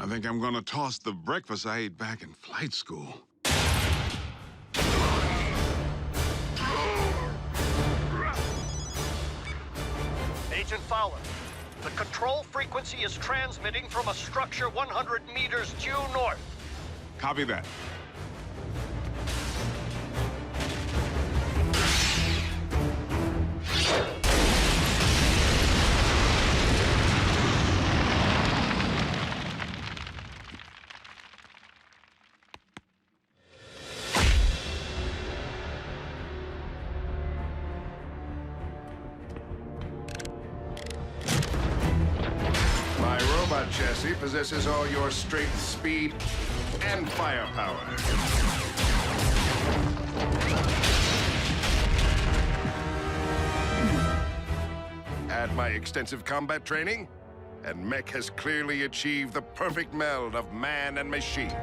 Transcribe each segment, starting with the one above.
I think I'm gonna toss the breakfast I ate back in flight school. Agent Fowler, the control frequency is transmitting from a structure 100 meters due north. Copy that. Chassis possesses all your strength, speed, and firepower. Add my extensive combat training, and mech has clearly achieved the perfect meld of man and machine.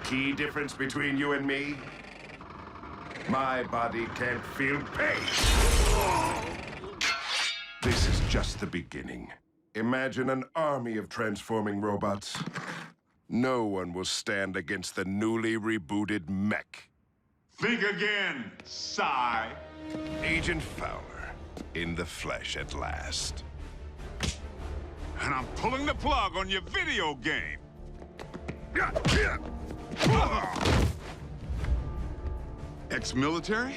Key difference between you and me? My body can't feel pain. This is just the beginning. Imagine an army of transforming robots. No one will stand against the newly rebooted mech. Think again, sigh. Agent Fowler, in the flesh at last. And I'm pulling the plug on your video game. Ex-military?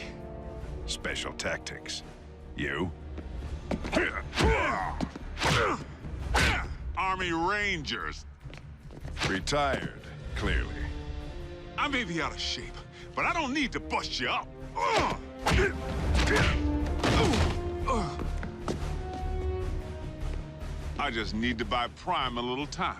Special tactics. You? Army Rangers. Retired, clearly. I may be out of shape, but I don't need to bust you up. I just need to buy Prime a little time.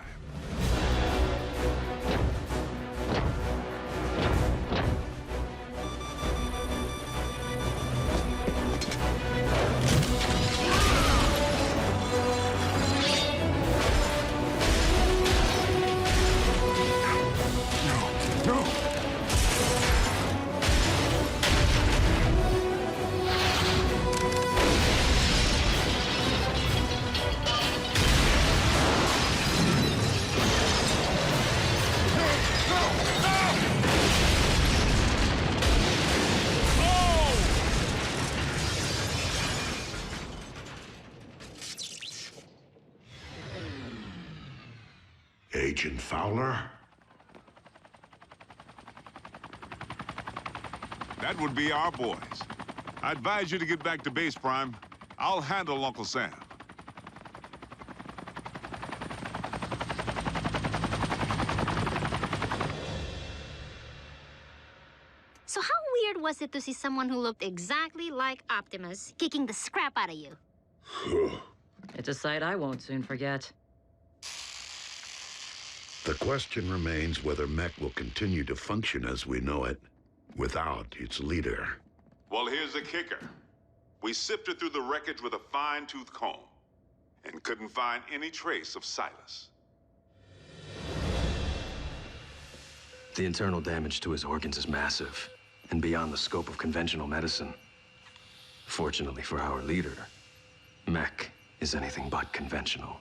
Agent Fowler? That would be our boys. I advise you to get back to base, Prime. I'll handle Uncle Sam. So how weird was it to see someone who looked exactly like Optimus kicking the scrap out of you? It's a sight I won't soon forget. The question remains whether mech will continue to function as we know it, without its leader. Well, here's the kicker. We sifted through the wreckage with a fine-tooth comb, and couldn't find any trace of Silas. The internal damage to his organs is massive, and beyond the scope of conventional medicine. Fortunately for our leader, mech is anything but conventional.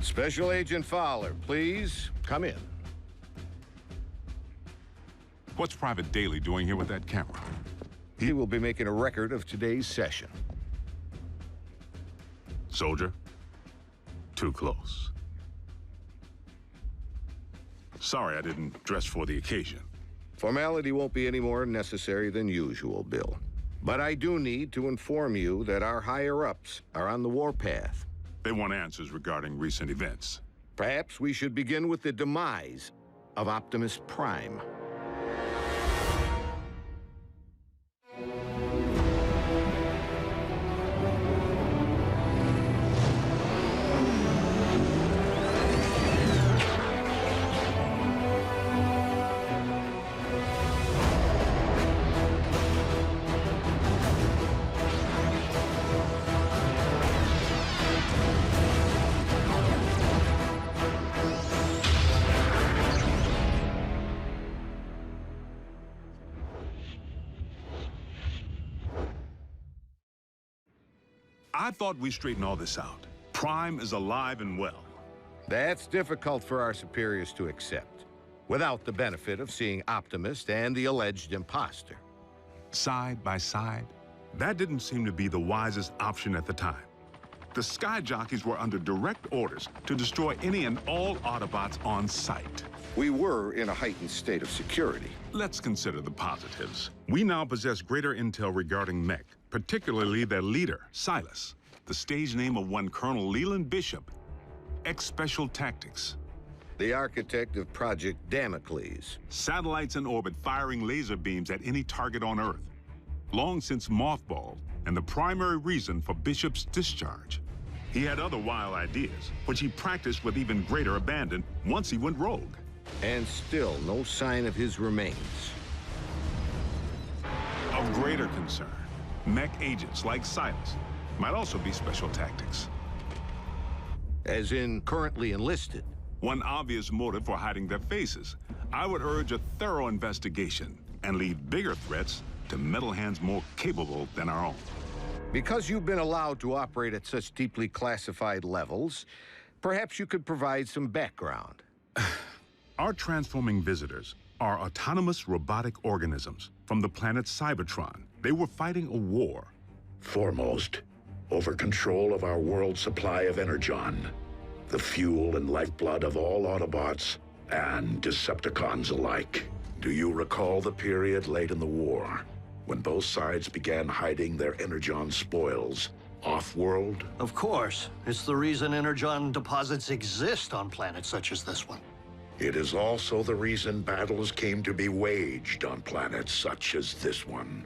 Special Agent Fowler, please come in. What's Private Daly doing here with that camera? He will be making a record of today's session. Soldier, too close. Sorry I didn't dress for the occasion. Formality won't be any more necessary than usual, Bill. But I do need to inform you that our higher-ups are on the warpath. They want answers regarding recent events. Perhaps we should begin with the demise of Optimus Prime. I thought we straightened all this out. Prime is alive and well. That's difficult for our superiors to accept, without the benefit of seeing Optimus and the alleged imposter. Side by side, that didn't seem to be the wisest option at the time. The Sky Jockeys were under direct orders to destroy any and all Autobots on sight. We were in a heightened state of security. Let's consider the positives. We now possess greater intel regarding Mech, particularly their leader, Silas, the stage name of one Colonel Leland Bishop, ex-Special Tactics. The architect of Project Damocles. Satellites in orbit firing laser beams at any target on Earth. Long since mothballed, and the primary reason for Bishop's discharge. He had other wild ideas, which he practiced with even greater abandon once he went rogue. And still no sign of his remains. Of greater concern, Mech agents like Silas might also be Special Tactics. As in currently enlisted. One obvious motive for hiding their faces. I would urge a thorough investigation and leave bigger threats to metal hands more capable than our own. Because you've been allowed to operate at such deeply classified levels, perhaps you could provide some background. Our transforming visitors are autonomous robotic organisms from the planet Cybertron. They were fighting a war. Foremost, over control of our world's supply of Energon, the fuel and lifeblood of all Autobots and Decepticons alike. Do you recall the period late in the war, when both sides began hiding their Energon spoils off-world? Of course. It's the reason Energon deposits exist on planets such as this one. It is also the reason battles came to be waged on planets such as this one.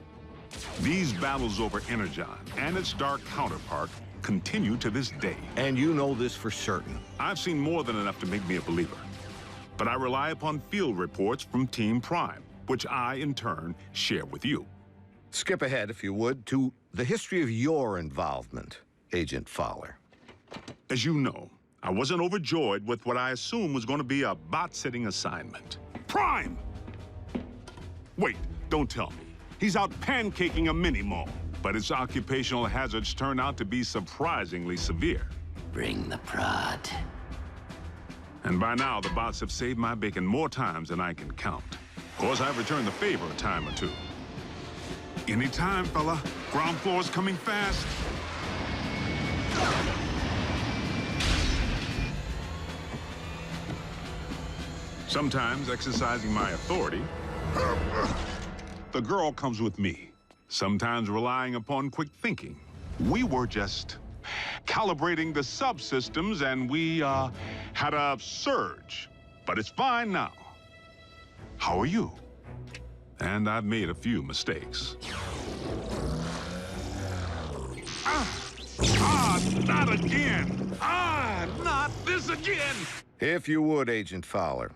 These battles over Energon and its dark counterpart continue to this day. And you know this for certain. I've seen more than enough to make me a believer. But I rely upon field reports from Team Prime, which I, in turn, share with you. Skip ahead, if you would, to the history of your involvement, Agent Fowler. As you know, I wasn't overjoyed with what I assumed was going to be a bot-sitting assignment. Prime! Wait, don't tell me. He's out pancaking a mini-mall, but its occupational hazards turn out to be surprisingly severe. Bring the prod. And by now, the bots have saved my bacon more times than I can count. Of course, I've returned the favor a time or two. Anytime, fella. Ground floor's coming fast. Sometimes exercising my authority, the girl comes with me. Sometimes relying upon quick thinking. We were just calibrating the subsystems and we had a surge. But it's fine now. How are you? And I've made a few mistakes. Not again! Not this again! If you would, Agent Fowler,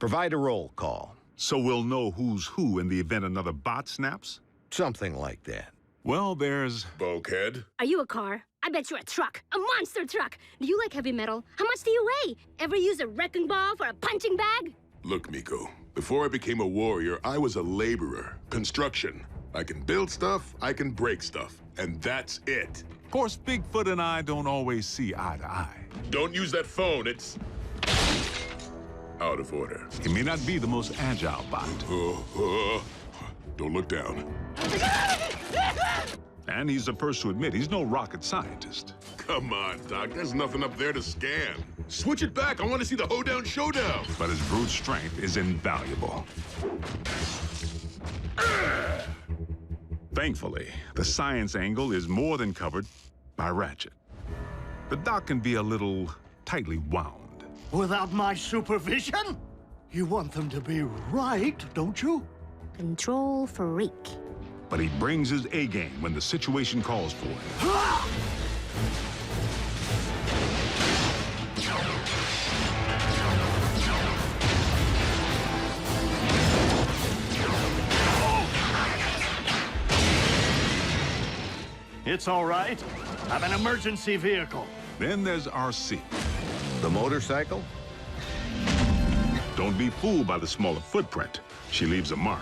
provide a roll call. So we'll know who's who in the event another bot snaps? Something like that. Well, there's... Bulkhead? Are you a car? I bet you're a truck. A monster truck. Do you like heavy metal? How much do you weigh? Ever use a wrecking ball for a punching bag? Look, Miko, before I became a warrior, I was a laborer. Construction. I can build stuff, I can break stuff, and that's it. Of course, Bigfoot and I don't always see eye to eye. Don't use that phone, it's out of order. He may not be the most agile bot. Don't look down. And he's the first to admit he's no rocket scientist. Come on, Doc, there's nothing up there to scan. Switch it back, I want to see the hoedown showdown. But his brute strength is invaluable. Thankfully, the science angle is more than covered by Ratchet. The doc can be a little tightly wound. Without my supervision? You want them to be right, don't you? Control freak. But he brings his A-game when the situation calls for it. It's all right. I'm an emergency vehicle. Then there's RC. The motorcycle? Don't be fooled by the smaller footprint. She leaves a mark.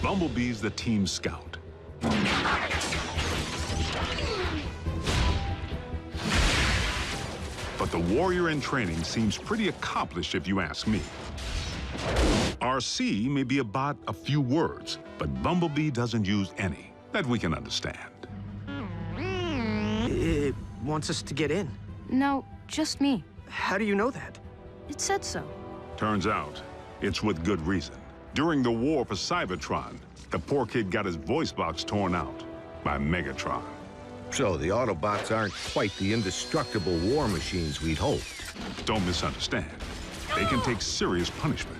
Bumblebee's the team scout. But the warrior in training seems pretty accomplished if you ask me. RC may be about a few words, but Bumblebee doesn't use any that we can understand. It wants us to get in. No, just me. How do you know that? It said so. Turns out, it's with good reason. During the war for Cybertron, the poor kid got his voice box torn out by Megatron. So the Autobots aren't quite the indestructible war machines we'd hoped. Don't misunderstand. They can take serious punishment.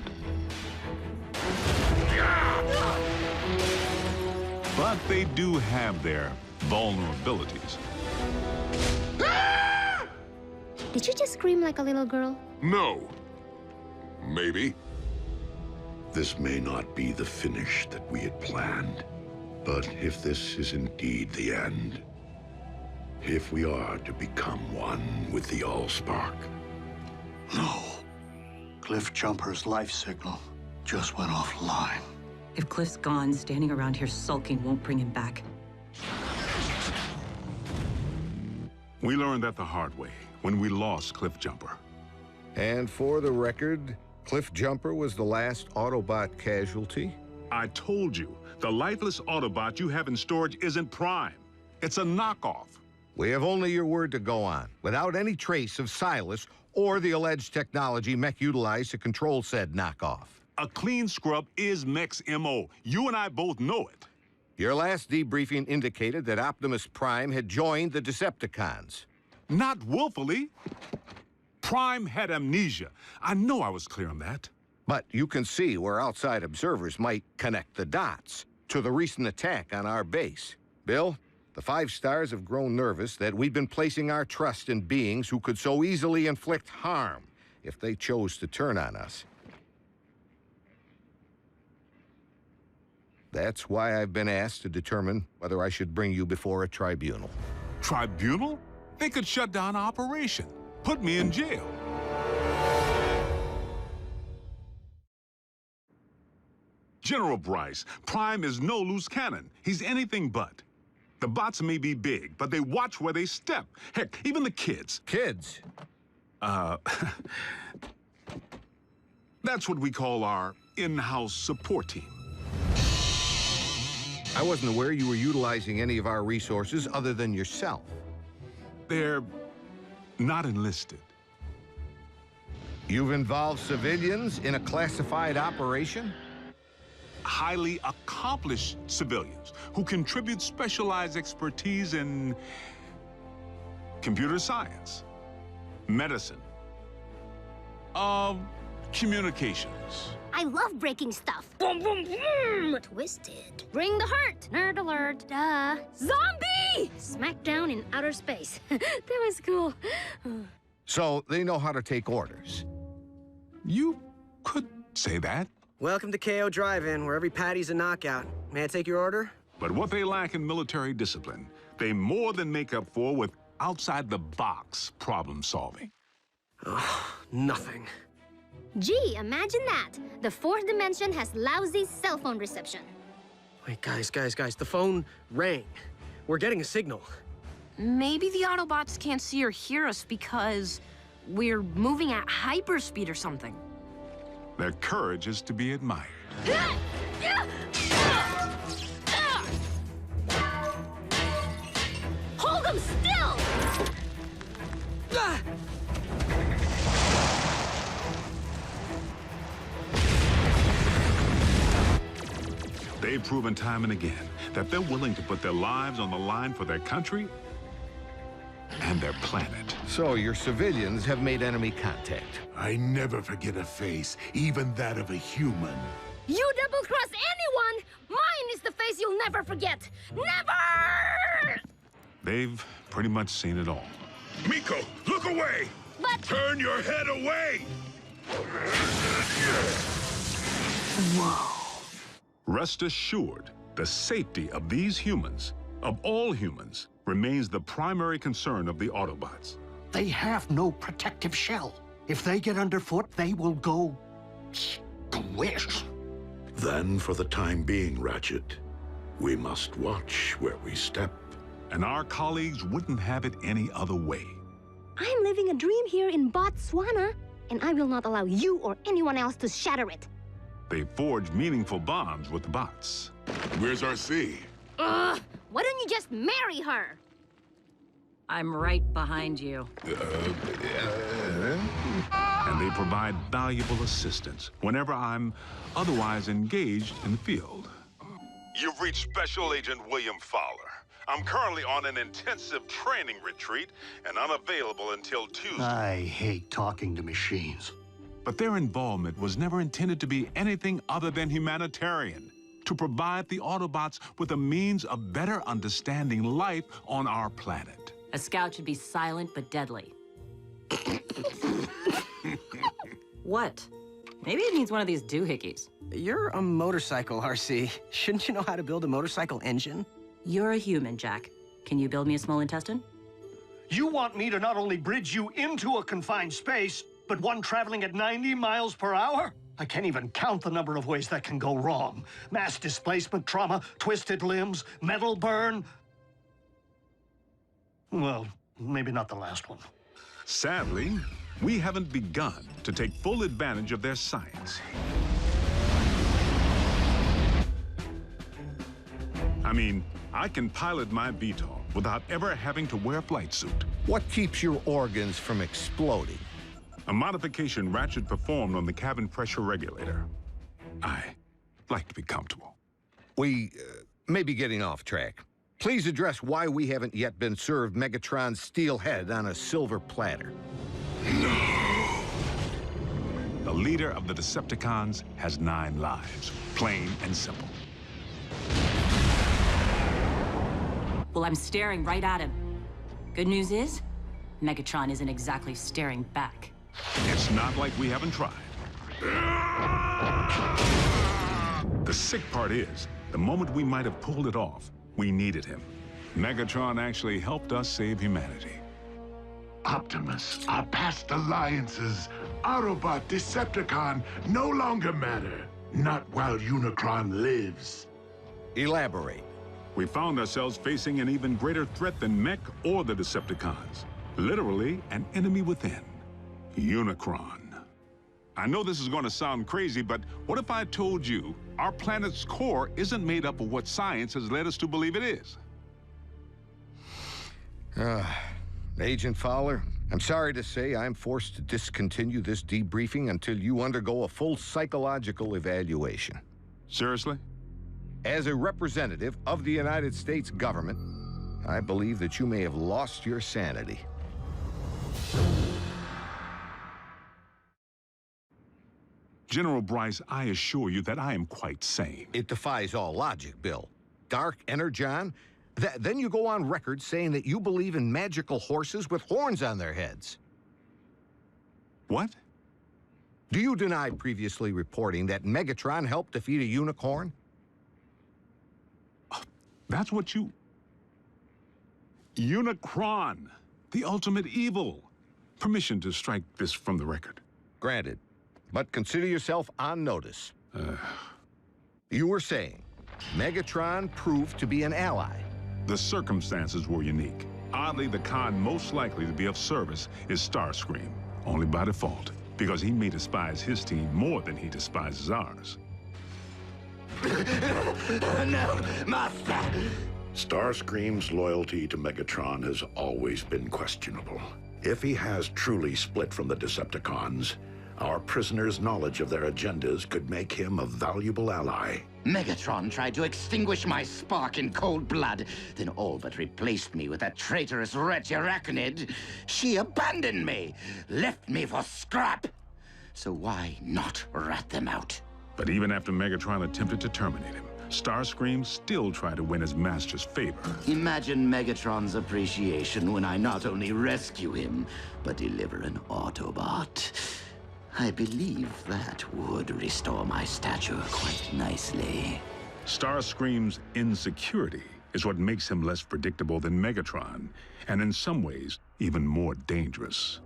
But they do have their vulnerabilities. Did you just scream like a little girl? No. Maybe. This may not be the finish that we had planned, but if this is indeed the end, if we are to become one with the Allspark. No. Cliff Jumper's life signal just went offline. If Cliff's gone, standing around here sulking won't bring him back. We learned that the hard way when we lost Cliff Jumper. And for the record, Cliff Jumper was the last Autobot casualty? I told you, the lifeless Autobot you have in storage isn't Prime. It's a knockoff. We have only your word to go on, without any trace of Silas or the alleged technology Mech utilized to control said knockoff. A clean scrub is Mech's MO. You and I both know it. Your last debriefing indicated that Optimus Prime had joined the Decepticons. Not willfully. Prime had amnesia. I know I was clear on that. But you can see where outside observers might connect the dots to the recent attack on our base. Bill, the 5 stars have grown nervous that we've been placing our trust in beings who could so easily inflict harm if they chose to turn on us. That's why I've been asked to determine whether I should bring you before a tribunal. Tribunal? They could shut down our operation. Put me in jail. General Bryce, Prime is no loose cannon. He's anything but. The bots may be big, but they watch where they step. Heck, even the kids. Kids? That's what we call our in-house support team. I wasn't aware you were utilizing any of our resources other than yourself. They're not enlisted. You've involved civilians in a classified operation? Highly accomplished civilians who contribute specialized expertise in computer science, medicine, communications. I love breaking stuff. Boom, boom, boom! Twisted. Bring the hurt. Nerd alert. Duh. Zombie! Smackdown in outer space. That was cool. So they know how to take orders. You could say that. Welcome to KO Drive-In, where every patty's a knockout. May I take your order? But what they lack in military discipline, they more than make up for with outside-the-box problem-solving. Oh, nothing. Gee, imagine that. The fourth dimension has lousy cell phone reception. Wait, guys, the phone rang. We're getting a signal. Maybe the Autobots can't see or hear us because we're moving at hyperspeed or something. Their courage is to be admired. Hold them still! They've proven time and again that they're willing to put their lives on the line for their country and their planet. So your civilians have made enemy contact. I never forget a face, even that of a human. You double-cross anyone, mine is the face you'll never forget. Never! They've pretty much seen it all. Miko, look away! But... Turn your head away! Whoa. Rest assured, the safety of these humans, of all humans, remains the primary concern of the Autobots. They have no protective shell. If they get underfoot, they will go... squish. Then, for the time being, Ratchet, we must watch where we step. And our colleagues wouldn't have it any other way. I'm living a dream here in Botswana, and I will not allow you or anyone else to shatter it. They forged meaningful bonds with the bots. Where's RC? Ugh! Why don't you just marry her? I'm right behind you. And they provide valuable assistance whenever I'm otherwise engaged in the field. You've reached Special Agent William Fowler. I'm currently on an intensive training retreat and unavailable until Tuesday. I hate talking to machines. But their involvement was never intended to be anything other than humanitarian, to provide the Autobots with a means of better understanding life on our planet. A scout should be silent but deadly. What? Maybe it needs one of these doohickeys. You're a motorcycle, RC. Shouldn't you know how to build a motorcycle engine? You're a human, Jack. Can you build me a small intestine? You want me to not only bridge you into a confined space, but one traveling at 90 miles per hour? I can't even count the number of ways that can go wrong. Mass displacement trauma, twisted limbs, metal burn. Well, maybe not the last one. Sadly, we haven't begun to take full advantage of their science. I mean, I can pilot my VTOL without ever having to wear a flight suit. What keeps your organs from exploding? A modification Ratchet performed on the cabin pressure regulator. I like to be comfortable. We may be getting off track. Please address why we haven't yet been served Megatron's steel head on a silver platter. No! The leader of the Decepticons has 9 lives, plain and simple. Well, I'm staring right at him. Good news is, Megatron isn't exactly staring back. It's not like we haven't tried. The sick part is, the moment we might have pulled it off, we needed him. Megatron actually helped us save humanity. Optimus, our past alliances, Autobot, Decepticon, no longer matter. Not while Unicron lives. Elaborate. We found ourselves facing an even greater threat than Mech or the Decepticons. Literally, an enemy within. Unicron. I know this is going to sound crazy, but what if I told you our planet's core isn't made up of what science has led us to believe it is? Agent Fowler, I'm sorry to say I'm forced to discontinue this debriefing until you undergo a full psychological evaluation. Seriously? As a representative of the United States government, I believe that you may have lost your sanity. General Bryce, I assure you that I am quite sane. It defies all logic, Bill. Dark Energon? Then you go on record saying that you believe in magical horses with horns on their heads. What? Do you deny previously reporting that Megatron helped defeat a unicorn? That's what you... Unicron, the ultimate evil. Permission to strike this from the record. Granted. But consider yourself on notice. You were saying Megatron proved to be an ally. The circumstances were unique. Oddly, the con most likely to be of service is Starscream, only by default, because he may despise his team more than he despises ours. No, Master! Starscream's loyalty to Megatron has always been questionable. If he has truly split from the Decepticons, our prisoner's knowledge of their agendas could make him a valuable ally. Megatron tried to extinguish my spark in cold blood, then all but replaced me with that traitorous wretch Arachnid. She abandoned me, left me for scrap. So why not rat them out? But even after Megatron attempted to terminate him, Starscream still tried to win his master's favor. Imagine Megatron's appreciation when I not only rescue him, but deliver an Autobot. I believe that would restore my stature quite nicely. Starscream's insecurity is what makes him less predictable than Megatron, and in some ways, even more dangerous.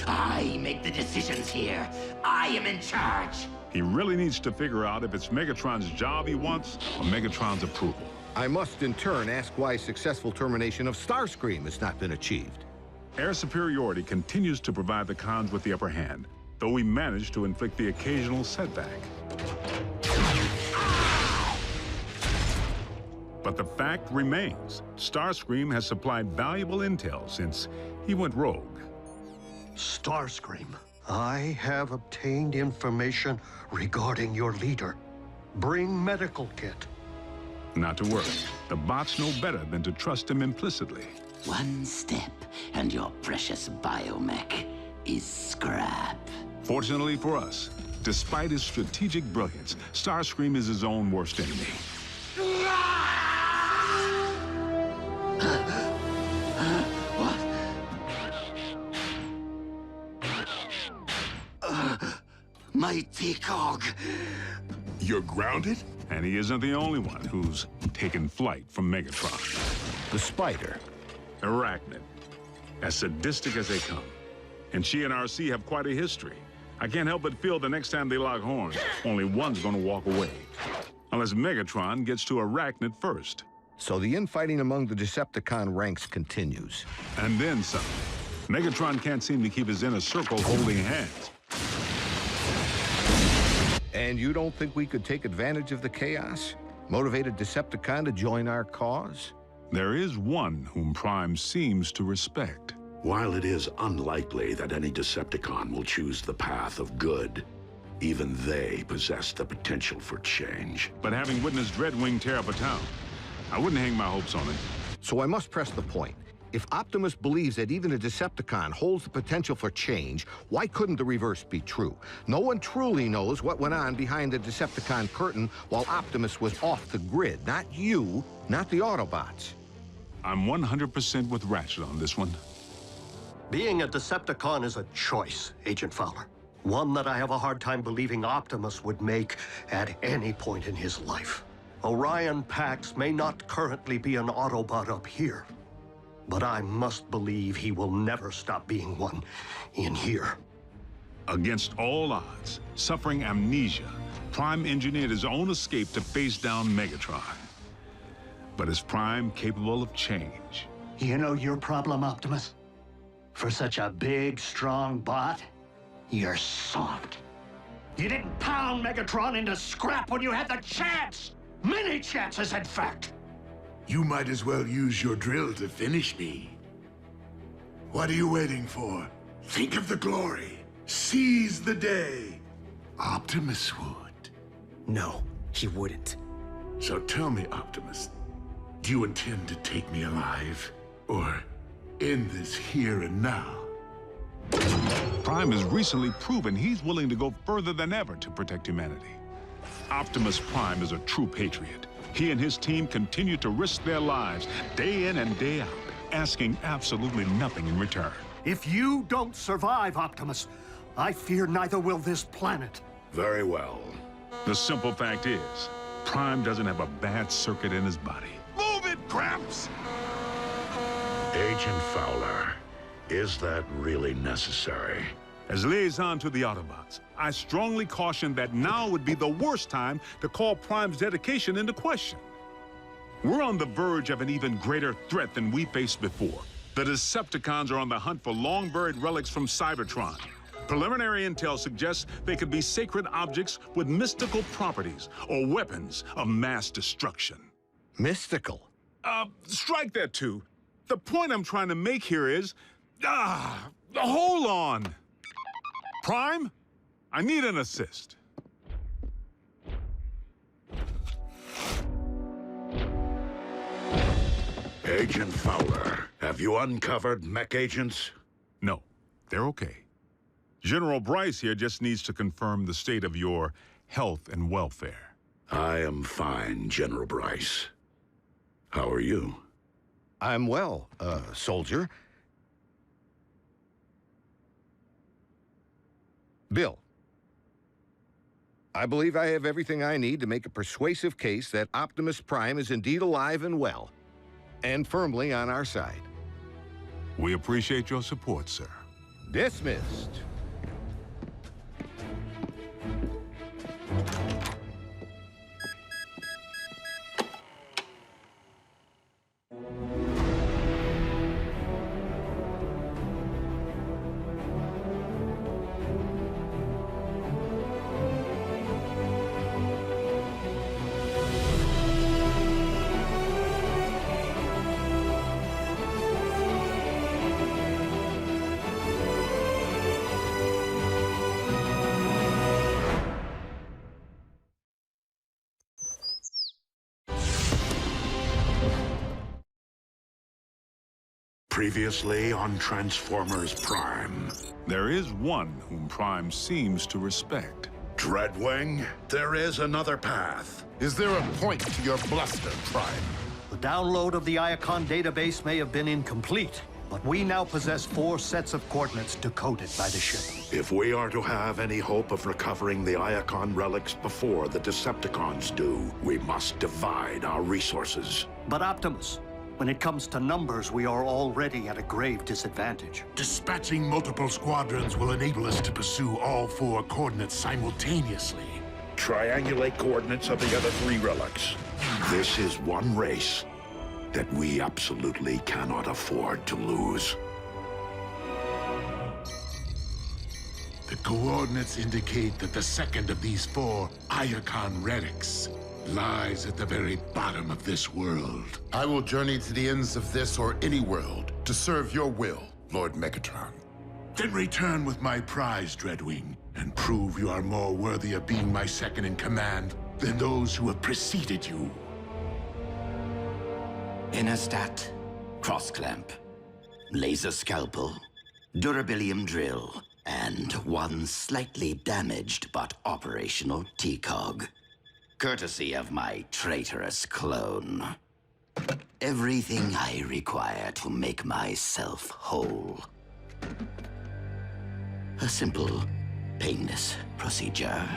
I make the decisions here. I am in charge. He really needs to figure out if it's Megatron's job he wants or Megatron's approval. I must in turn ask why successful termination of Starscream has not been achieved. Air superiority continues to provide the cons with the upper hand, though we manage to inflict the occasional setback. But the fact remains, Starscream has supplied valuable intel since he went rogue. Starscream, I have obtained information regarding your leader. Bring medical kit. Not to worry, the bots know better than to trust him implicitly. One step, and your precious biomech is scrap. Fortunately for us, despite his strategic brilliance, Starscream is his own worst enemy. Mighty Cog. You're grounded? And he isn't the only one who's taken flight from Megatron. The Spider. Arachnid. As sadistic as they come. And she and RC have quite a history. I can't help but feel the next time they lock horns, only one's gonna walk away. Unless Megatron gets to Arachnid first. So the infighting among the Decepticon ranks continues. And then some. Megatron can't seem to keep his inner circle holding hands. And you don't think we could take advantage of the chaos? Motivate a Decepticon to join our cause? There is one whom Prime seems to respect. While it is unlikely that any Decepticon will choose the path of good, even they possess the potential for change. But having witnessed Dreadwing tear up a town, I wouldn't hang my hopes on it. So I must press the point. If Optimus believes that even a Decepticon holds the potential for change, why couldn't the reverse be true? No one truly knows what went on behind the Decepticon curtain while Optimus was off the grid. Not you, not the Autobots. I'm 100% with Ratchet on this one. Being a Decepticon is a choice, Agent Fowler. One that I have a hard time believing Optimus would make at any point in his life. Orion Pax may not currently be an Autobot up here, but I must believe he will never stop being one in here. Against all odds, suffering amnesia, Prime engineered his own escape to face down Megatron. But is Prime capable of change? You know your problem, Optimus? For such a big, strong bot, you're soft. You didn't pound Megatron into scrap when you had the chance! Many chances, in fact! You might as well use your drill to finish me. What are you waiting for? Think of the glory. Seize the day. Optimus would. No, he wouldn't. So tell me, Optimus, do you intend to take me alive? Or end this here and now? Prime has recently proven he's willing to go further than ever to protect humanity. Optimus Prime is a true patriot. He and his team continue to risk their lives day in and day out, asking absolutely nothing in return. If you don't survive, Optimus, I fear neither will this planet. Very well. The simple fact is, Prime doesn't have a bad circuit in his body. Move it, Gramps! Agent Fowler, is that really necessary? As liaison to the Autobots, I strongly caution that now would be the worst time to call Prime's dedication into question. We're on the verge of an even greater threat than we faced before. The Decepticons are on the hunt for long-buried relics from Cybertron. Preliminary intel suggests they could be sacred objects with mystical properties or weapons of mass destruction. Mystical? Strike that too. The point I'm trying to make here is... hold on. Prime, I need an assist. Agent Fowler, have you uncovered mech agents? No, they're okay. General Bryce here just needs to confirm the state of your health and welfare. I am fine, General Bryce. How are you? I'm well, soldier. Bill, I believe I have everything I need to make a persuasive case that Optimus Prime is indeed alive and well, and firmly on our side. We appreciate your support, sir. Dismissed. Previously on Transformers Prime. There is one whom Prime seems to respect. Dreadwing, there is another path. Is there a point to your bluster, Prime? The download of the Iacon database may have been incomplete, but we now possess 4 sets of coordinates decoded by the ship. If we are to have any hope of recovering the Iacon relics before the Decepticons do, we must divide our resources. But Optimus, when it comes to numbers, we are already at a grave disadvantage. Dispatching multiple squadrons will enable us to pursue all 4 coordinates simultaneously. Triangulate coordinates of the other 3 relics. This is one race that we absolutely cannot afford to lose. The coordinates indicate that the second of these 4 Iacon relics lies at the very bottom of this world. I will journey to the ends of this or any world to serve your will, Lord Megatron. Then return with my prize, Dreadwing, and prove you are more worthy of being my second in command than those who have preceded you. Interstat, cross-clamp, laser scalpel, durabilium drill, and one slightly damaged but operational T-cog. Courtesy of my traitorous clone. Everything I require to make myself whole. A simple, painless procedure.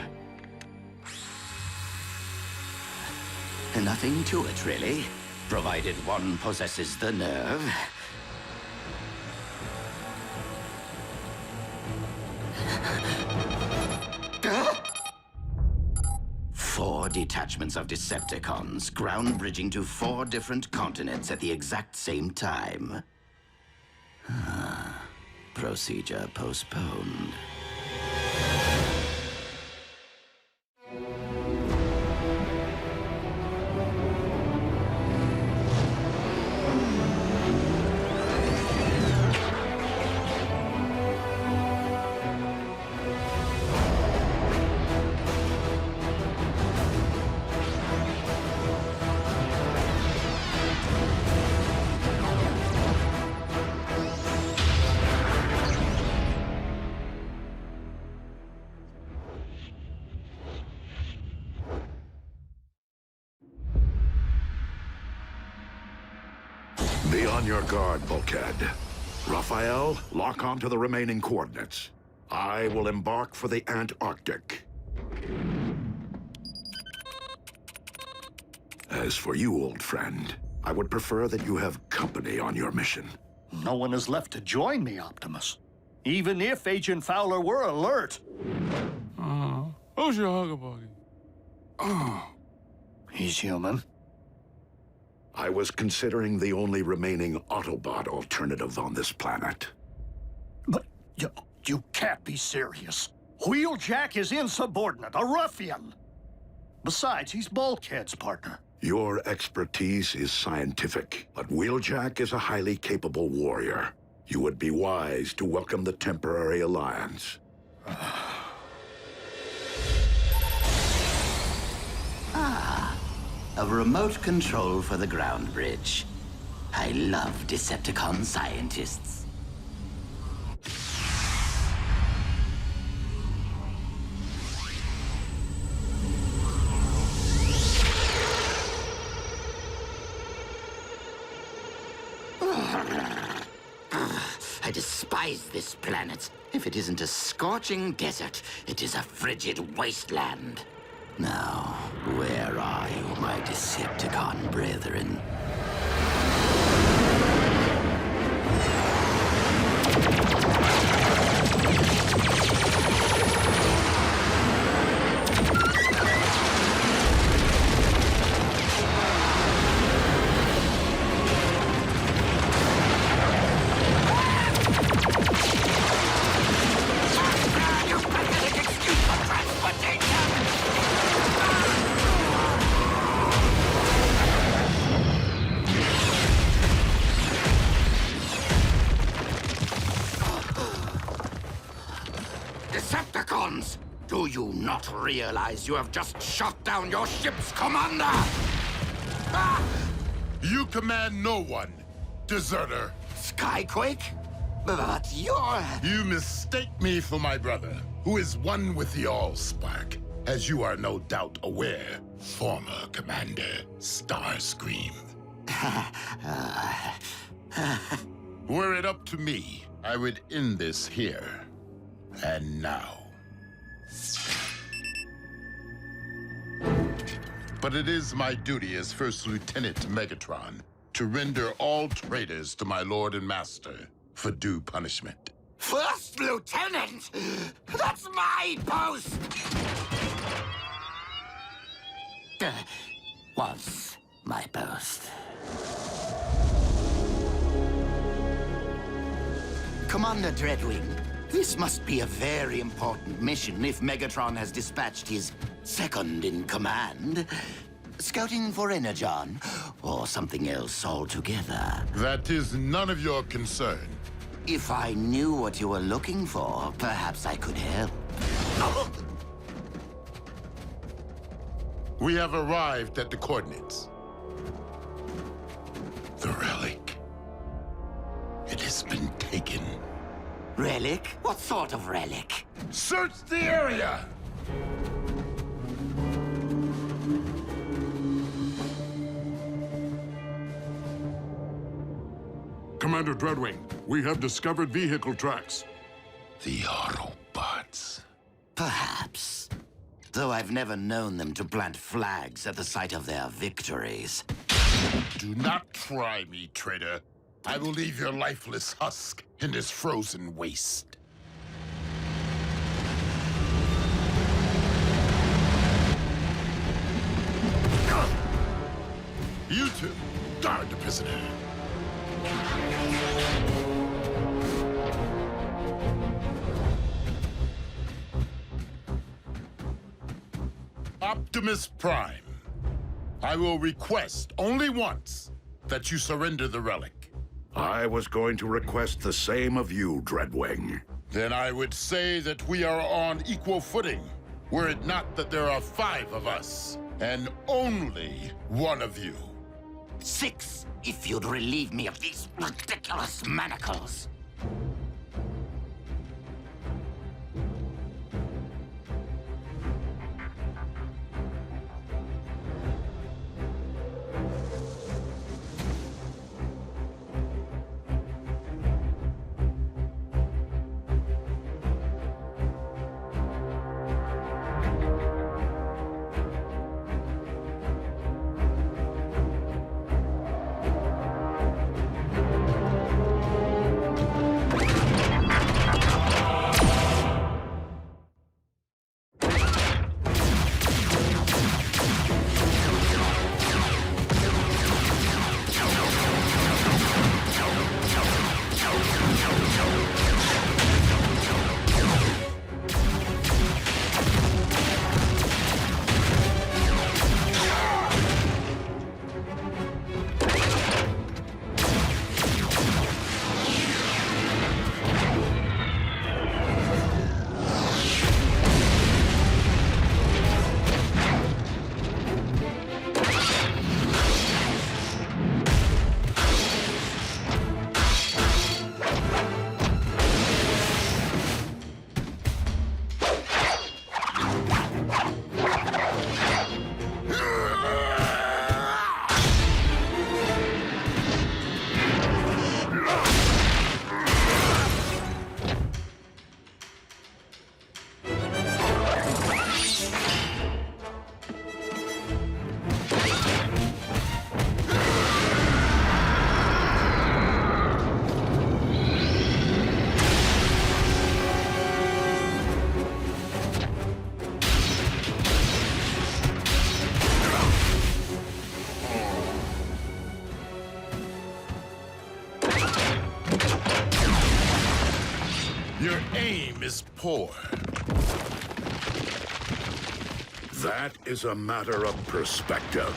Nothing to it, really, provided one possesses the nerve. 4 detachments of Decepticons, ground bridging to 4 different continents at the exact same time. Procedure postponed. Be on your guard, Bulkhead. Raphael, lock on to the remaining coordinates. I will embark for the Antarctic. As for you, old friend, I would prefer that you have company on your mission. No one is left to join me, Optimus. Even if Agent Fowler were alert. Who's your hugger-buggy? He's human. I was considering the only remaining Autobot alternative on this planet. But you can't be serious. Wheeljack is insubordinate, a ruffian. Besides, he's Bulkhead's partner. Your expertise is scientific, but Wheeljack is a highly capable warrior. You would be wise to welcome the temporary alliance. A remote control for the ground bridge. I love Decepticon scientists. I despise this planet. If it isn't a scorching desert, it is a frigid wasteland. Now, where are you, my Decepticon brethren? Decepticons! Do you not realize you have just shot down your ship's commander? Ah! You command no one, deserter. Skyquake? But you're... You mistake me for my brother, who is one with the Allspark, as you are no doubt aware, former Commander Starscream. Were it up to me, I would end this here and now. But it is my duty as First Lieutenant Megatron to render all traitors to my Lord and Master for due punishment. First Lieutenant? That's my post! Was my post. Commander Dreadwing, this must be a very important mission if Megatron has dispatched his second-in-command. Scouting for Energon, or something else altogether. That is none of your concern. If I knew what you were looking for, perhaps I could help. We have arrived at the coordinates. The relic. It has been taken. Relic? What sort of relic? Search the area! Commander Dreadwing, we have discovered vehicle tracks. The Autobots. Perhaps. Though I've never known them to plant flags at the site of their victories. Do not try me, traitor. I will leave your lifeless husk in this frozen waste. You two, guard the prisoner. Optimus Prime, I will request only once that you surrender the relic. I was going to request the same of you, Dreadwing. Then I would say that we are on equal footing, were it not that there are 5 of us, and only one of you. 6, if you'd relieve me of these ridiculous manacles. Your aim is poor. That is a matter of perspective.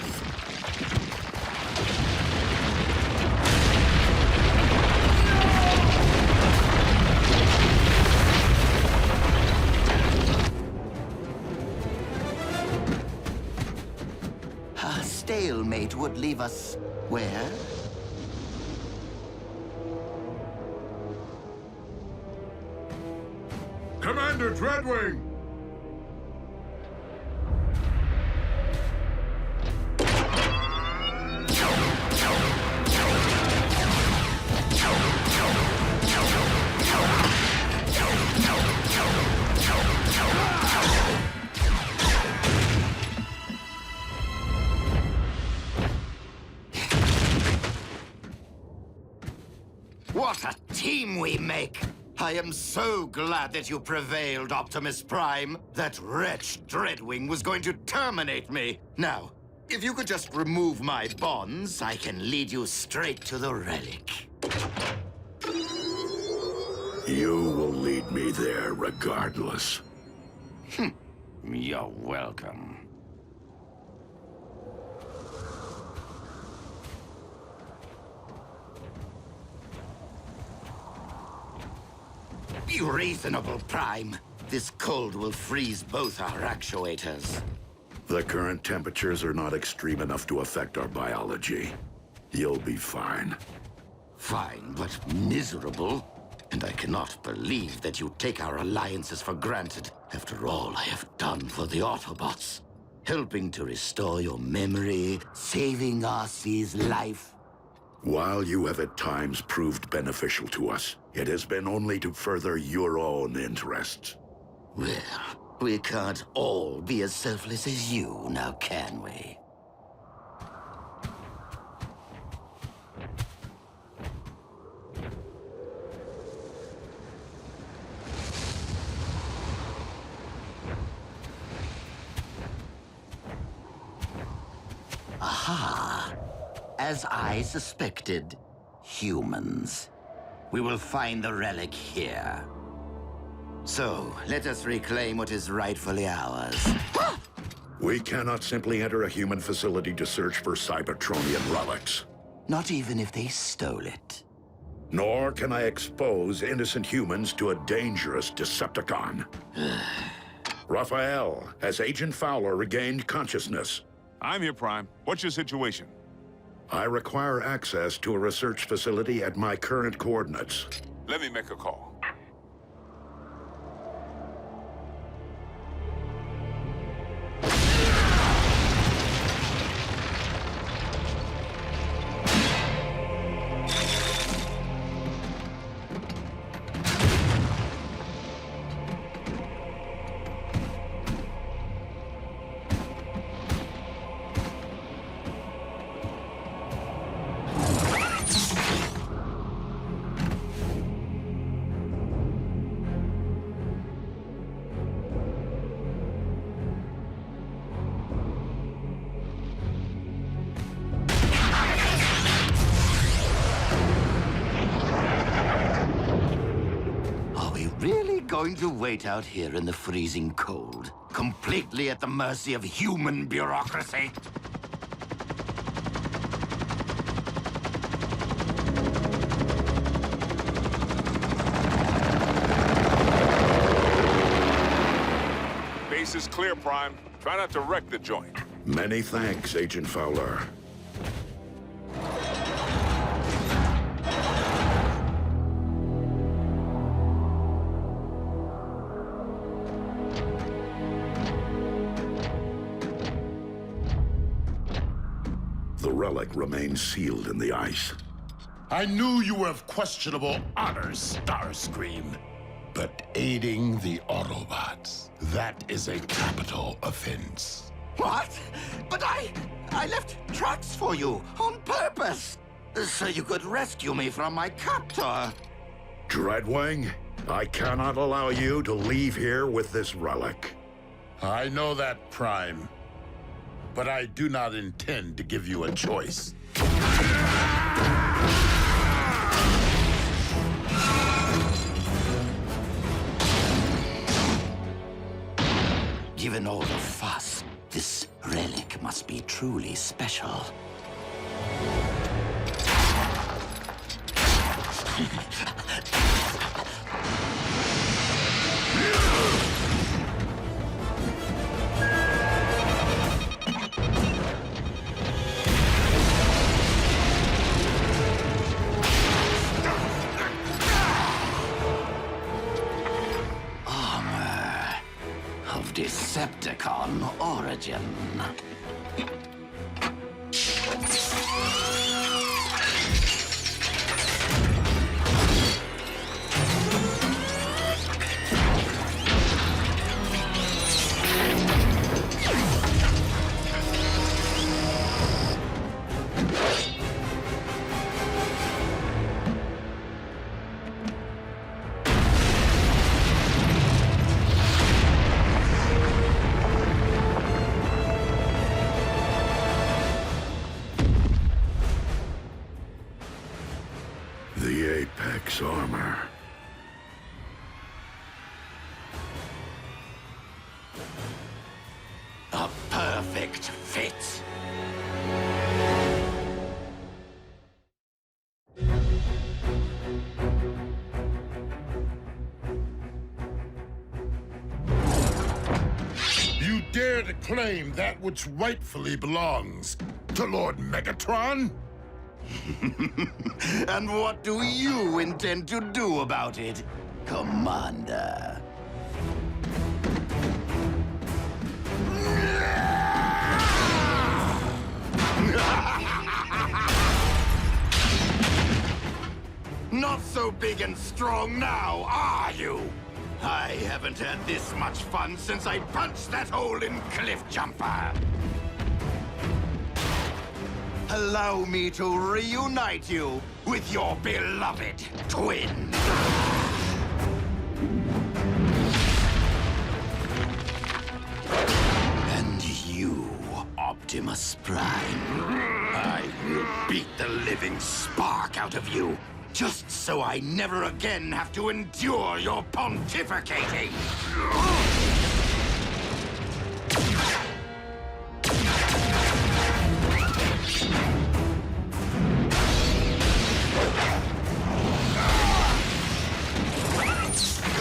A stalemate would leave us where? Commander Dreadwing! What a team we make! I am so glad that you prevailed, Optimus Prime. That wretch Dreadwing was going to terminate me. Now, if you could just remove my bonds, I can lead you straight to the relic. You will lead me there regardless. You're welcome. Be reasonable, Prime. This cold will freeze both our actuators. The current temperatures are not extreme enough to affect our biology. You'll be fine. Fine, but miserable. And I cannot believe that you take our alliances for granted after all I have done for the Autobots. Helping to restore your memory, saving Arcee's life. While you have at times proved beneficial to us, it has been only to further your own interests. Well, we can't all be as selfless as you, now can we? Aha! As I suspected, humans. We will find the relic here. So, let us reclaim what is rightfully ours. We cannot simply enter a human facility to search for Cybertronian relics. Not even if they stole it. Nor can I expose innocent humans to a dangerous Decepticon. Raphael, has Agent Fowler regained consciousness? I'm here, Prime. What's your situation? I require access to a research facility at my current coordinates. Let me make a call. Going to wait out here in the freezing cold, completely at the mercy of human bureaucracy? Base is clear, Prime. Try not to wreck the joint. Many thanks, Agent Fowler. The relic remains sealed in the ice. I knew you were of questionable honor, Starscream. But aiding the Autobots, that is a capital offense. What? But I left tracks for you on purpose, so you could rescue me from my captor. Dreadwing, I cannot allow you to leave here with this relic. I know that, Prime. But I do not intend to give you a choice. than all the fuss. This relic must be truly special. Decepticon origin. The Apex armor. A perfect fit. You dare to claim that which rightfully belongs to Lord Megatron? And what do you intend to do about it, Commander? Not so big and strong now, are you? I haven't had this much fun since I punched that hole in Cliff Jumper. Allow me to reunite you with your beloved twin. And you, Optimus Prime. I will beat the living spark out of you, just so I never again have to endure your pontificating.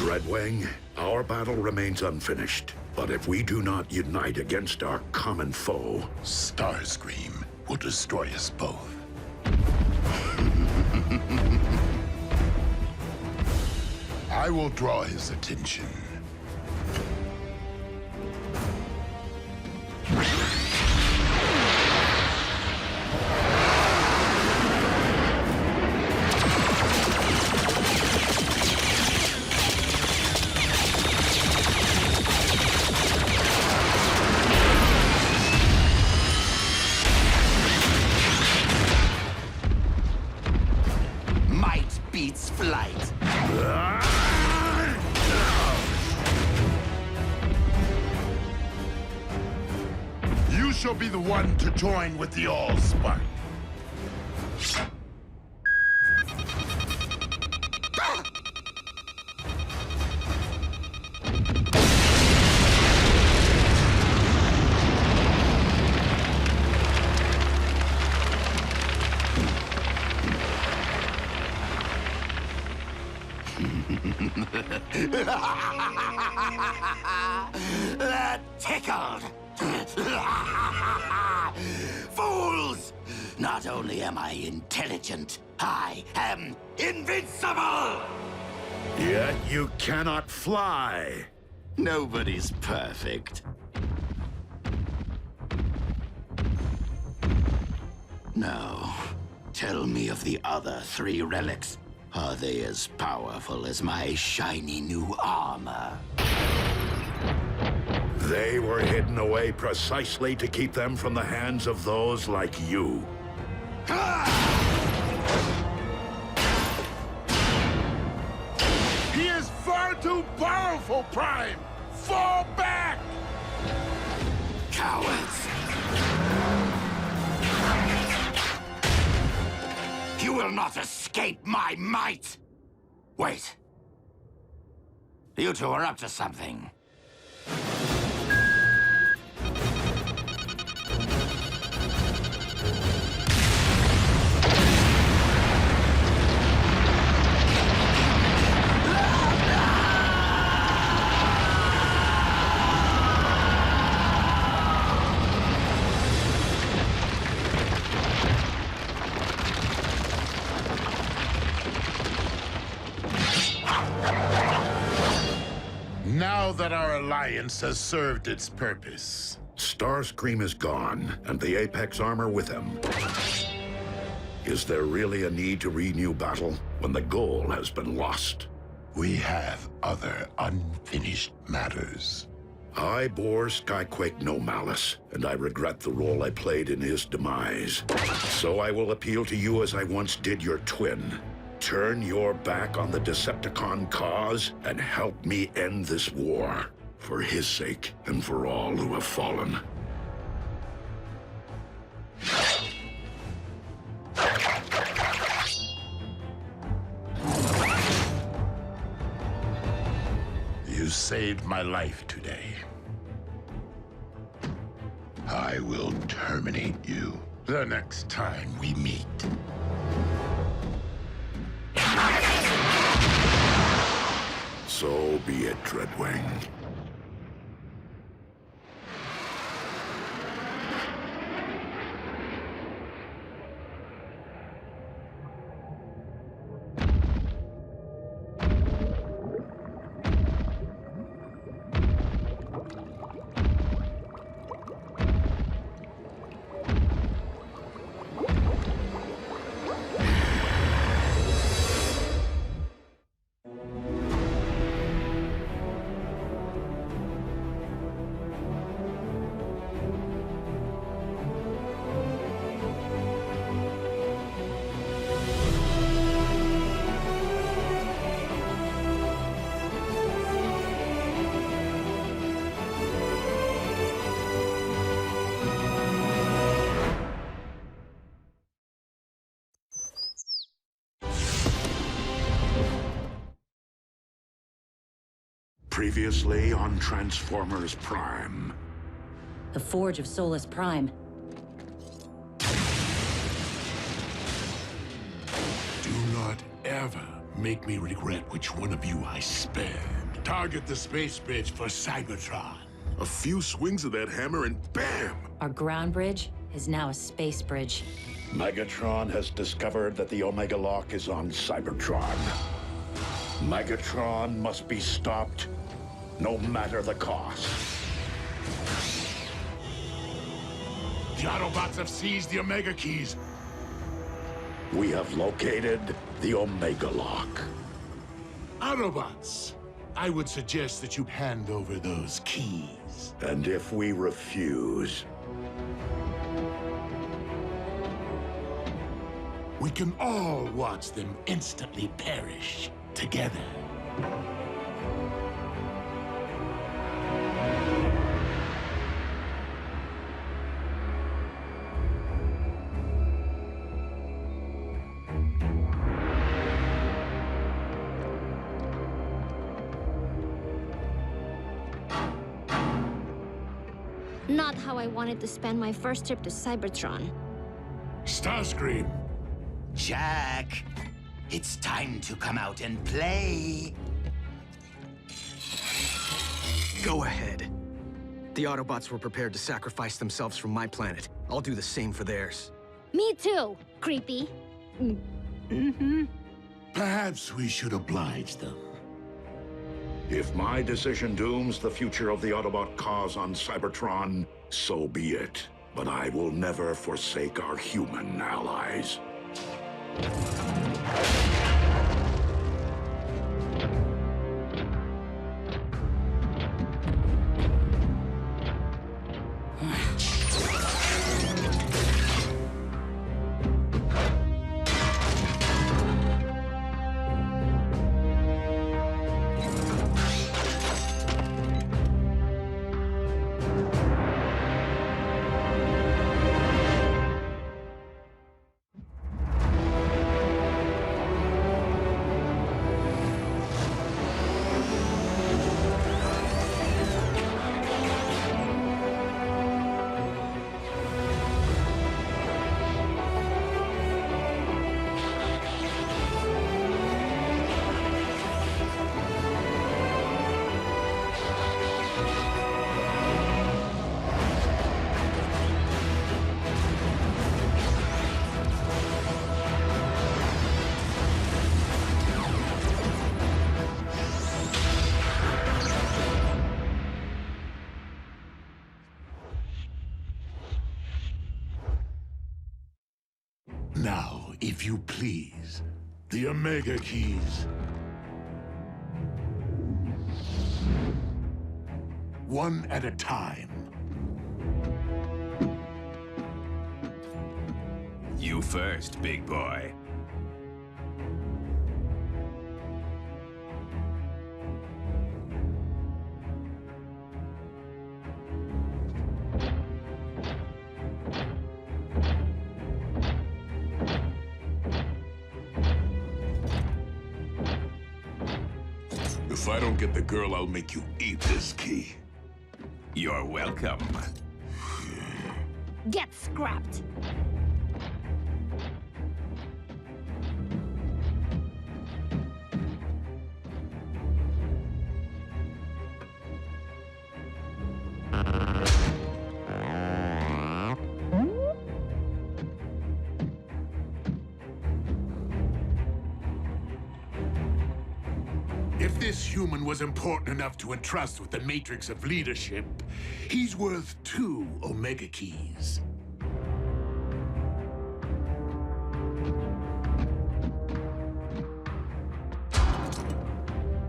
Redwing, our battle remains unfinished. But if we do not unite against our common foe, Starscream will destroy us both. I will draw his attention. Might beats flight. You shall be the one to join with the Allspark. That tickled. Fools! Not only am I intelligent, I am invincible! yet you cannot fly. Nobody's perfect. Now, tell me of the other 3 relics. Are they as powerful as my shiny new armor? They were hidden away precisely to keep them from the hands of those like you. He is far too powerful, Prime! Fall back! Cowards! You will not escape my might! Wait. You two are up to something. Now that our alliance has served its purpose. Starscream is gone, and the Apex armor with him. Is there really a need to renew battle when the goal has been lost? We have other unfinished matters. I bore Skyquake no malice, and I regret the role I played in his demise. So I will appeal to you as I once did your twin. Turn your back on the Decepticon cause and help me end this war. For his sake and for all who have fallen. You saved my life today. I will terminate you the next time we meet. So be it, Dreadwing. Previously on Transformers Prime. The Forge of Solus Prime. Do not ever make me regret which one of you I spared. Target the space bridge for Cybertron. A few swings of that hammer and bam! Our ground bridge is now a space bridge. Megatron has discovered that the Omega Lock is on Cybertron. Megatron must be stopped, no matter the cost. The Autobots have seized the Omega Keys. We have located the Omega Lock. Autobots, I would suggest that you hand over those keys. And if we refuse, we can all watch them instantly perish together. Not how I wanted to spend my first trip to Cybertron. Starscream. Jack, it's time to come out and play. Go ahead. The Autobots were prepared to sacrifice themselves for my planet. I'll do the same for theirs. Me too, creepy. Perhaps we should oblige them. if my decision dooms the future of the Autobot cause on Cybertron, so be it. But I will never forsake our human allies. If you please, the Omega Keys. One at a time. You first, big boy. If I don't get the girl, I'll make you eat this key. You're welcome. Get scrapped. If this human was important enough to entrust with the matrix of leadership, he's worth 2 Omega Keys.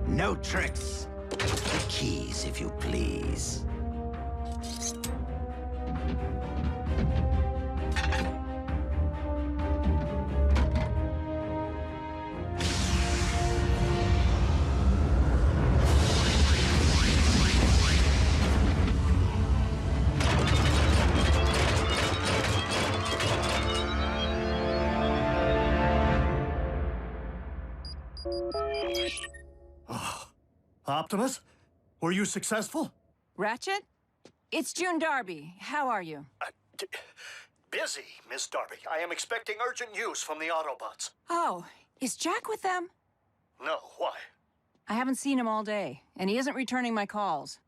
No tricks. The keys, if you please. Optimus, were you successful? Ratchet? It's June Darby. How are you? Busy, Miss Darby. I am expecting urgent news from the Autobots. Oh, is Jack with them? No, why? I haven't seen him all day, and he isn't returning my calls.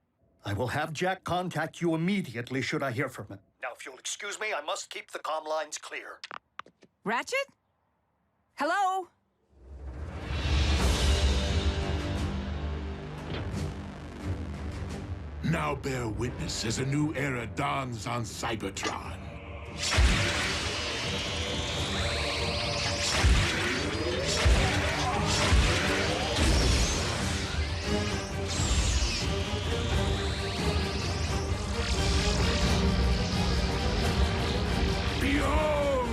I will have Jack contact you immediately should I hear from him. Now, if you'll excuse me, I must keep the comm lines clear. Ratchet? Hello? Now bear witness as a new era dawns on Cybertron. Behold,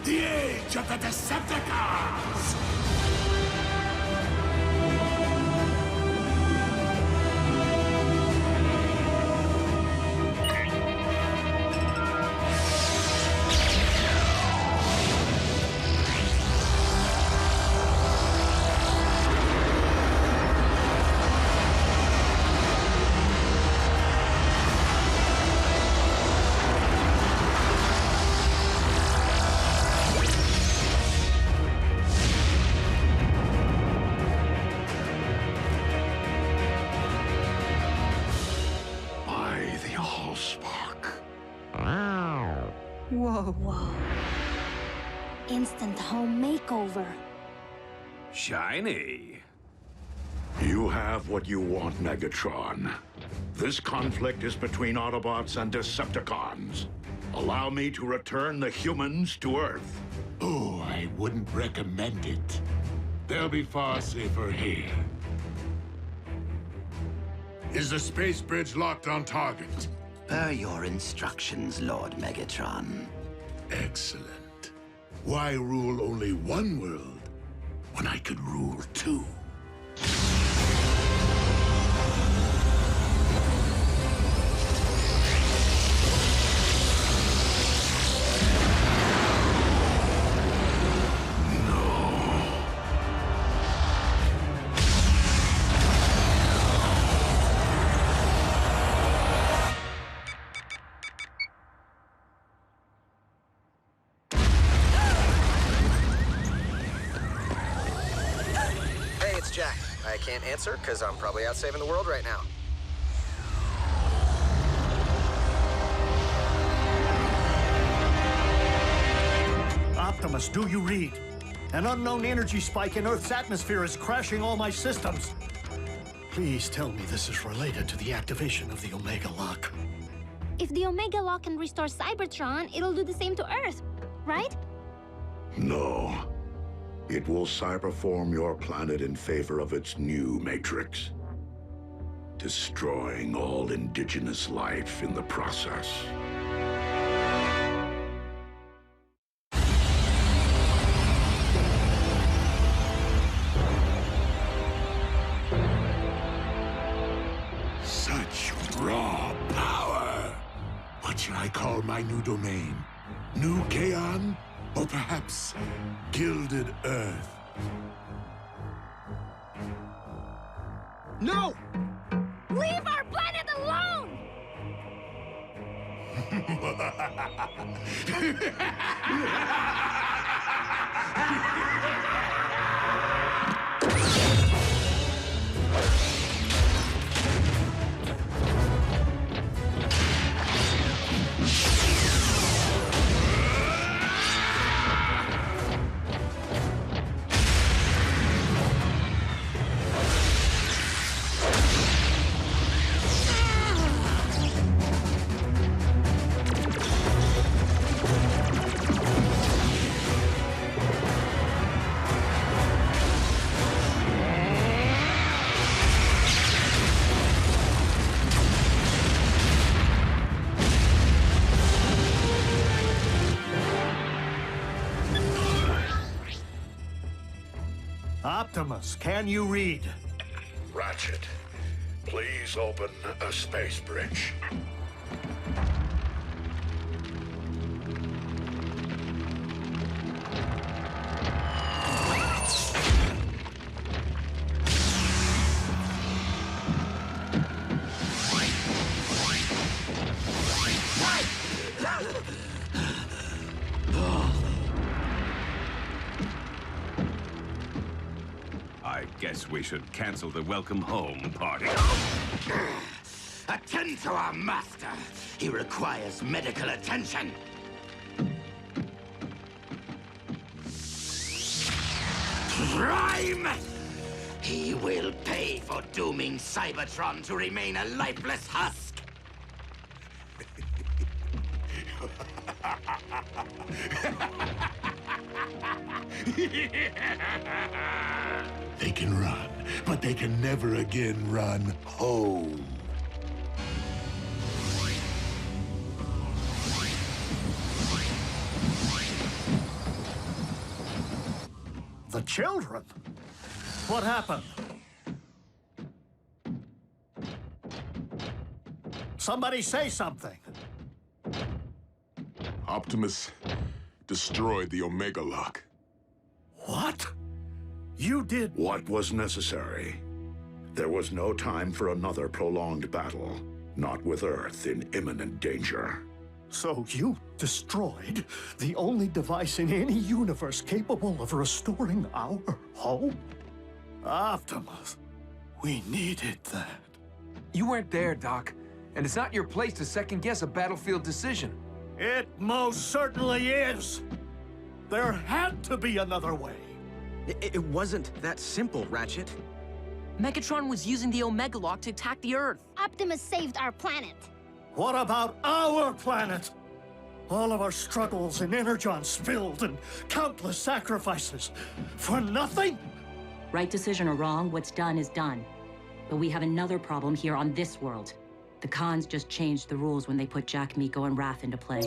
the age of the Decepticons! Whoa. Instant home makeover. Shiny. You have what you want, Megatron. This conflict is between Autobots and Decepticons. Allow me to return the humans to Earth. Oh, I wouldn't recommend it. They'll be far safer here. Is the space bridge locked on target? Per your instructions, Lord Megatron. Excellent. Why rule only one world when I could rule 2? Jack. I can't answer because I'm probably out saving the world right now. Optimus, do you read? An unknown energy spike in Earth's atmosphere is crashing all my systems. Please tell me this is related to the activation of the Omega Lock. If the Omega Lock can restore Cybertron, it'll do the same to Earth, right? No. It will cyberform your planet in favor of its new matrix, destroying all indigenous life in the process. Such raw power! What should I call my new domain? New Kaon? Or perhaps Gilded Earth? No! Leave our planet alone! Optimus, can you read? Ratchet, please open a space bridge. I guess we should cancel the welcome home party. Attend to our master. He requires medical attention. Prime! He will pay for dooming Cybertron to remain a lifeless husk. They can run, but they can never again run home. The children? What happened? Somebody say something. Optimus destroyed the Omega Lock. What? You did... What was necessary? There was no time for another prolonged battle, not with Earth in imminent danger. So you destroyed the only device in any universe capable of restoring our home? Optimus, we needed that. You weren't there, Doc. And it's not your place to second-guess a battlefield decision. It most certainly is. There had to be another way. It wasn't that simple, Ratchet. Megatron was using the Omega Lock to attack the Earth. Optimus saved our planet. What about our planet? All of our struggles and Energon spilled and countless sacrifices. For nothing? Right decision or wrong, what's done is done. But we have another problem here on this world. The Khans just changed the rules when they put Jack, Miko, and Wrath into play.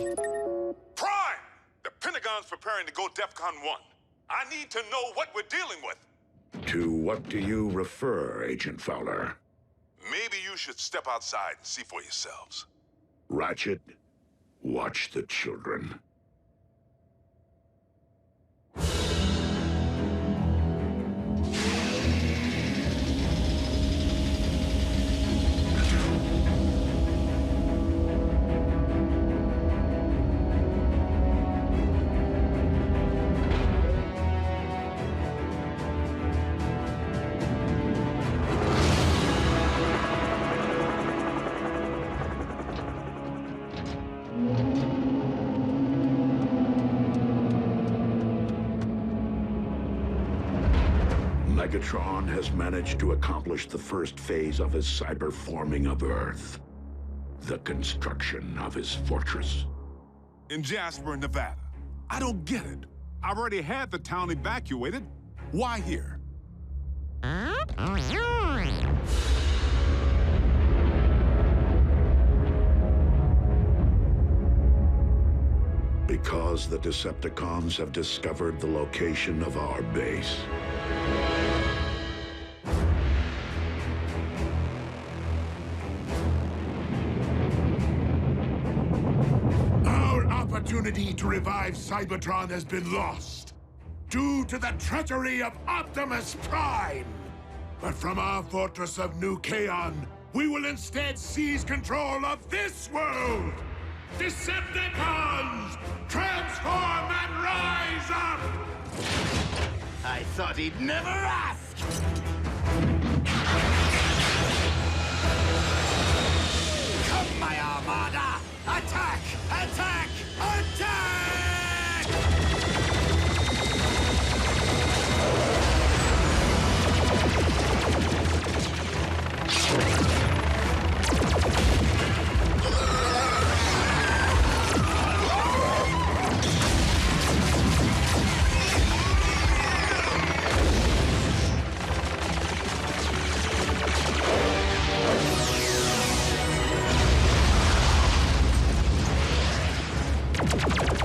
Prime! The Pentagon's preparing to go DEFCON 1. I need to know what we're dealing with. To what do you refer, Agent Fowler? Maybe you should step outside and see for yourselves. Ratchet, watch the children. Megatron has managed to accomplish the first phase of his cyberforming of Earth. The construction of his fortress. In Jasper, Nevada. I don't get it. I've already had the town evacuated. Why here? Because the Decepticons have discovered the location of our base. Our opportunity to revive Cybertron has been lost due to the treachery of Optimus Prime. But from our fortress of New Kaon, we will instead seize control of this world! Decepticons! Transform and rise up! I thought he'd never ask! Come, my Armada! Attack! Attack! Attack!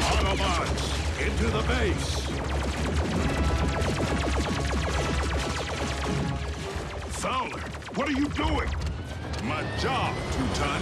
Autobots, into the base! Fowler, what are you doing? My job, Teuton.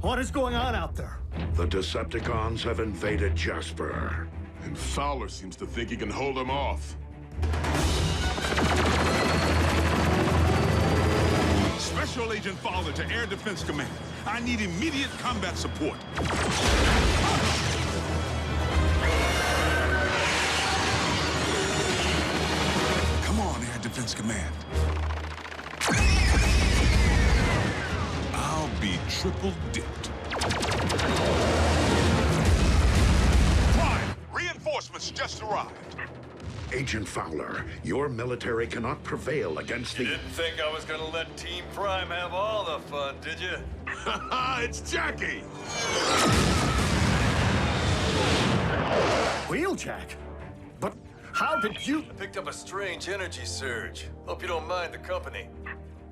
What is going on out there? The Decepticons have invaded Jasper. And Fowler seems to think he can hold them off. Special Agent Fowler to Air Defense Command. I need immediate combat support. Come on, Air Defense Command. I'll be triple dipped. Prime, reinforcements just arrived. Agent Fowler, your military cannot prevail against You didn't think I was gonna let Team Prime have all the fun, did you? It's Jackie! Wheeljack? But how did you... I picked up a strange energy surge. Hope you don't mind the company.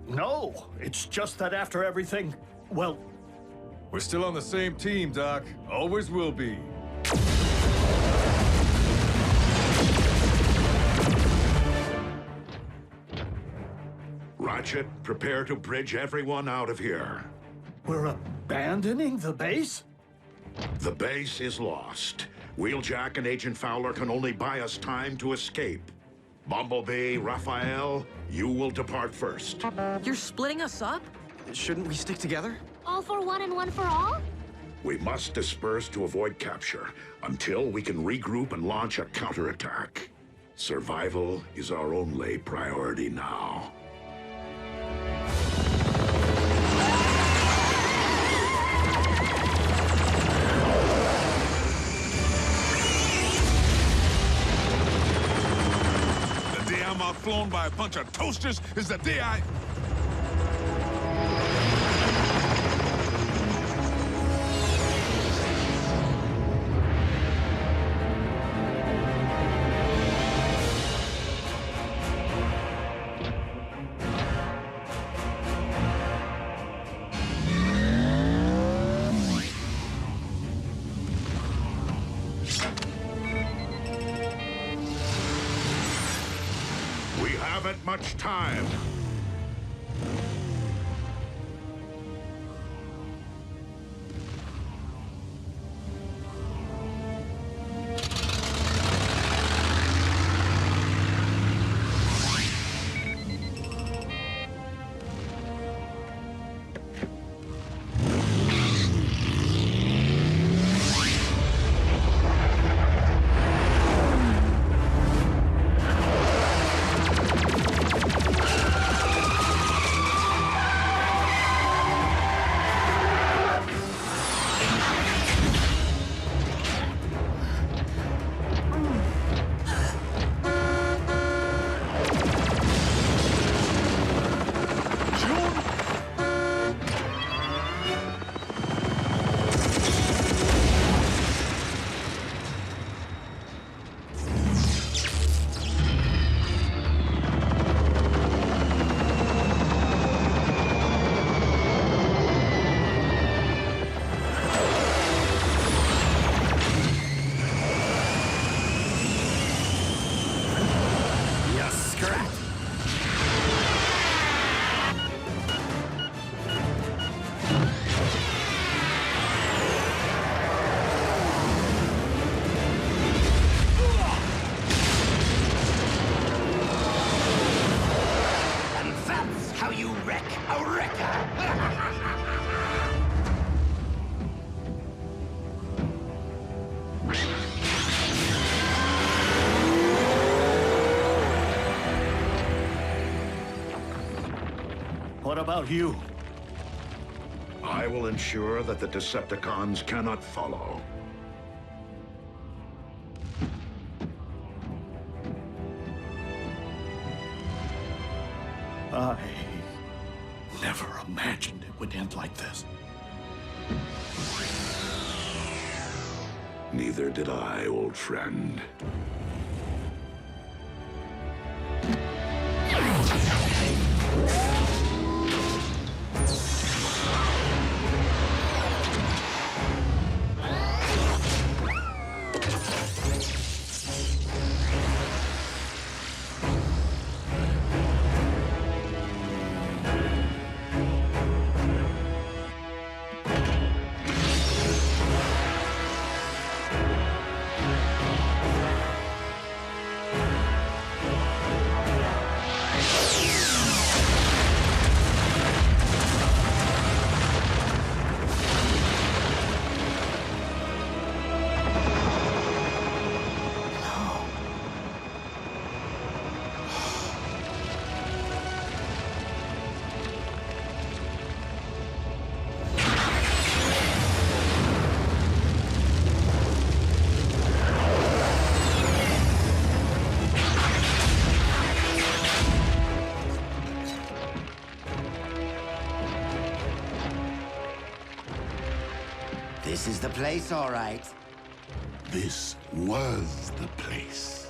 No, it's just that after everything, well... We're still on the same team, Doc. Always will be. Ratchet, prepare to bridge everyone out of here. We're abandoning the base? The base is lost. Wheeljack and Agent Fowler can only buy us time to escape. Bumblebee, Raphael, you will depart first. You're splitting us up? Shouldn't we stick together? All for one and one for all? We must disperse to avoid capture until we can regroup and launch a counterattack. Survival is our only priority now. The day I'm outflown by a bunch of toasters is the day I... We haven't much time. And that's how you wreck a wrecker! What about you? I will ensure that the Decepticons cannot follow. I never imagined it would end like this. Neither did I, old friend. This is the place, all right. This was the place.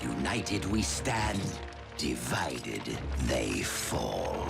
United we stand, divided they fall.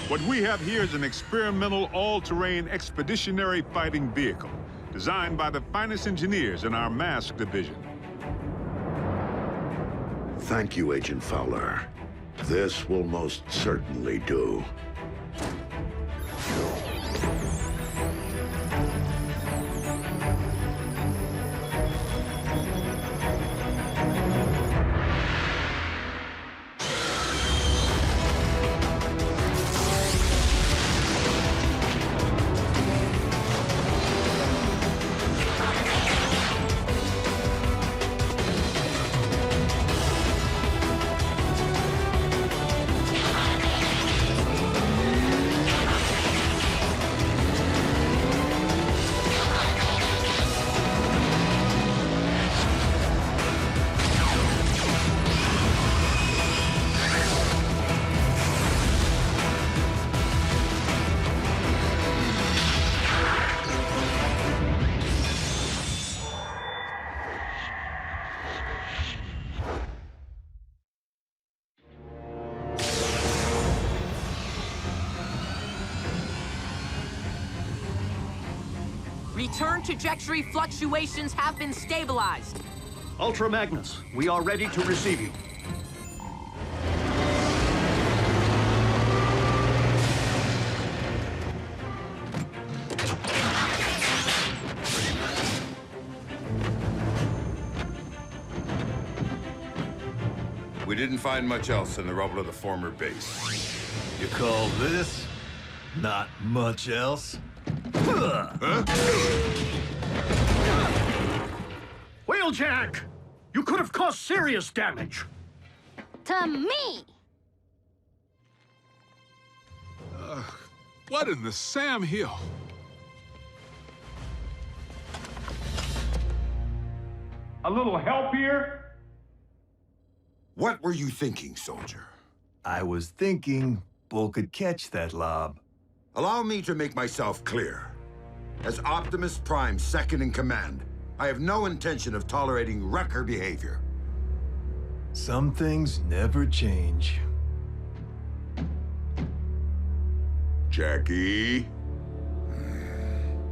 What we have here is an experimental all-terrain expeditionary fighting vehicle designed by the finest engineers in our mask division. Thank you, Agent Fowler. This will most certainly do. Return trajectory fluctuations have been stabilized. Ultra Magnus, we are ready to receive you. We didn't find much else in the rubble of the former base. You call this not much else? Wheeljack! You could have caused serious damage. To me! What in the Sam Hill? A little help here? What were you thinking, soldier? I was thinking Bull could catch that lob. Allow me to make myself clear. As Optimus Prime's second in command, I have no intention of tolerating wrecker behavior. Some things never change. Jackie?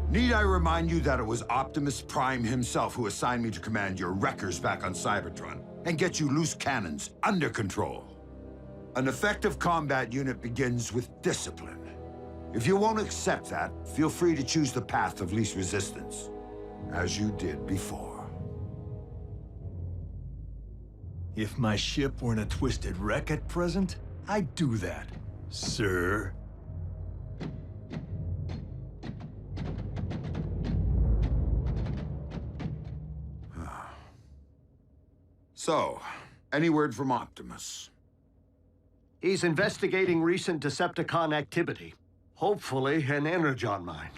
Need I remind you that it was Optimus Prime himself who assigned me to command your wreckers back on Cybertron and get you loose cannons under control? An effective combat unit begins with discipline. If you won't accept that, feel free to choose the path of least resistance, as you did before. If my ship weren't a twisted wreck at present, I'd do that, sir. So, any word from Optimus? He's investigating recent Decepticon activity. Hopefully, an Energon mine.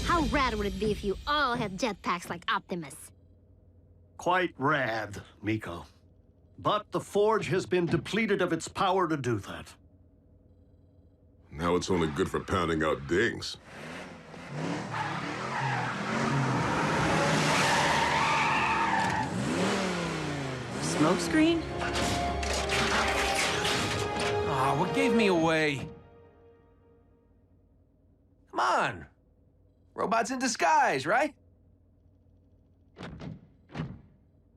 How rad would it be if you all had jetpacks like Optimus? Quite rad, Miko. But the Forge has been depleted of its power to do that. Now it's only good for pounding out dings. Smokescreen? Aw, what gave me away? Come on. Robots in disguise, right?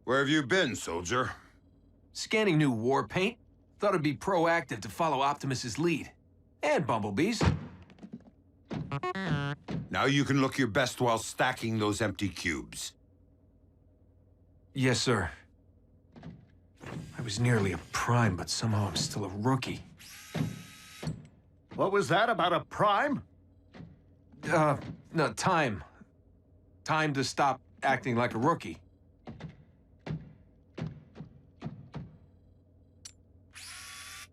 Where have you been, soldier? Scanning new war paint. Thought it'd be proactive to follow Optimus's lead. And Bumblebee's. Now you can look your best while stacking those empty cubes. Yes, sir. I was nearly a Prime, but somehow I'm still a rookie. What was that about a Prime? No, time. Time to stop acting like a rookie.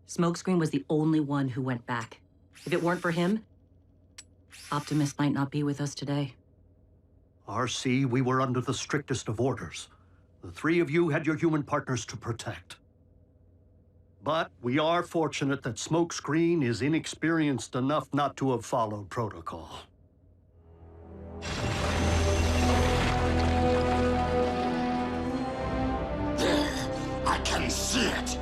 Smokescreen was the only one who went back. If it weren't for him, Optimus might not be with us today. RC, we were under the strictest of orders. The three of you had your human partners to protect. But we are fortunate that Smokescreen is inexperienced enough not to have followed protocol. There, I can see it.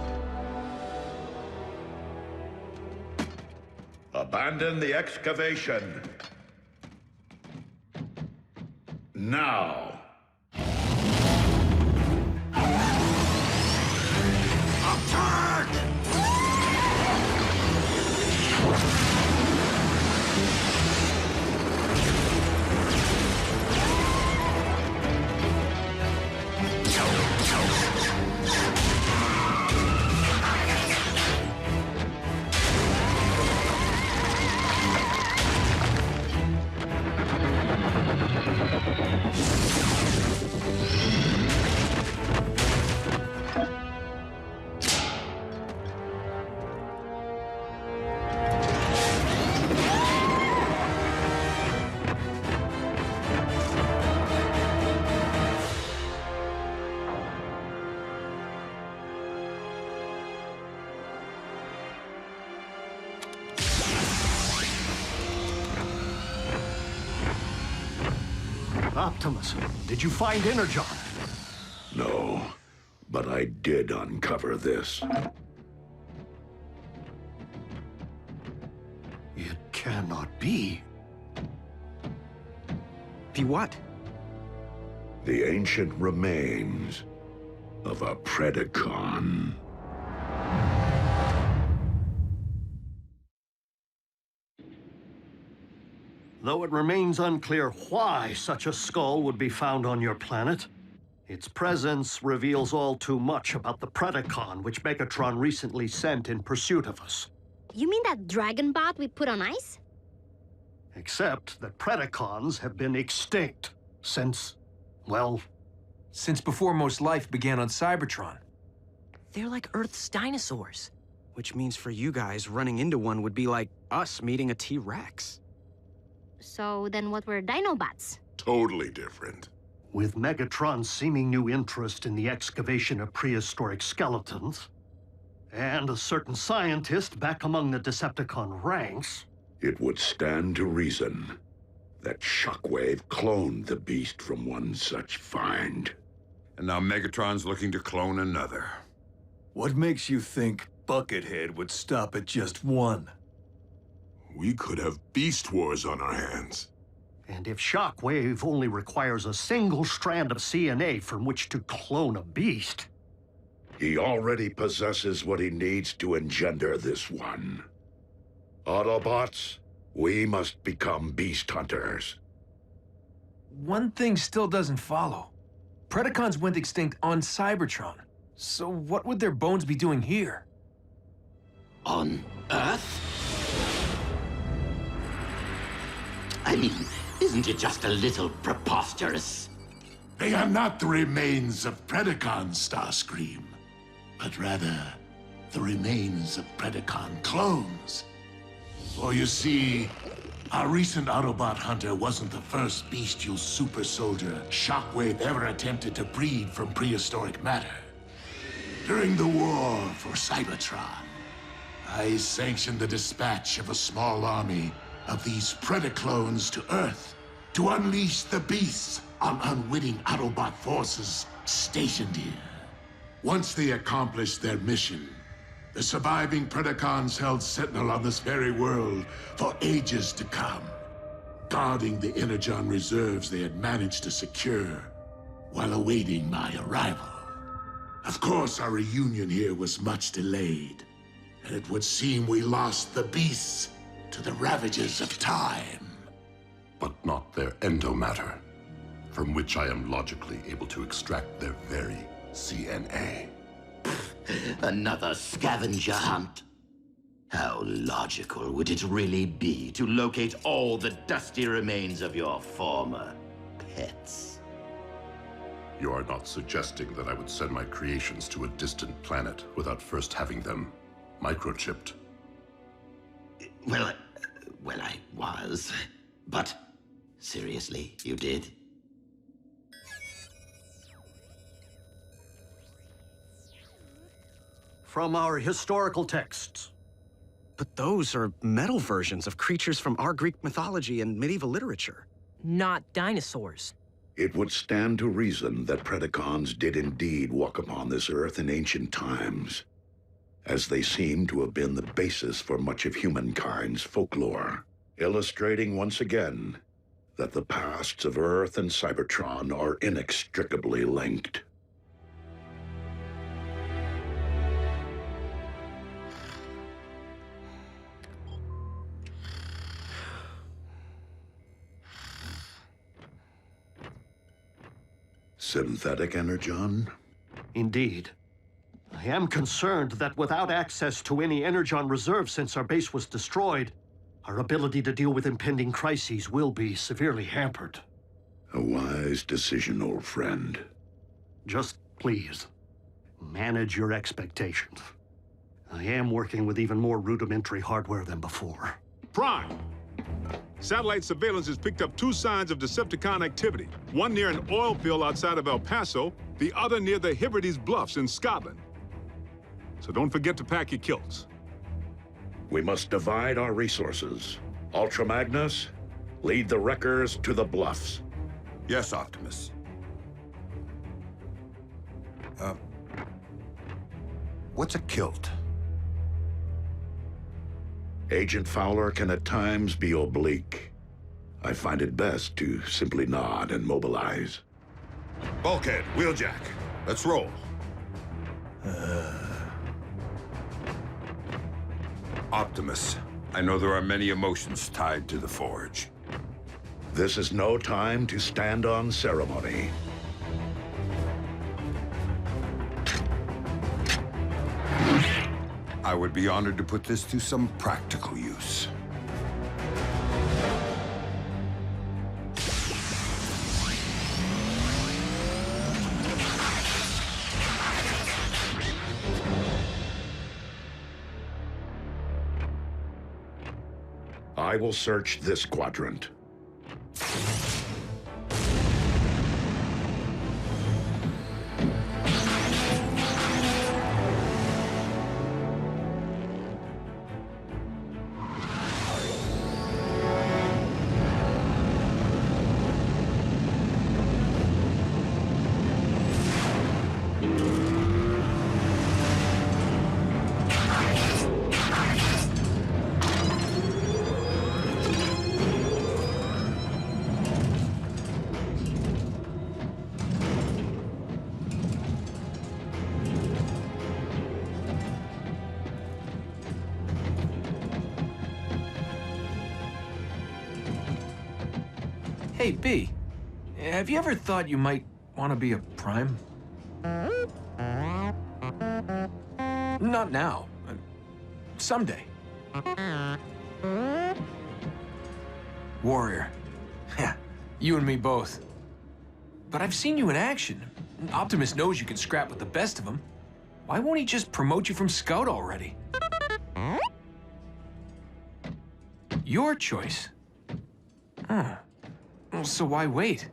Abandon the excavation. Now. Attack! Optimus, did you find Energon? No, but I did uncover this. It cannot be. The what? The ancient remains of a Predacon. Though it remains unclear why such a skull would be found on your planet, its presence reveals all too much about the Predacon which Megatron recently sent in pursuit of us. You mean that dragon bot we put on ice? Except that Predacons have been extinct since, well... Since before most life began on Cybertron. They're like Earth's dinosaurs. Which means for you guys, running into one would be like us meeting a T-Rex. So then what were Dinobots? Totally different. With Megatron's seeming new interest in the excavation of prehistoric skeletons, and a certain scientist back among the Decepticon ranks... It would stand to reason that Shockwave cloned the beast from one such find. And now Megatron's looking to clone another. What makes you think Buckethead would stop at just one? We could have Beast Wars on our hands. And if Shockwave only requires a single strand of CNA from which to clone a beast... He already possesses what he needs to engender this one. Autobots, we must become beast hunters. One thing still doesn't follow. Predacons went extinct on Cybertron. So what would their bones be doing here? On Earth? I mean, isn't it just a little preposterous? They are not the remains of Predacon, Starscream, but rather the remains of Predacon clones. For you see, our recent Autobot hunter wasn't the first bestial super soldier Shockwave ever attempted to breed from prehistoric matter. During the war for Cybertron, I sanctioned the dispatch of a small army of these Predaclones to Earth to unleash the beasts on unwitting Autobot forces stationed here. Once they accomplished their mission, the surviving Predacons held sentinel on this very world for ages to come, guarding the Energon reserves they had managed to secure while awaiting my arrival. Of course, our reunion here was much delayed, and it would seem we lost the beasts to the ravages of time. But not their endomatter, from which I am logically able to extract their very CNA. Another scavenger hunt? How logical would it really be to locate all the dusty remains of your former pets? You are not suggesting that I would send my creations to a distant planet without first having them microchipped? Well, I was. But seriously, you did? From our historical texts. But those are metal versions of creatures from our Greek mythology and medieval literature. Not dinosaurs. It would stand to reason that Predacons did indeed walk upon this Earth in ancient times, as they seem to have been the basis for much of humankind's folklore, illustrating once again that the pasts of Earth and Cybertron are inextricably linked. Synthetic Energon? Indeed. I am concerned that without access to any Energon reserve since our base was destroyed, our ability to deal with impending crises will be severely hampered. A wise decision, old friend. Just please, manage your expectations. I am working with even more rudimentary hardware than before. Prime! Satellite surveillance has picked up 2 signs of Decepticon activity. One near an oil field outside of El Paso, the other near the Hebrides Bluffs in Scotland. So don't forget to pack your kilts. We must divide our resources. Ultra Magnus, lead the Wreckers to the Bluffs. Yes, Optimus. What's a kilt? Agent Fowler can at times be oblique. I find it best to simply nod and mobilize. Bulkhead, wheeljack. Let's roll. Optimus, I know there are many emotions tied to the Forge. This is no time to stand on ceremony. I would be honored to put this to some practical use. I will search this quadrant. Hey, B, have you ever thought you might want to be a Prime? Not now. Someday. Warrior. Yeah, you and me both. But I've seen you in action. Optimus knows you can scrap with the best of them. Why won't he just promote you from Scout already? Your choice. Huh. Well, so why wait?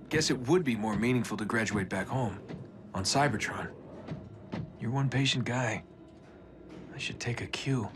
Guess it would be more meaningful to graduate back home, on Cybertron. You're one patient guy. I should take a cue.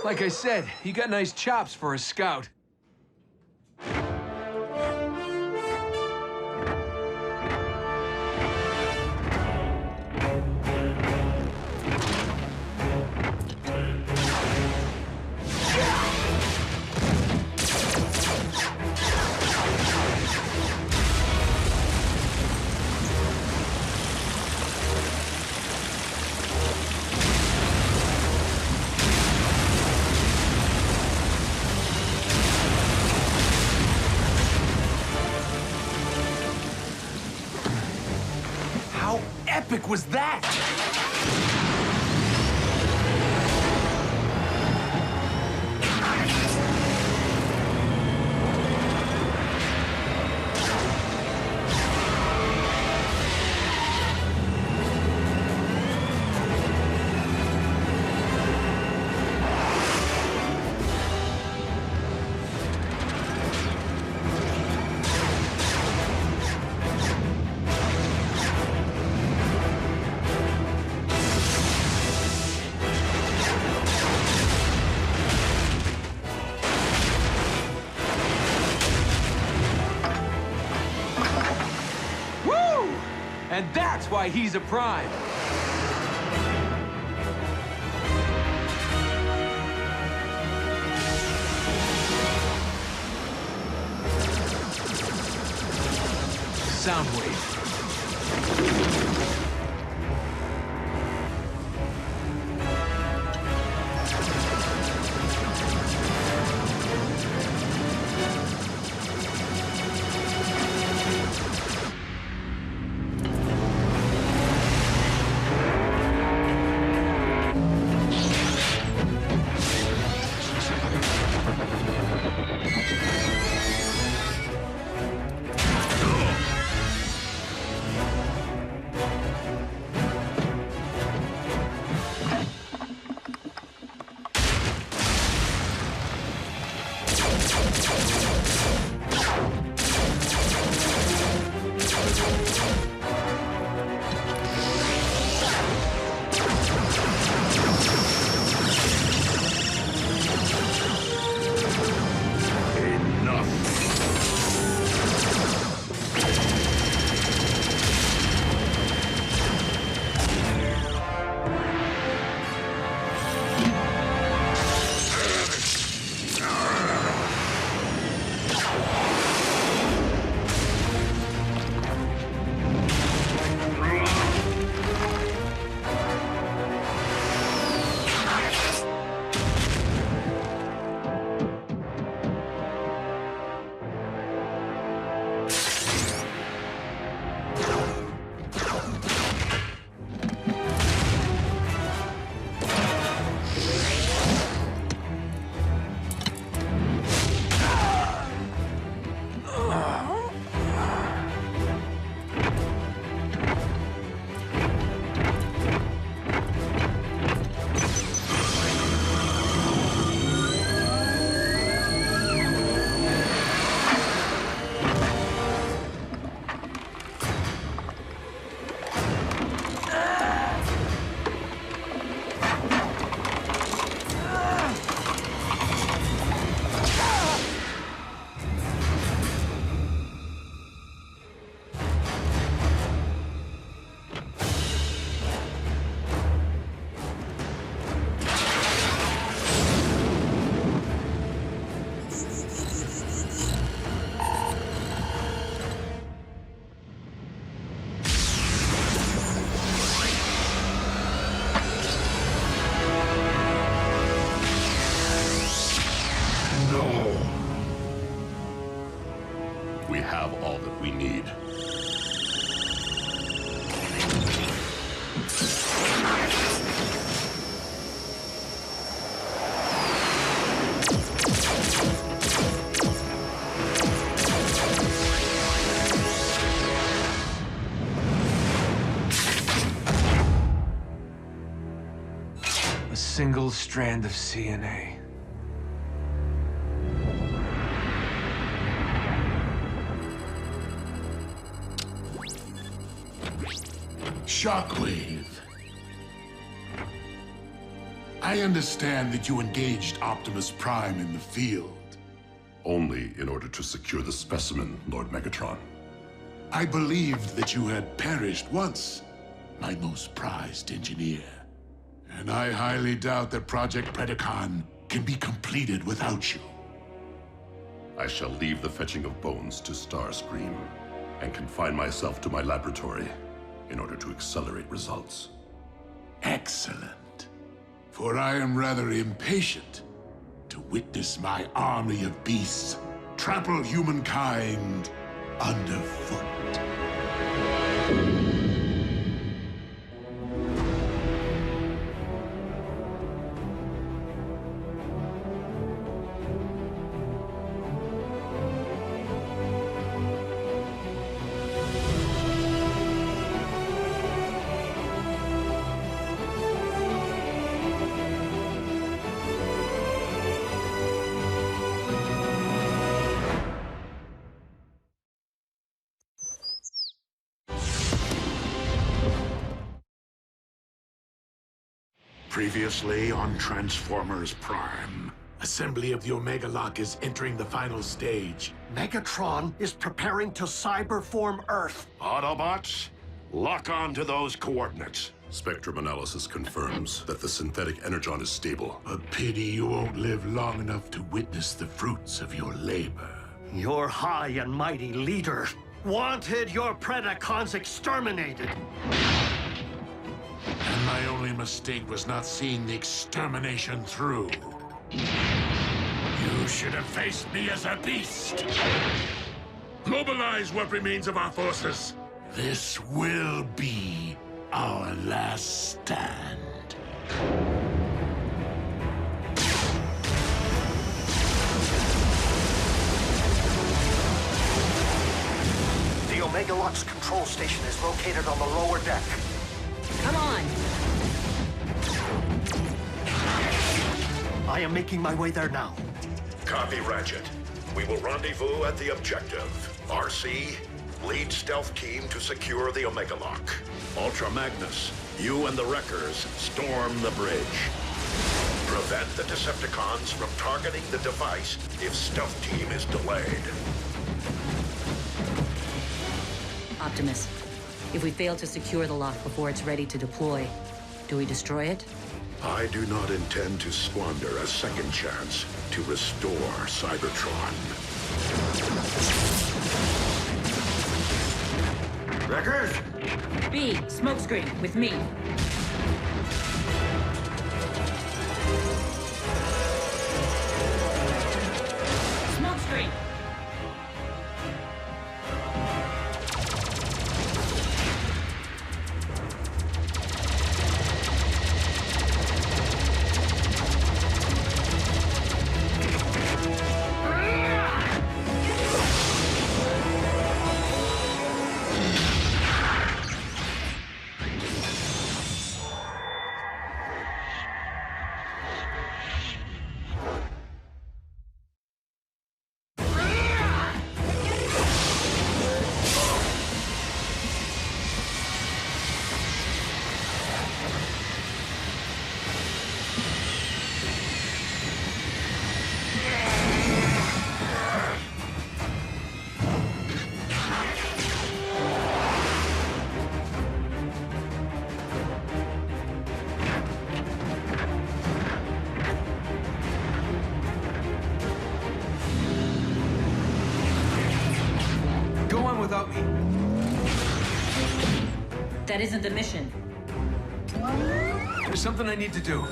Like I said, you got nice chops for a Scout. How epic was that? And that's why he's a Prime. Soundwave. We have all that we need. A single strand of CNA. Shockwave. I understand that you engaged Optimus Prime in the field. Only in order to secure the specimen, Lord Megatron. I believed that you had perished once, my most prized engineer. And I highly doubt that Project Predacon can be completed without you. I shall leave the fetching of bones to Starscream and confine myself to my laboratory in order to accelerate results. Excellent. For I am rather impatient to witness my army of beasts trample humankind underfoot. Previously on Transformers Prime. Assembly of the Omega Lock is entering the final stage. Megatron is preparing to cyberform Earth. Autobots, Lock on to those coordinates. Spectrum analysis confirms that the synthetic Energon is stable. A pity you won't live long enough to witness the fruits of your labor. Your high and mighty leader wanted your Predacons exterminated. And my only mistake was not seeing the extermination through. You should have faced me as a beast. Mobilize what remains of our forces. This will be our last stand. The Omega Lock's control station is located on the lower deck. Come on! I am making my way there now. Copy, Ratchet. We will rendezvous at the objective. RC, lead stealth team to secure the Omega Lock. Ultra Magnus, you and the Wreckers storm the bridge. Prevent the Decepticons from targeting the device if stealth team is delayed. Optimus, if we fail to secure the lock before it's ready to deploy, do we destroy it? I do not intend to squander a second chance to restore Cybertron. Wreckers? B, smokescreen, with me. Smokescreen! Without me. That isn't the mission. There's something I need to do.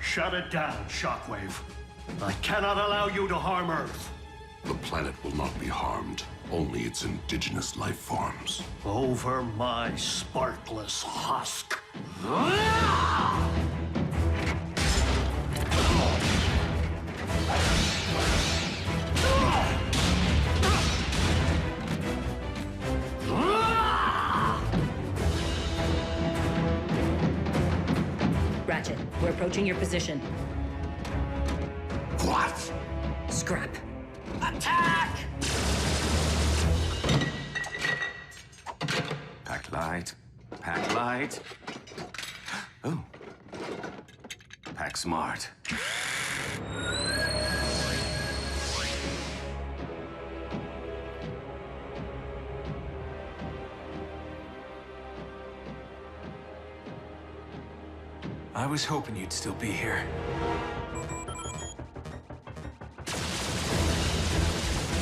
Shut it down, Shockwave. I cannot allow you to harm Earth. The planet will not be harmed, only its indigenous life forms. Over my sparkless husk. Ratchet, we're approaching your position. What? Scrap. Attack! Pack light. Pack light. Oh. Pack smart. I was hoping you'd still be here.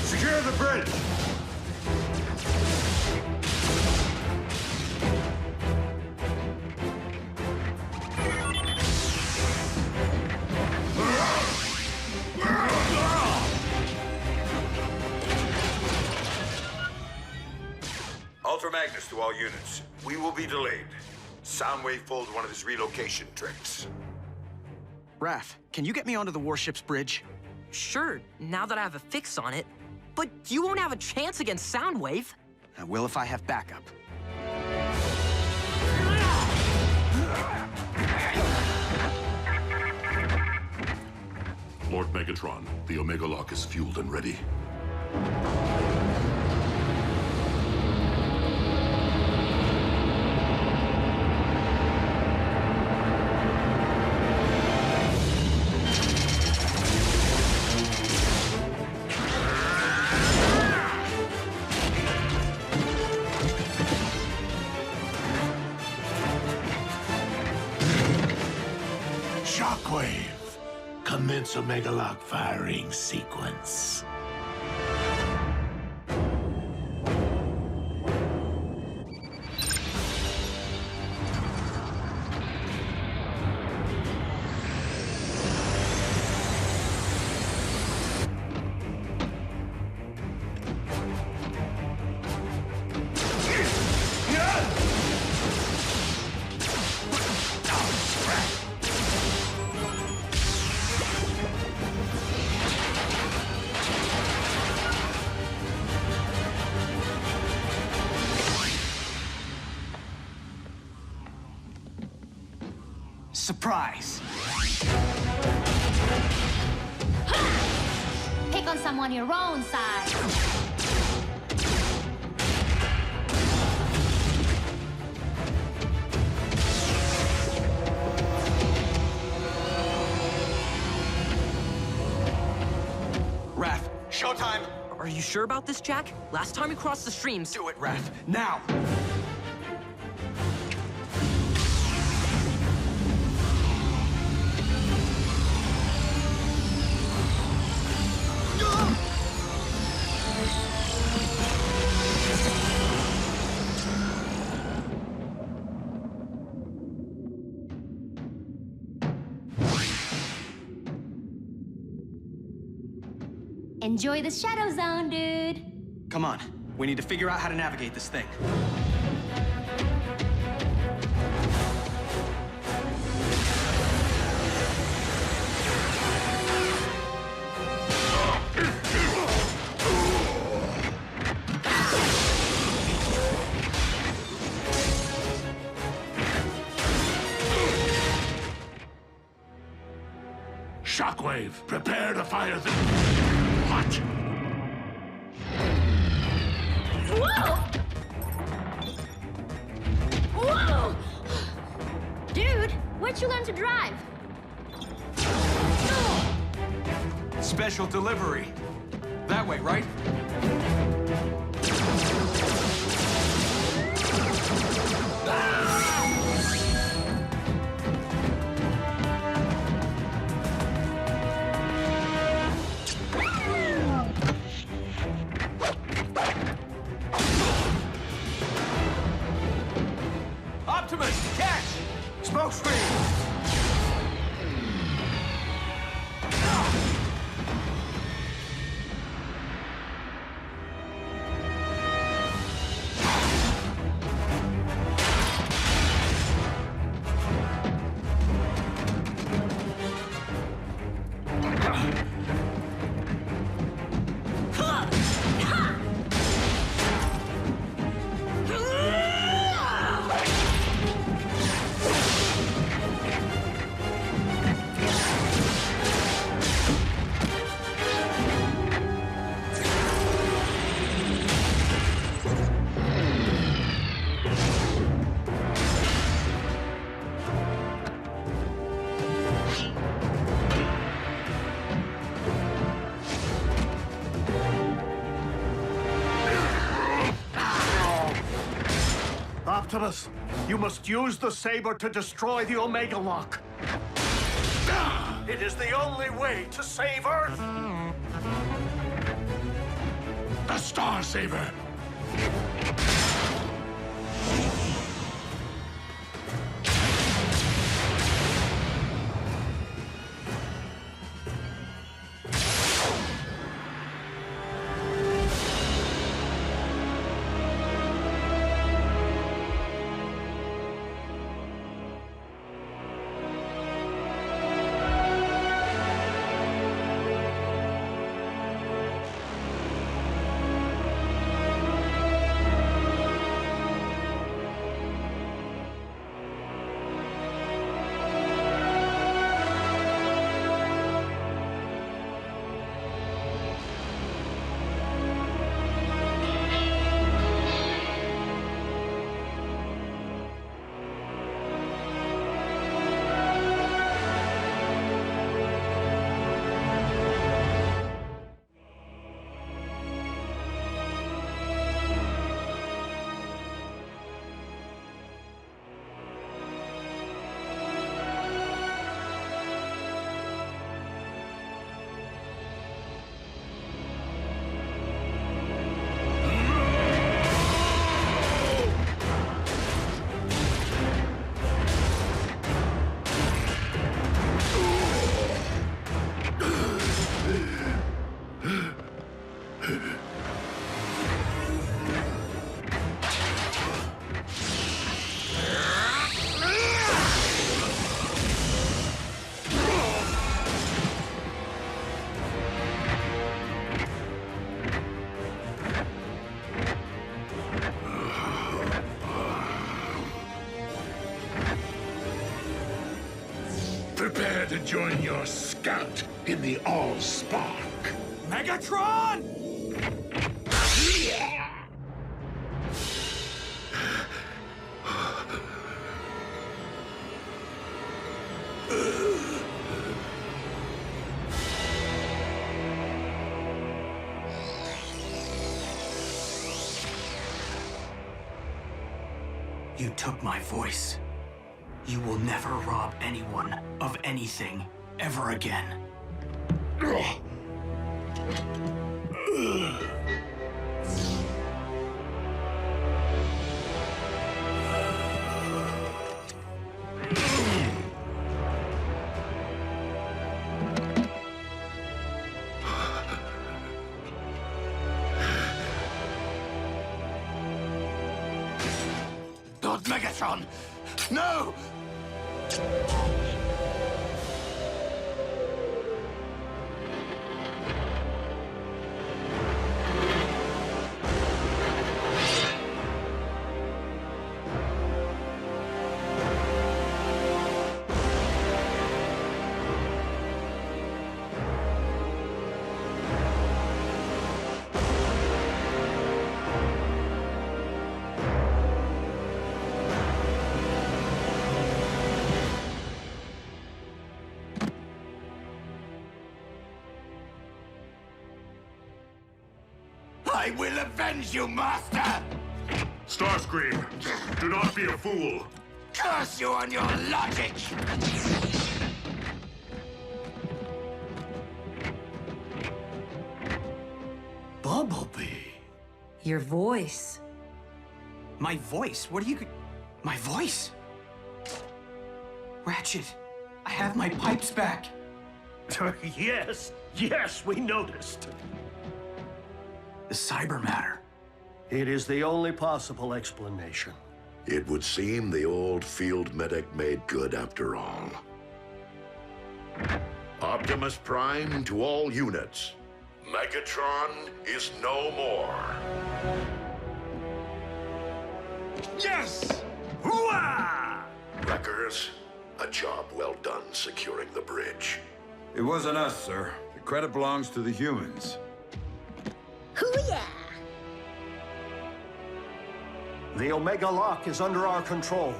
Secure the bridge! Ultra Magnus to all units. We will be delayed. Soundwave pulled one of his relocation tricks. Raph, can you get me onto the warship's bridge? Sure, now that I have a fix on it. But you won't have a chance against Soundwave. I will if I have backup. Lord Megatron, the Omega Lock is fueled and ready. Shockwave. Commence Omega Lock firing sequence. Surprise! Pick on someone your own size. Raph, Showtime! are you sure about this, Jack? Last time we crossed the streams... Do it, Raph. Now! Enjoy the Shadow Zone, dude. Come on, we need to figure out how to navigate this thing. Shockwave, prepare to fire the... What? Whoa! Whoa! Dude, where'd you learn to drive? Special delivery. That way, right? Optimus, catch! Smoke screen! Optimus, you must use the saber to destroy the Omega Lock. It is the only way to save Earth. The Star Saber! join your scout in the All-Spark. Megatron! You took my voice. You will never rob anyone of anything ever again. Lord Megatron! No! I will avenge you, Master! Starscream, do not be a fool. Curse you on your logic! Bumblebee. Your voice. My voice? What are you... My voice? Ratchet, I have my pipes back. Yes, we noticed. The cyber matter. It is the only possible explanation. It would seem the old field medic made good after all. Optimus Prime to all units. Megatron is no more. Yes! Hooah! Wreckers, a job well done securing the bridge. It wasn't us, sir. The credit belongs to the humans. Hoo-yah! The Omega Lock is under our control.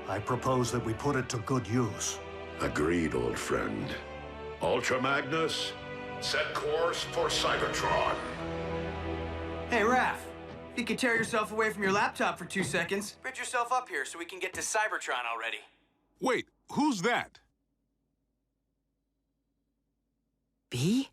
I propose that we put it to good use. Agreed, old friend. Ultra Magnus, set course for Cybertron. Hey, Raph. If you could tear yourself away from your laptop for 2 seconds, bridge yourself up here so we can get to Cybertron already. Wait, who's that? B?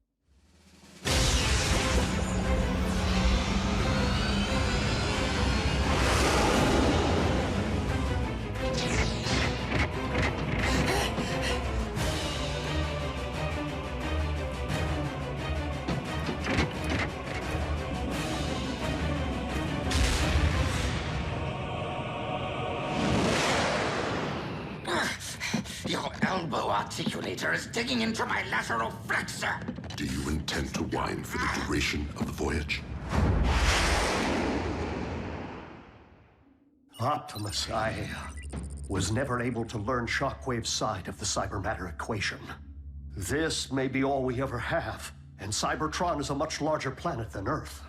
Your elbow articulator is digging into my lateral flexor. Do you intend to whine for the duration of the voyage? Optimus, I was never able to learn Shockwave's side of the cybermatter equation. This may be all we ever have, and Cybertron is a much larger planet than Earth.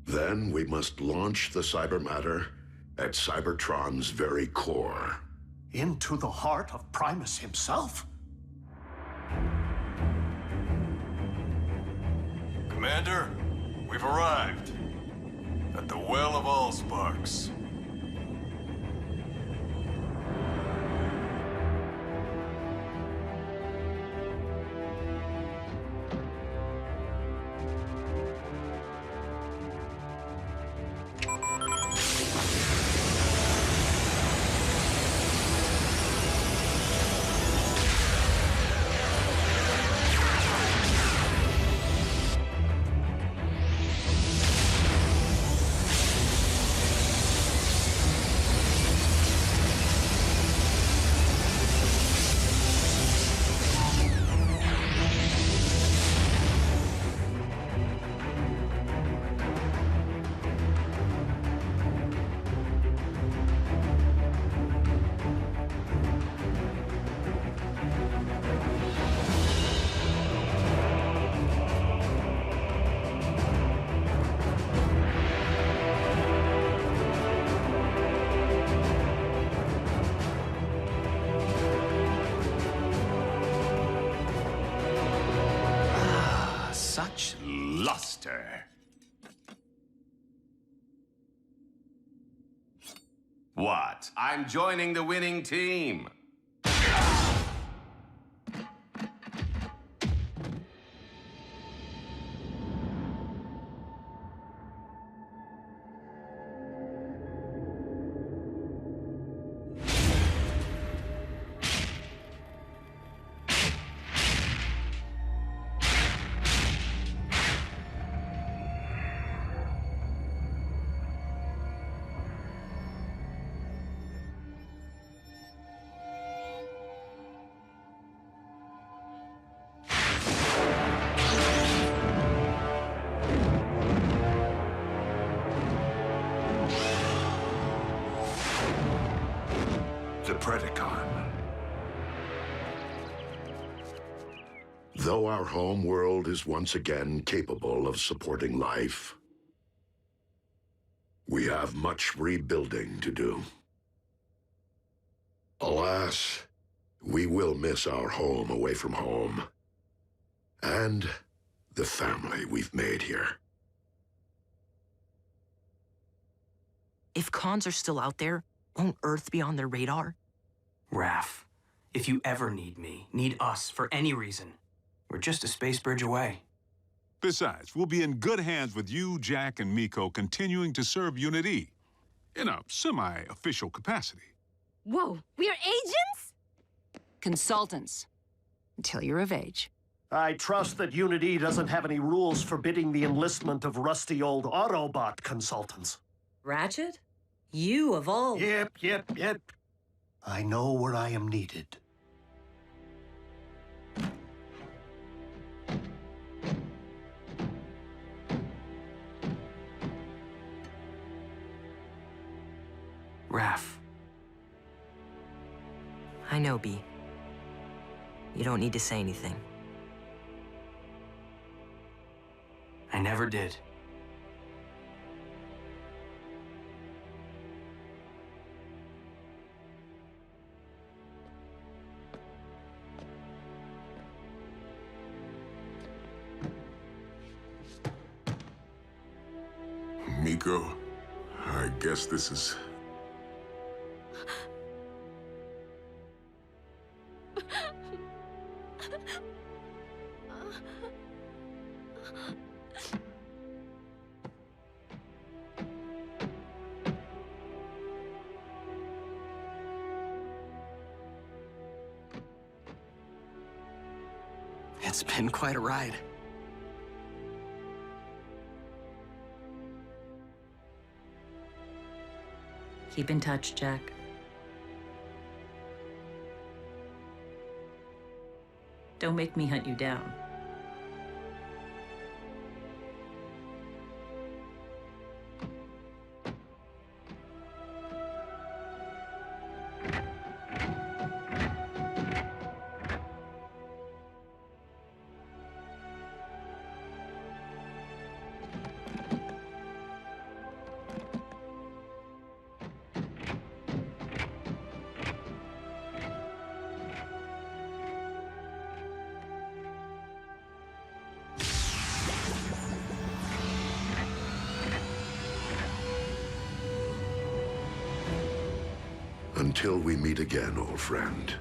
Then we must launch the cybermatter at Cybertron's very core. Into the heart of Primus himself? Commander, we've arrived at the Well of All Sparks. such luster. What? I'm joining the winning team. The Predacon. Though our home world is once again capable of supporting life, we have much rebuilding to do. Alas, we will miss our home away from home, and the family we've made here. If cons are still out there, won't Earth be on their radar? Raph, if you ever need me, need us for any reason, we're just a space bridge away. Besides, we'll be in good hands with you, Jack, and Miko continuing to serve Unit E in a semi-official capacity. Whoa, we are agents? Consultants. Until you're of age. I trust that Unit E doesn't have any rules forbidding the enlistment of rusty old Autobot consultants. Ratchet? You of all... Yep. I know where I am needed. Raph. I know, B. You don't need to say anything. I never did. Miko, I guess this is... It's been quite a ride. Keep in touch, Jack. Don't make me hunt you down. Until we meet again, old friend.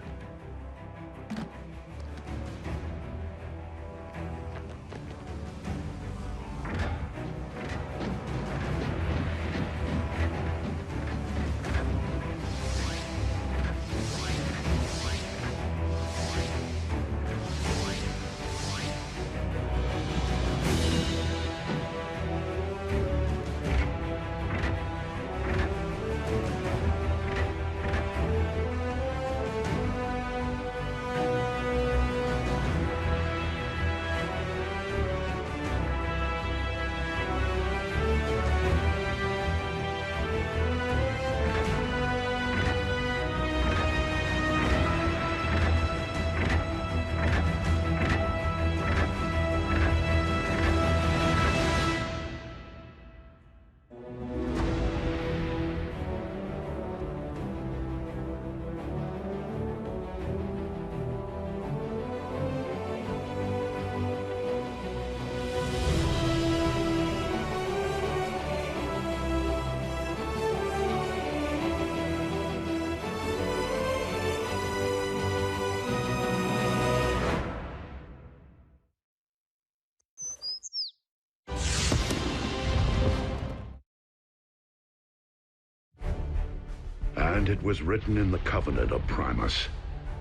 And it was written in the Covenant of Primus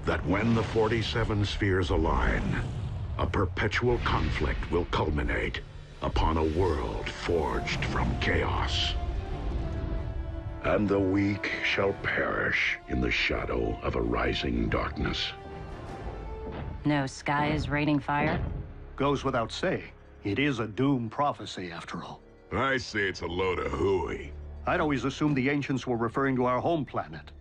that when the 47 spheres align, a perpetual conflict will culminate upon a world forged from chaos. And the weak shall perish in the shadow of a rising darkness. No sky is raining fire? Goes without saying. It is a doom prophecy, after all. I say it's a load of hooey. I'd always assumed the ancients were referring to our home planet.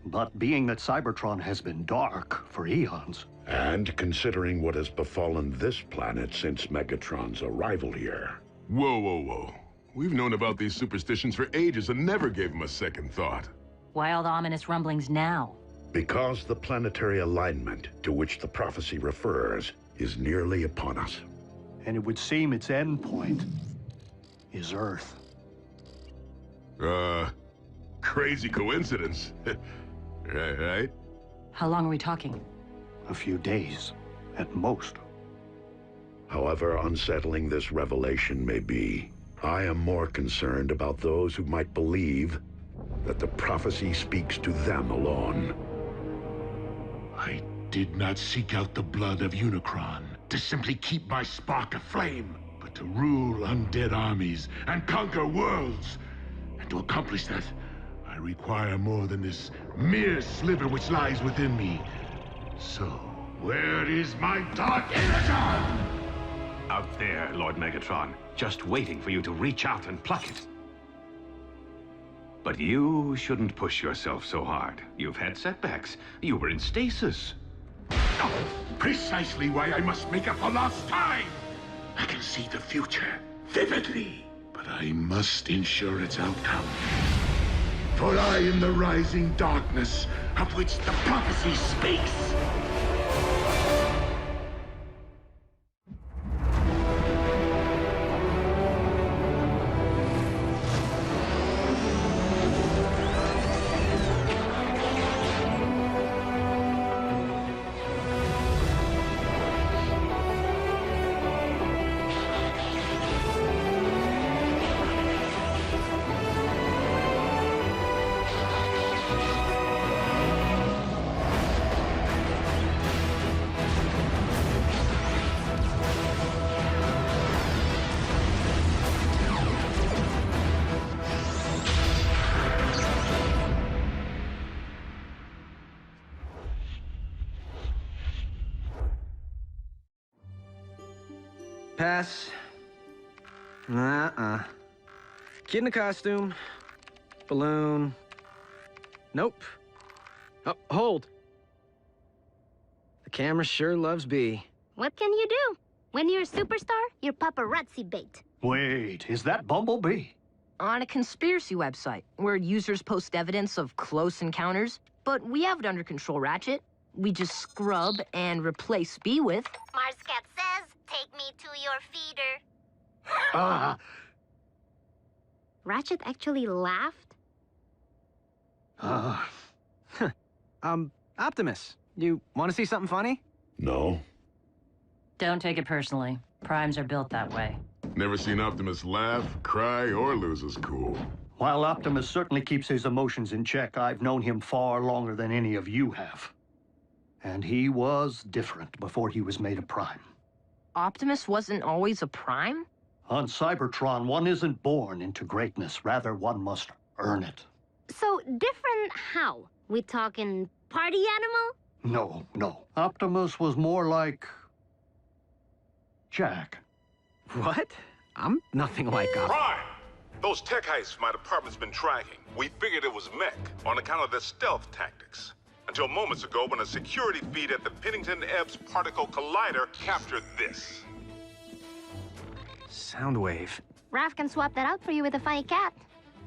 But being that Cybertron has been dark for eons... And considering what has befallen this planet since Megatron's arrival here... Whoa, whoa, whoa. We've known about these superstitions for ages and never gave them a second thought. Why all the ominous rumblings now? Because the planetary alignment to which the prophecy refers is nearly upon us. And it would seem its end point is Earth. Crazy coincidence. Right? How long are we talking? A few days, at most. However unsettling this revelation may be, I am more concerned about those who might believe that the prophecy speaks to them alone. I did not seek out the blood of Unicron to simply keep my spark aflame, but to rule undead armies and conquer worlds. And to accomplish that, I require more than this mere sliver which lies within me. So, where is my dark Energon? Out there, Lord Megatron, just waiting for you to reach out and pluck it. But you shouldn't push yourself so hard. You've had setbacks. You were in stasis. Precisely why I must make up for lost time. I can see the future vividly, but I must ensure its outcome. For I am the rising darkness of which the prophecy speaks. Pass. Kid in a costume. Balloon. Nope. Oh, hold. The camera sure loves B. What can you do? When you're a superstar, you're paparazzi bait. Wait, is that Bumblebee? On a conspiracy website, where users post evidence of close encounters. But we have it under control, Ratchet. We just scrub and replace B with... Marscat says, take me to your feeder. Ratchet actually laughed? Optimus, you want to see something funny? No. Don't take it personally. Primes are built that way. Never seen Optimus laugh, cry, or lose his cool. While Optimus certainly keeps his emotions in check, I've known him far longer than any of you have. And he was different before he was made a Prime. Optimus wasn't always a Prime? On Cybertron, one isn't born into greatness. Rather, one must earn it. So, different how? We talking party animal? No. Optimus was more like... Jack. What? I'm nothing like Optimus. Prime! Those tech heists my department's been tracking. We figured it was mech on account of their stealth tactics. Until moments ago when a security feed at the Pennington-Ebbs Particle Collider captured this. Soundwave. Raph can swap that out for you with a funny cat.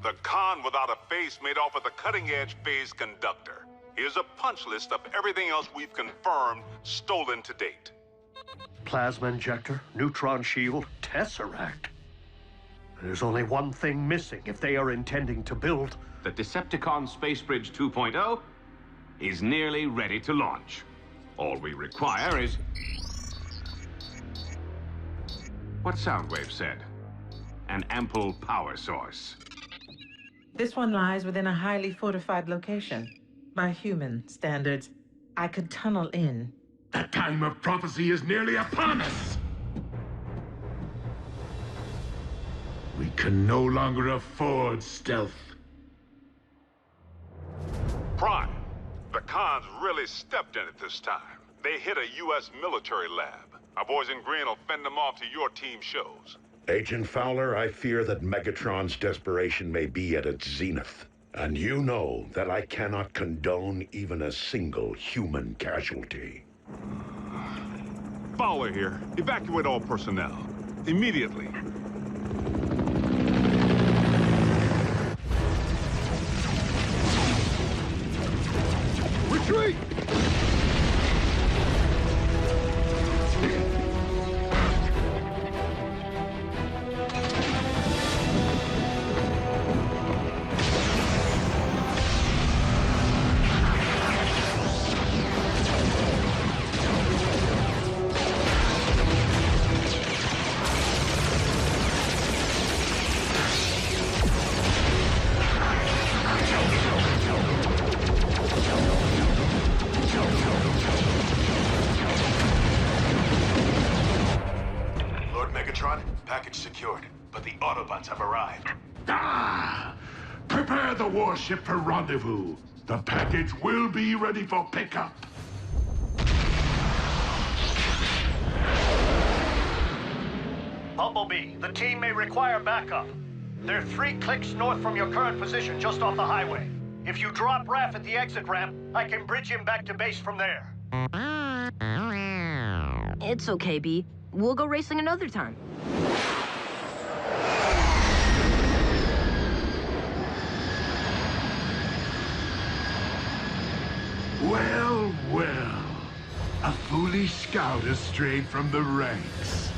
The con without a face made off with a cutting-edge phase conductor. Here's a punch list of everything else we've confirmed stolen to date. Plasma injector, neutron shield, Tesseract. There's only one thing missing if they are intending to build... The Decepticon Space Bridge 2.0 is nearly ready to launch. All we require is... what Soundwave said. An ample power source. This one lies within a highly fortified location. By human standards, I could tunnel in. The time of prophecy is nearly upon us! We can no longer afford stealth. Prime, the cons really stepped in it this time. They hit a U.S. military lab. Our boys in green will fend them off to your team shows. Agent Fowler, I fear that Megatron's desperation may be at its zenith. And you know that I cannot condone even a single human casualty. Fowler here. Evacuate all personnel. Immediately. Retreat! Package secured, but the Autobots have arrived. Ah! Prepare the warship for rendezvous. The package will be ready for pickup. Bumblebee, the team may require backup. They're 3 clicks north from your current position, just off the highway. If you drop Raph at the exit ramp, I can bridge him back to base from there. It's okay, B. We'll go racing another time. Well, well. A foolish scout has strayed from the ranks.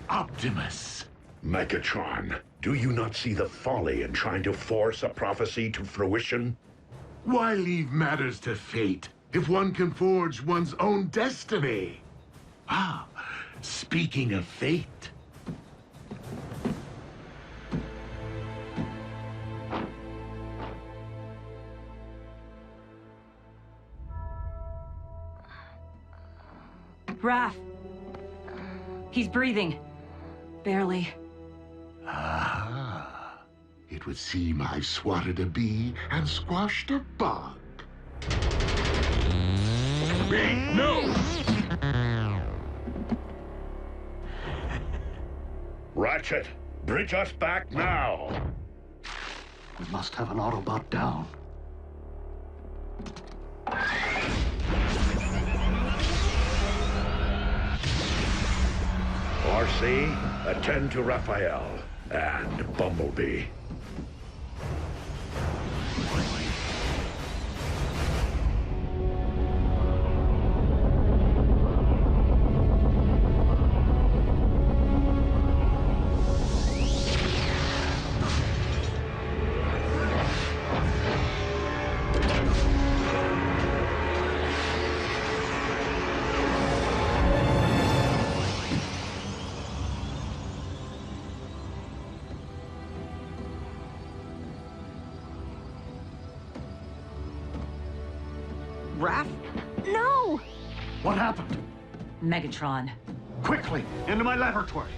Optimus. Megatron, do you not see the folly in trying to force a prophecy to fruition? Why leave matters to fate if one can forge one's own destiny? Ah, speaking of fate. Raph. He's breathing. Barely. Ah, it would seem I've swatted a bee and squashed a bug. No! Ratchet, bridge us back now! We must have an Autobot down. RC, attend to Raphael and Bumblebee. Raph? No! What happened? Megatron. Quickly, into my laboratory.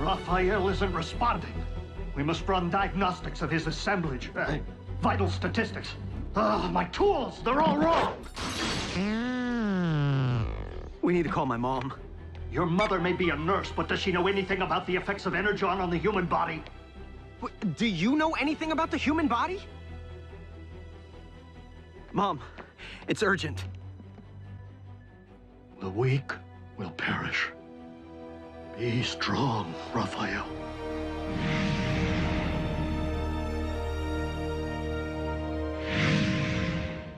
Raphael isn't responding. We must run diagnostics of his assemblage. Vital statistics. My tools, they're all wrong. We need to call my mom. Your mother may be a nurse, but does she know anything about the effects of Energon on the human body? Do you know anything about the human body? Mom, it's urgent. The weak will perish. Be strong, Raphael.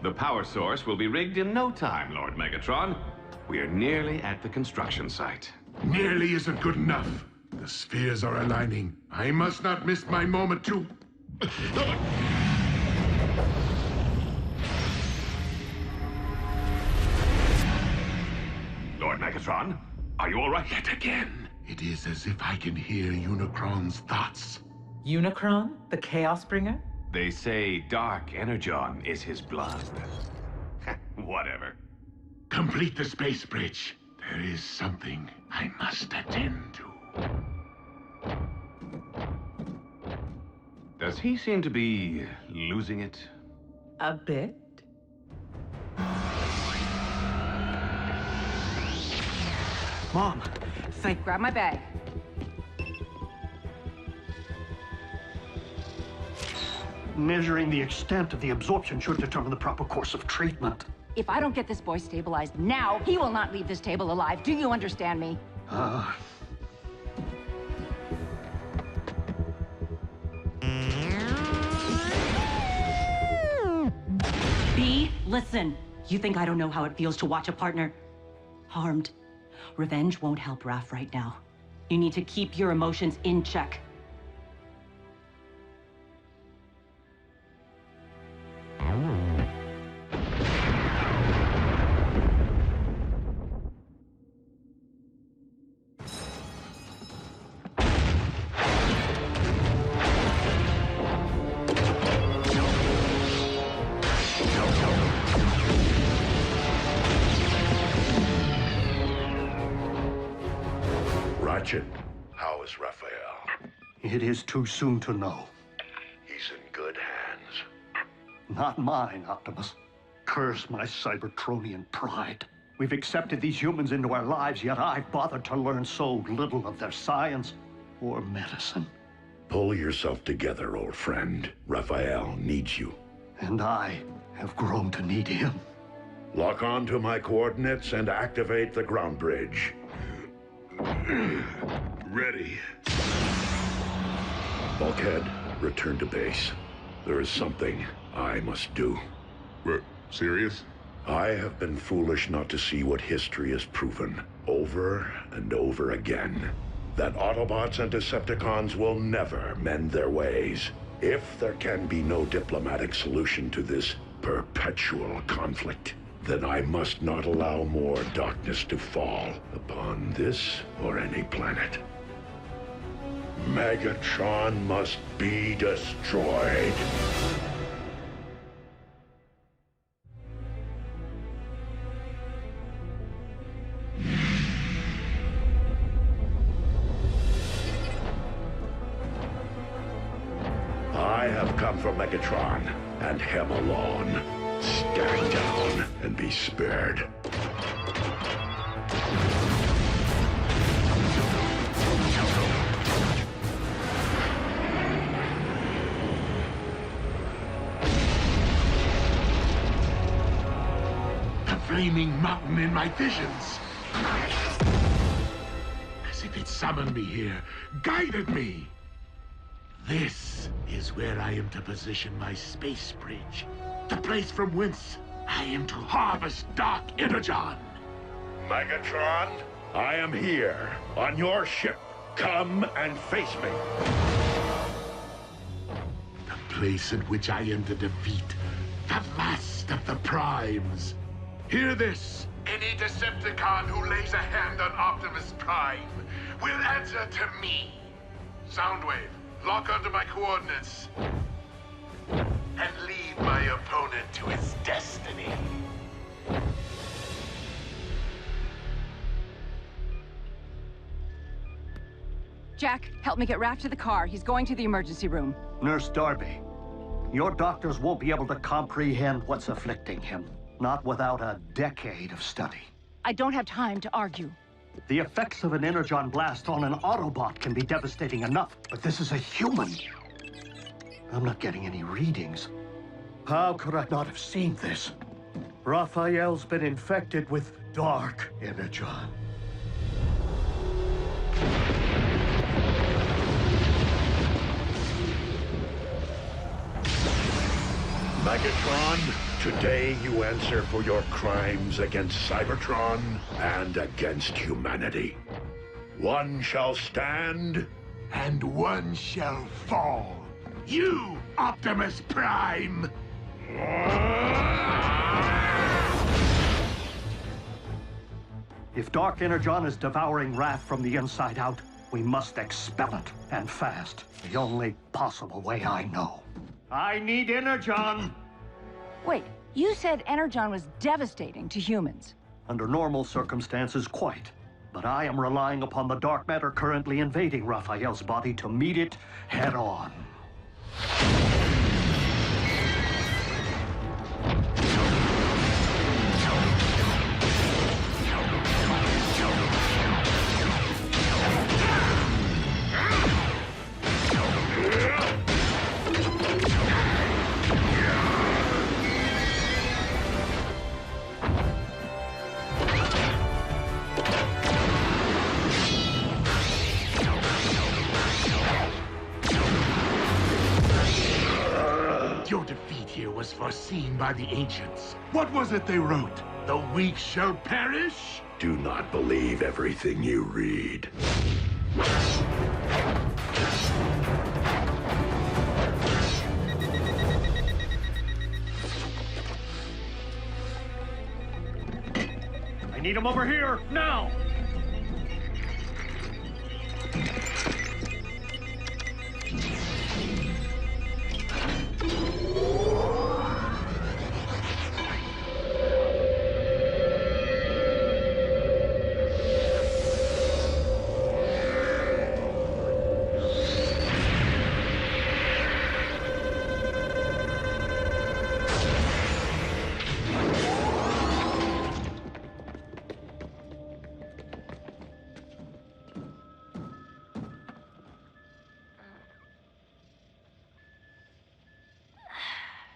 The power source will be rigged in no time, Lord Megatron. We are nearly at the construction site. Nearly isn't good enough. The spheres are aligning. I must not miss my moment to... Lord Megatron, are you all right? Yet again, it is as if I can hear Unicron's thoughts. Unicron, the Chaos Bringer? They say Dark Energon is his blood. Whatever. Complete the space bridge. There is something I must attend to. Does he seem to be losing it? A bit. Mom, Grab my bag. Measuring the extent of the absorption should determine the proper course of treatment. If I don't get this boy stabilized now, he will not leave this table alive. Do you understand me? B, listen. You think I don't know how it feels to watch a partner harmed? Revenge won't help Raph right now. You need to keep your emotions in check. How is Raphael? It is too soon to know. He's in good hands. Not mine, Optimus. Curse my Cybertronian pride. We've accepted these humans into our lives, yet I've bothered to learn so little of their science or medicine. Pull yourself together, old friend. Raphael needs you. And I have grown to need him. Lock on to my coordinates and activate the ground bridge. Ready. Bulkhead, return to base. There is something I must do. What, serious? I have been foolish not to see what history has proven, over and over again. That Autobots and Decepticons will never mend their ways. If there can be no diplomatic solution to this perpetual conflict, then I must not allow more darkness to fall upon this or any planet. Megatron must be destroyed. I have come for Megatron, and him alone. Stand down and be spared. The flaming mountain in my visions. As if it summoned me here, guided me. This is where I am to position my space bridge. The place from whence I am to harvest Dark Energon. Megatron, I am here, on your ship. Come and face me. The place in which I am to defeat the last of the Primes. Hear this. Any Decepticon who lays a hand on Optimus Prime will answer to me. Soundwave, lock onto my coordinates. And lead my opponent to his destiny. Jack, help me get Raph to the car. He's going to the emergency room. Nurse Darby, your doctors won't be able to comprehend what's afflicting him. Not without a decade of study. I don't have time to argue. The effects of an Energon blast on an Autobot can be devastating enough, but this is a human. I'm not getting any readings. How could I not have seen this? Raphael's been infected with dark Energon. Megatron, today you answer for your crimes against Cybertron and against humanity. One shall stand, and one shall fall. You, Optimus Prime! If Dark Energon is devouring Raph from the inside out, we must expel it, and fast. The only possible way I know. I need Energon! Wait, you said Energon was devastating to humans. Under normal circumstances, quite. But I am relying upon the dark matter currently invading Raphael's body to meet it head-on. Your defeat here was foreseen by the ancients. What was it they wrote? The weak shall perish? do not believe everything you read. I need him over here, now!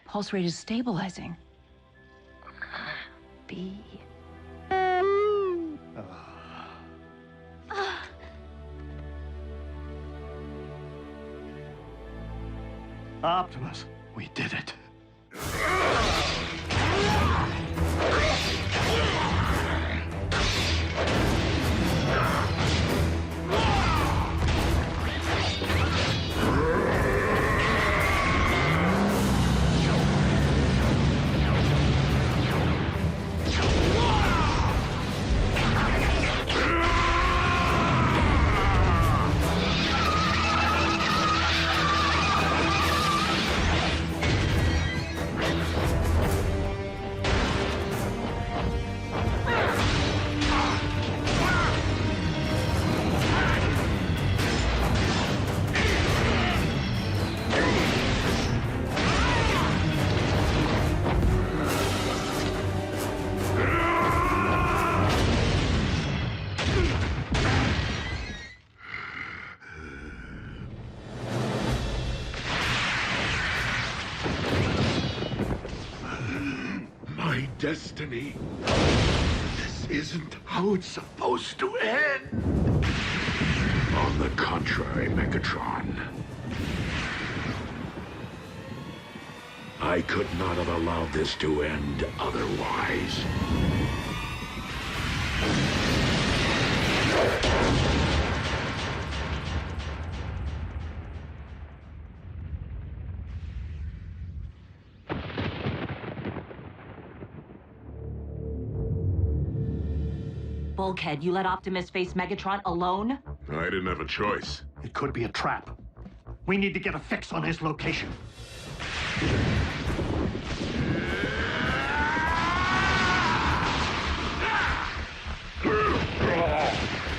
Pulse rate is stabilizing. B. Optimus, we did it. My destiny. This isn't how it's supposed to end. On the contrary, Megatron. I could not have allowed this to end otherwise. Bulkhead, you let Optimus face Megatron alone? I didn't have a choice. It could be a trap. We need to get a fix on his location.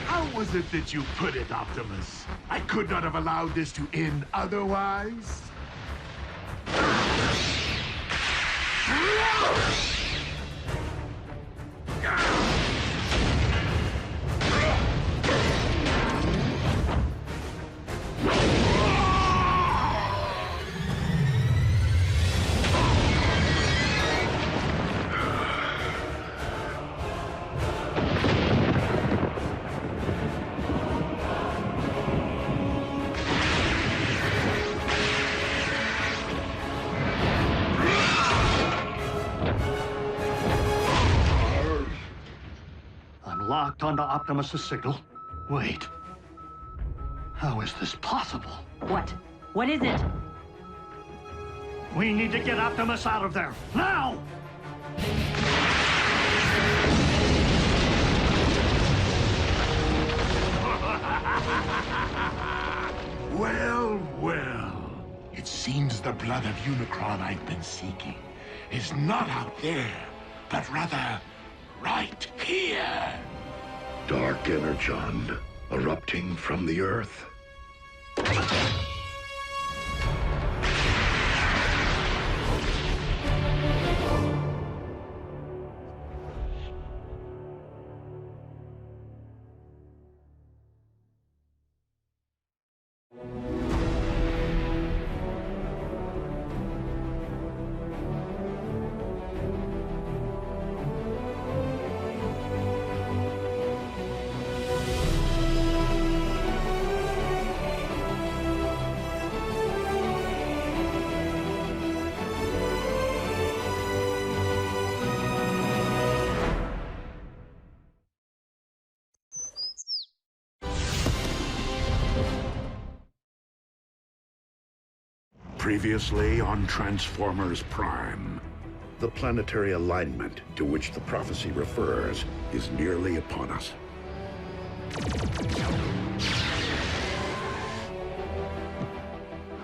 How was is it that you put it, Optimus? I could not have allowed this to end otherwise. Locked onto Optimus's signal. Wait. How is this possible? What? What is it? We need to get Optimus out of there. Now! Well, well. It seems the blood of Unicron I've been seeking is not out there, but rather right here. Dark Energon erupting from the Earth. Previously on Transformers Prime. The planetary alignment to which the prophecy refers is nearly upon us.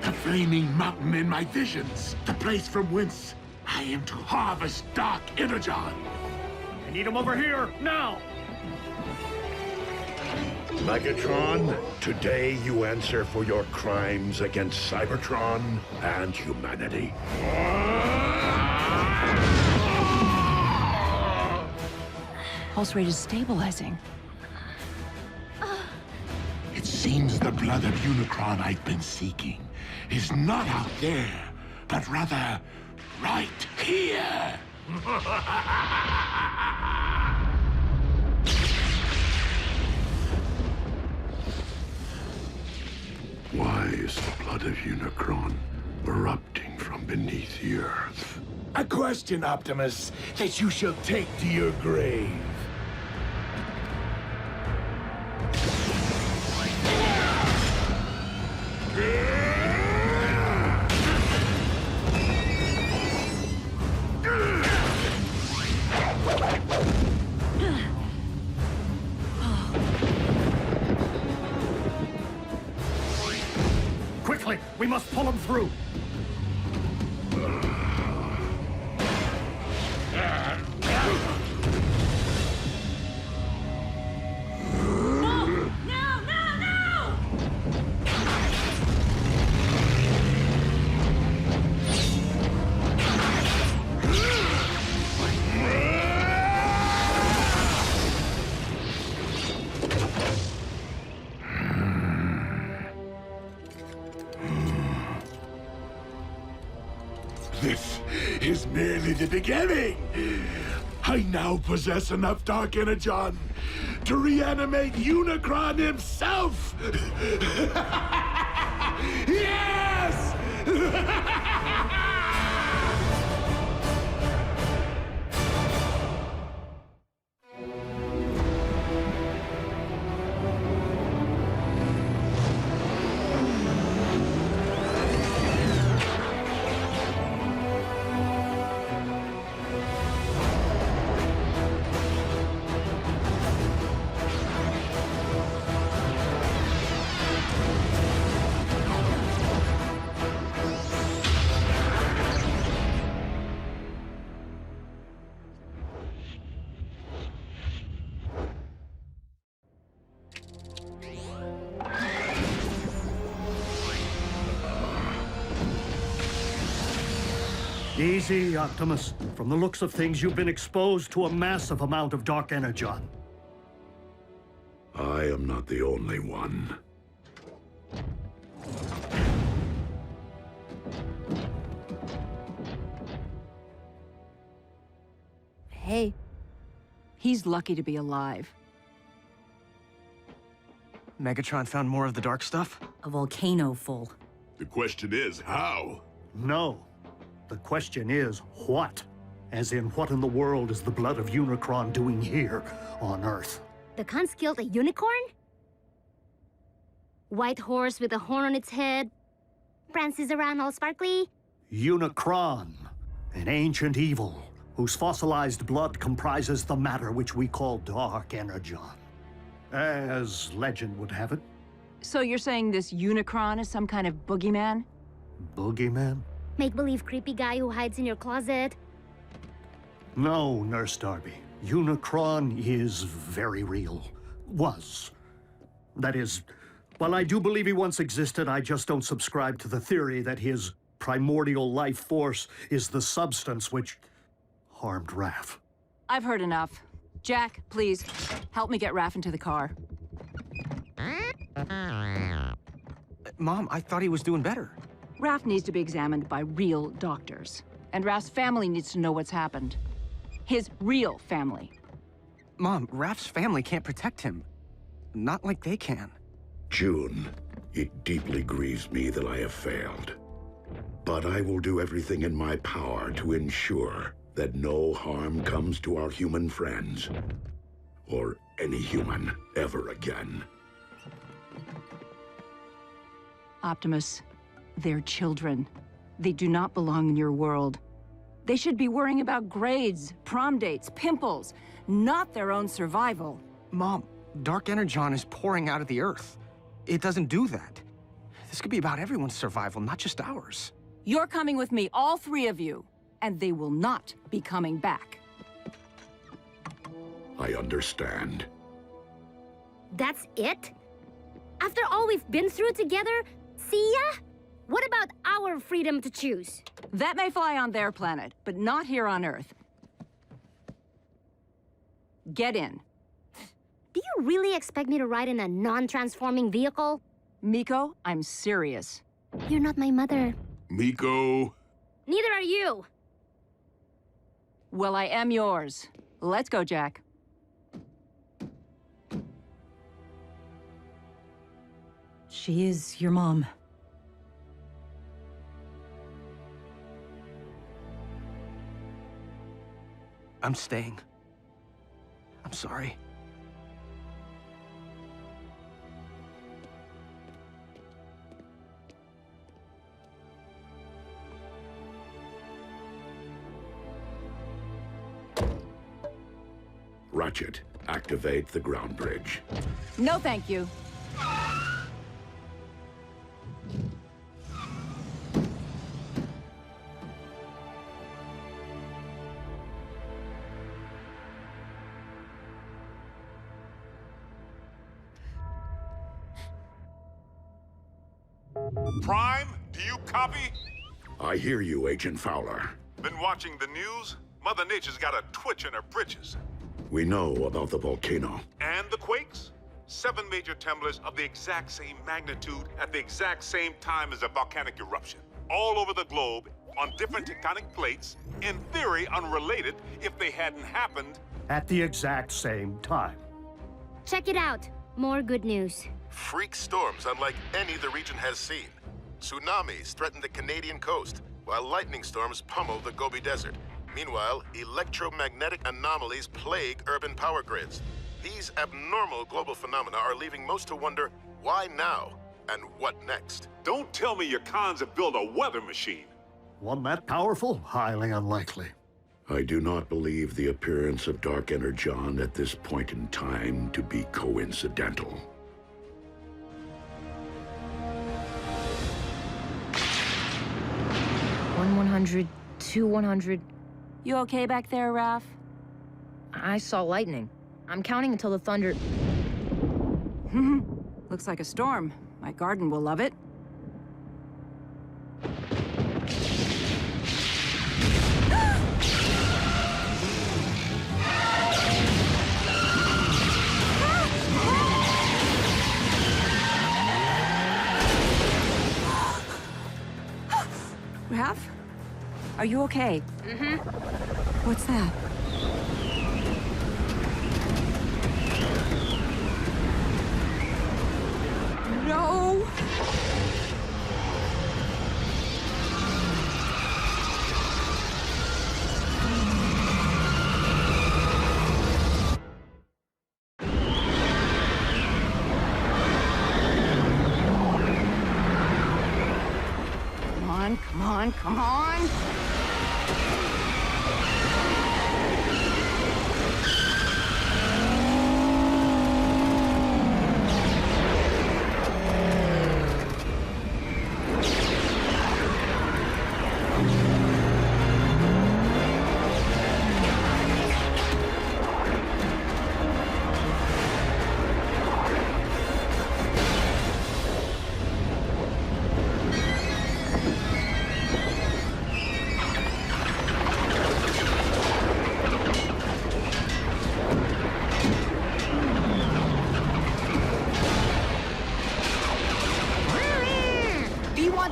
The flaming mountain in my visions, the place from whence I am to harvest Dark Energon. I need him over here, now! Megatron, today you answer for your crimes against Cybertron and humanity. Pulse rate is stabilizing. It seems the blood of Unicron I've been seeking is not out there, but rather right here. Why is the blood of Unicron erupting from beneath the Earth? A question, Optimus, that you shall take to your grave. Quickly, we must pull him through. This is merely the beginning. I now possess enough Dark Energon to reanimate Unicron himself. Yes! Easy, Optimus. From the looks of things, you've been exposed to a massive amount of dark energon. I am not the only one. Hey, he's lucky to be alive. Megatron found more of the dark stuff? A volcano full. The question is, how? No. The question is, what? As in, what in the world is the blood of Unicron doing here on Earth? The cons killed a unicorn? White horse with a horn on its head. Prances around all sparkly. Unicron, an ancient evil whose fossilized blood comprises the matter which we call dark energon. As legend would have it. So you're saying this Unicron is some kind of boogeyman? Boogeyman? Make-believe creepy guy who hides in your closet. No, Nurse Darby. Unicron is very real. Was. That is, while I do believe he once existed, I just don't subscribe to the theory that his primordial life force is the substance which harmed Raph. I've heard enough. Jack, please, help me get Raph into the car. Mom, I thought he was doing better. Raph needs to be examined by real doctors. And Raph's family needs to know what's happened. His real family. Mom, Raph's family can't protect him. Not like they can. June, it deeply grieves me that I have failed. But I will do everything in my power to ensure that no harm comes to our human friends. Or any human ever again. Optimus, they're children. They do not belong in your world. They should be worrying about grades, prom dates, pimples, not their own survival. Mom, dark energon is pouring out of the Earth. It doesn't do that. This could be about everyone's survival, not just ours. You're coming with me, all three of you, and they will not be coming back. I understand. That's it? After all we've been through together, see ya? What about our freedom to choose? That may fly on their planet, but not here on Earth. Get in. Do you really expect me to ride in a non-transforming vehicle? Miko, I'm serious. You're not my mother. Miko. Neither are you. Well, I am yours. Let's go, Jack. She is your mom. I'm staying. I'm sorry. Ratchet, activate the ground bridge. No, thank you. Prime, do you copy? I hear you, Agent Fowler. Been watching the news? Mother Nature's got a twitch in her britches. We know about the volcano. And the quakes? 7 major tremblers of the exact same magnitude at the exact same time as a volcanic eruption. All over the globe, on different tectonic plates, in theory unrelated if they hadn't happened. At the exact same time. Check it out. More good news. Freak storms unlike any the region has seen. Tsunamis threaten the Canadian coast, while lightning storms pummel the Gobi Desert. Meanwhile, electromagnetic anomalies plague urban power grids. These abnormal global phenomena are leaving most to wonder, why now? And what next? Don't tell me your cons have built a weather machine. One that powerful? Highly unlikely. I do not believe the appearance of dark energon at this point in time to be coincidental. 100, 100. You okay back there, Raph? I saw lightning. I'm counting until the thunder... Looks like a storm. My garden will love it. Are you okay? Mm-hmm. What's that? No! Come on, come on!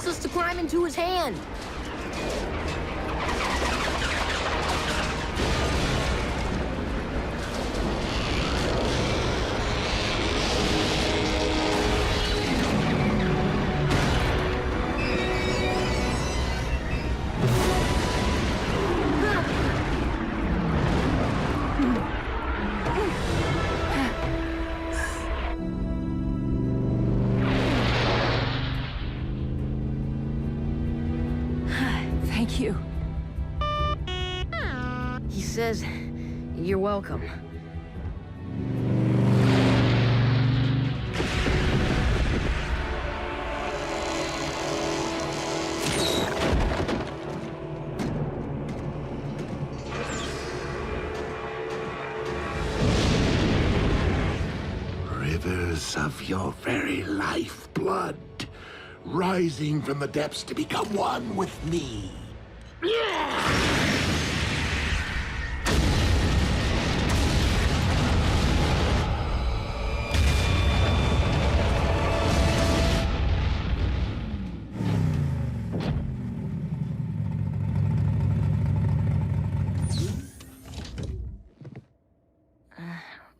Us to climb into his hand. Thank you. He says, you're welcome. Rivers of your very lifeblood, rising from the depths to become one with me.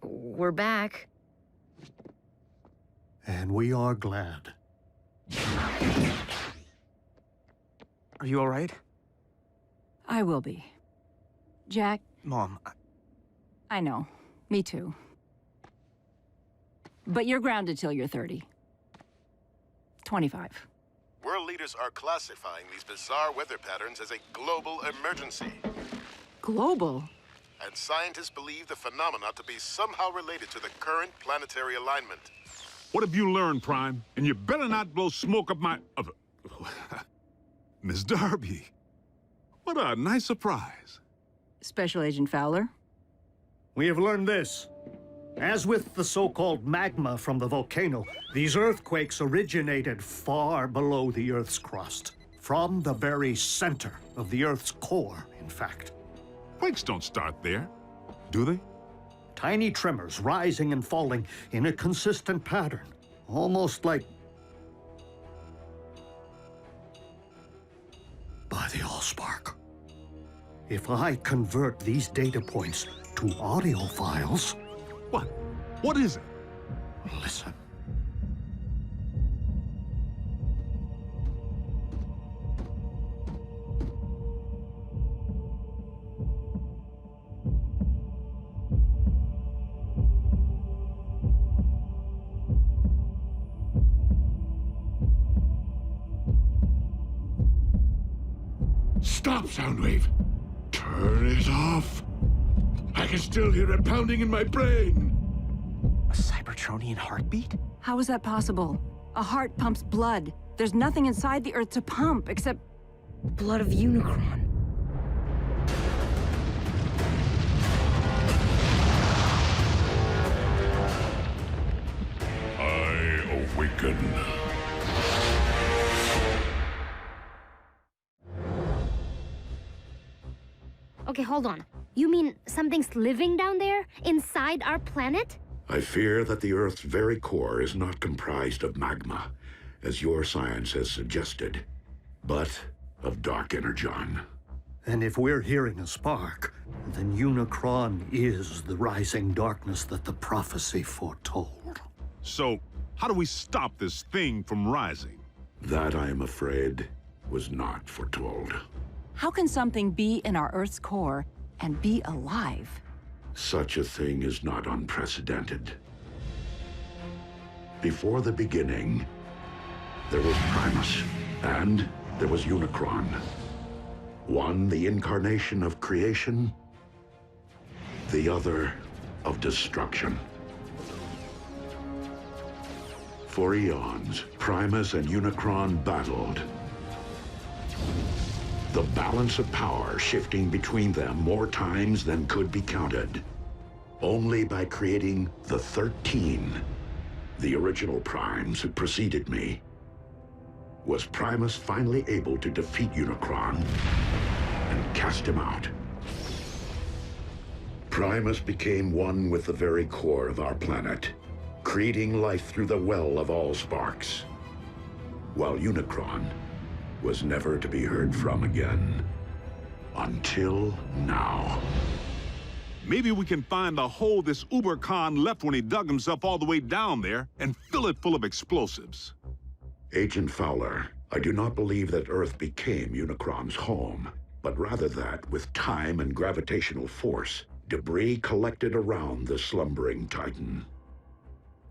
We're back. And we are glad. Are you all right? I will be. Jack? Mom, I know. Me too. But you're grounded till you're 30. 25. World leaders are classifying these bizarre weather patterns as a global emergency. Global? And scientists believe the phenomena to be somehow related to the current planetary alignment. What have you learned, Prime? And you better not blow smoke up my... Miss Darby. What a nice surprise. Special Agent Fowler? We have learned this. As with the so-called magma from the volcano, these earthquakes originated far below the Earth's crust. From the very center of the Earth's core, in fact. Quakes don't start there, do they? Tiny tremors rising and falling in a consistent pattern. Almost like... by the Allspark. If I convert these data points to audio files... What? What is it? Listen. Stop, Soundwave! Turn it off! I can still hear it pounding in my brain! A Cybertronian heartbeat? How is that possible? A heart pumps blood. There's nothing inside the Earth to pump except... blood of Unicron. I awaken. Okay, hold on. You mean something's living down there? Inside our planet? I fear that the Earth's very core is not comprised of magma, as your science has suggested, but of dark energon. And if we're hearing a spark, then Unicron is the rising darkness that the prophecy foretold. So, how do we stop this thing from rising? That, I am afraid, was not foretold. How can something be in our Earth's core and be alive? Such a thing is not unprecedented. Before the beginning, there was Primus, and there was Unicron. One, the incarnation of creation, the other, of destruction. For eons, Primus and Unicron battled. The balance of power shifting between them more times than could be counted. Only by creating the 13, the original Primes who preceded me, was Primus finally able to defeat Unicron and cast him out. Primus became one with the very core of our planet, creating life through the well of all sparks, while Unicron was never to be heard from again. Until now. Maybe we can find the hole this Uber-Khan left when he dug himself all the way down there and fill it full of explosives. Agent Fowler, I do not believe that Earth became Unicron's home, but rather that, with time and gravitational force, debris collected around the slumbering Titan.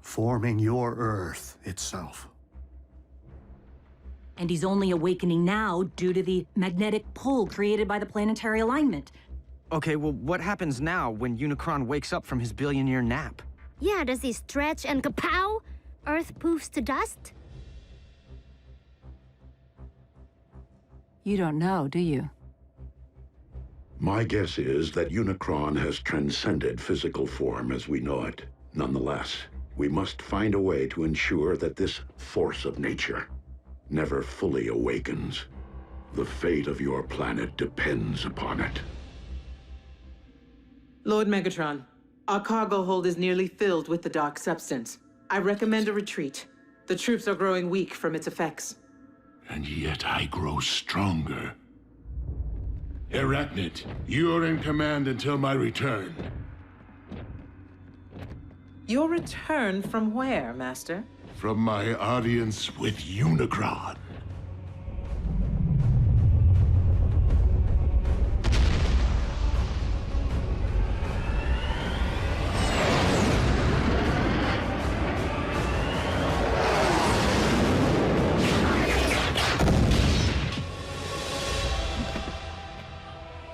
Forming your Earth itself. And he's only awakening now due to the magnetic pull created by the planetary alignment. Okay, well, what happens now when Unicron wakes up from his billion-year nap? Yeah, does he stretch and kapow? Earth poofs to dust? You don't know, do you? My guess is that Unicron has transcended physical form as we know it. Nonetheless, we must find a way to ensure that this force of nature never fully awakens. The fate of your planet depends upon it. Lord Megatron, our cargo hold is nearly filled with the dark substance. I recommend a retreat. The troops are growing weak from its effects. And yet I grow stronger. Arachnid, you're in command until my return. Your return from where, Master? From my audience with Unicron.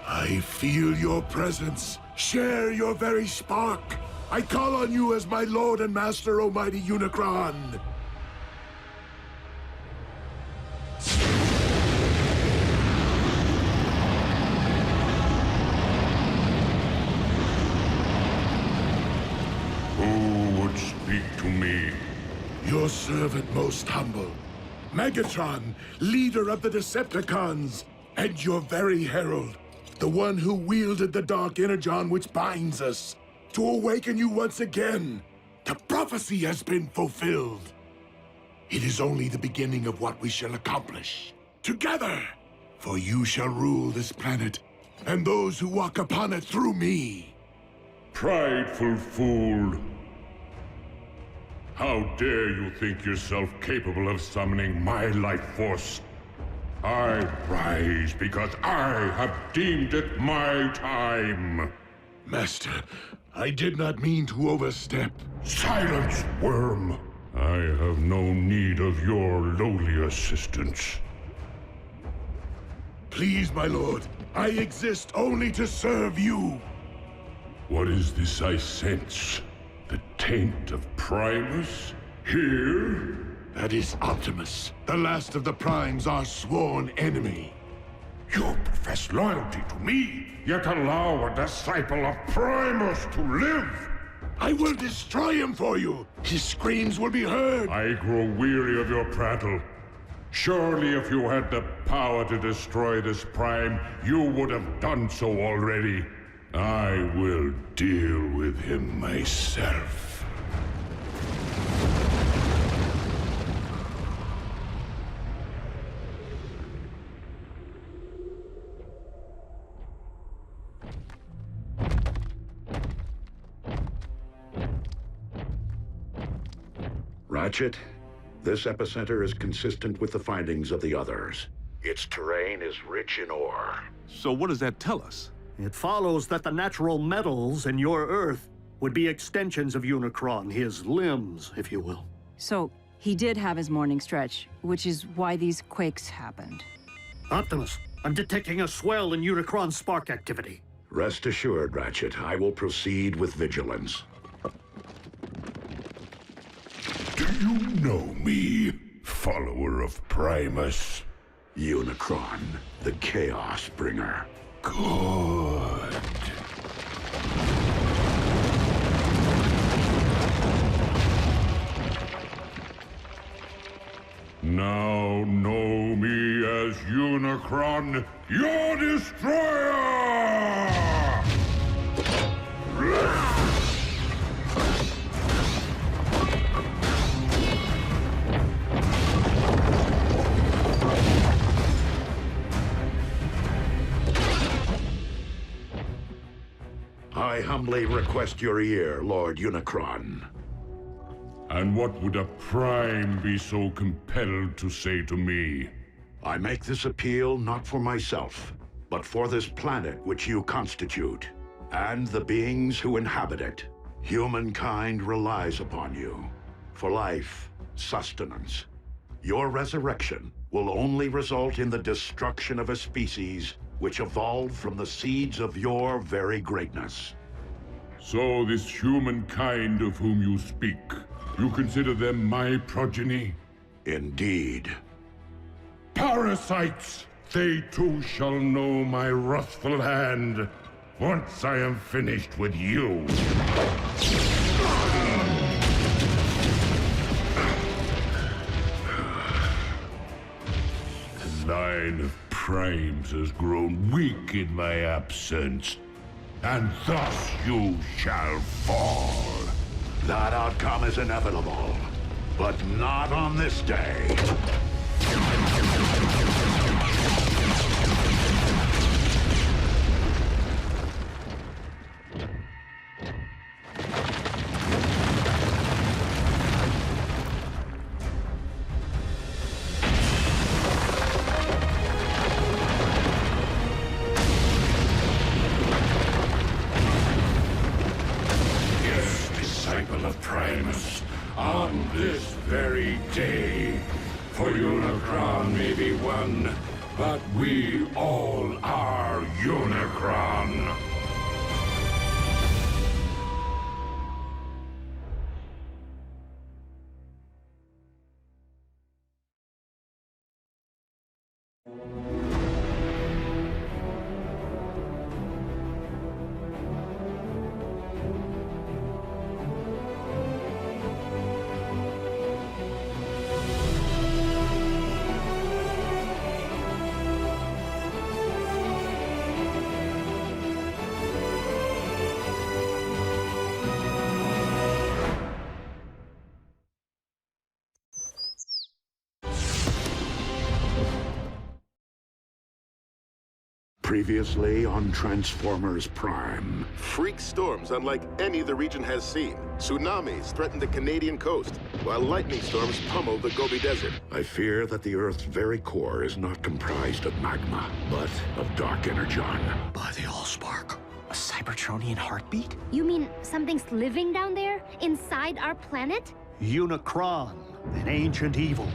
I feel your presence. Share your very spark. I call on you as my Lord and Master, Almighty Unicron. Who would speak to me? Your servant most humble. Megatron, leader of the Decepticons, and your very herald, the one who wielded the dark Energon which binds us. To awaken you once again. The prophecy has been fulfilled. It is only the beginning of what we shall accomplish. Together! For you shall rule this planet, and those who walk upon it through me. Prideful fool. How dare you think yourself capable of summoning my life force? I rise because I have deemed it my time. Master, I did not mean to overstep. Silence, worm! I have no need of your lowly assistance. Please, my lord, I exist only to serve you. What is this I sense? The taint of Primus? Here? That is Optimus, the last of the Primes, our sworn enemy. You profess loyalty to me, yet allow a disciple of Primus to live! I will destroy him for you! His screams will be heard! I grow weary of your prattle. Surely if you had the power to destroy this Prime, you would have done so already. I will deal with him myself. Ratchet, this epicenter is consistent with the findings of the others. Its terrain is rich in ore. So what does that tell us? It follows that the natural metals in your Earth would be extensions of Unicron, his limbs, if you will. So, he did have his morning stretch, which is why these quakes happened. Optimus, I'm detecting a swell in Unicron spark activity. Rest assured, Ratchet, I will proceed with vigilance. Do you know me, follower of Primus? Unicron, the Chaos Bringer. Good. Now know me as Unicron, your destroyer! I humbly request your ear, Lord Unicron. And what would a Prime be so compelled to say to me? I make this appeal not for myself, but for this planet which you constitute, and the beings who inhabit it. Humankind relies upon you for life, sustenance. Your resurrection will only result in the destruction of a species which evolved from the seeds of your very greatness. So this humankind of whom you speak, you consider them my progeny? Indeed. Parasites! They too shall know my wrathful hand once I am finished with you. The line of primes has grown weak in my absence, and thus you shall fall. That outcome is inevitable, but not on this day. On this very day, for Unicron may be one, but we all are Unicron. Previously on Transformers Prime. Freak storms unlike any the region has seen. Tsunamis threaten the Canadian coast, while lightning storms pummel the Gobi Desert. I fear that the Earth's very core is not comprised of magma, but of dark energon. By the Allspark. A Cybertronian heartbeat? You mean something's living down there, inside our planet? Unicron, an ancient evil,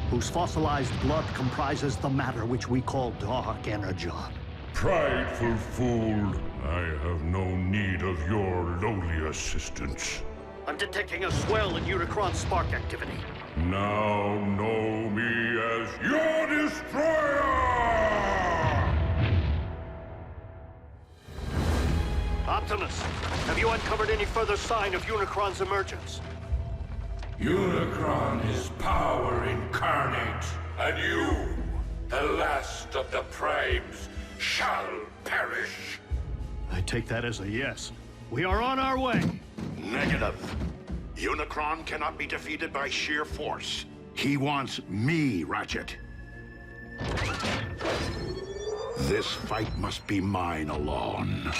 whose fossilized blood comprises the matter which we call dark energon. Prideful fool, I have no need of your lowly assistance. I'm detecting a swell in Unicron spark activity. Now know me as your destroyer! Optimus, have you uncovered any further sign of Unicron's emergence? Unicron is power incarnate, and you, the last of the Primes, shall perish. I take that as a yes. We are on our way. Negative. Unicron cannot be defeated by sheer force. He wants me, Ratchet. This fight must be mine alone.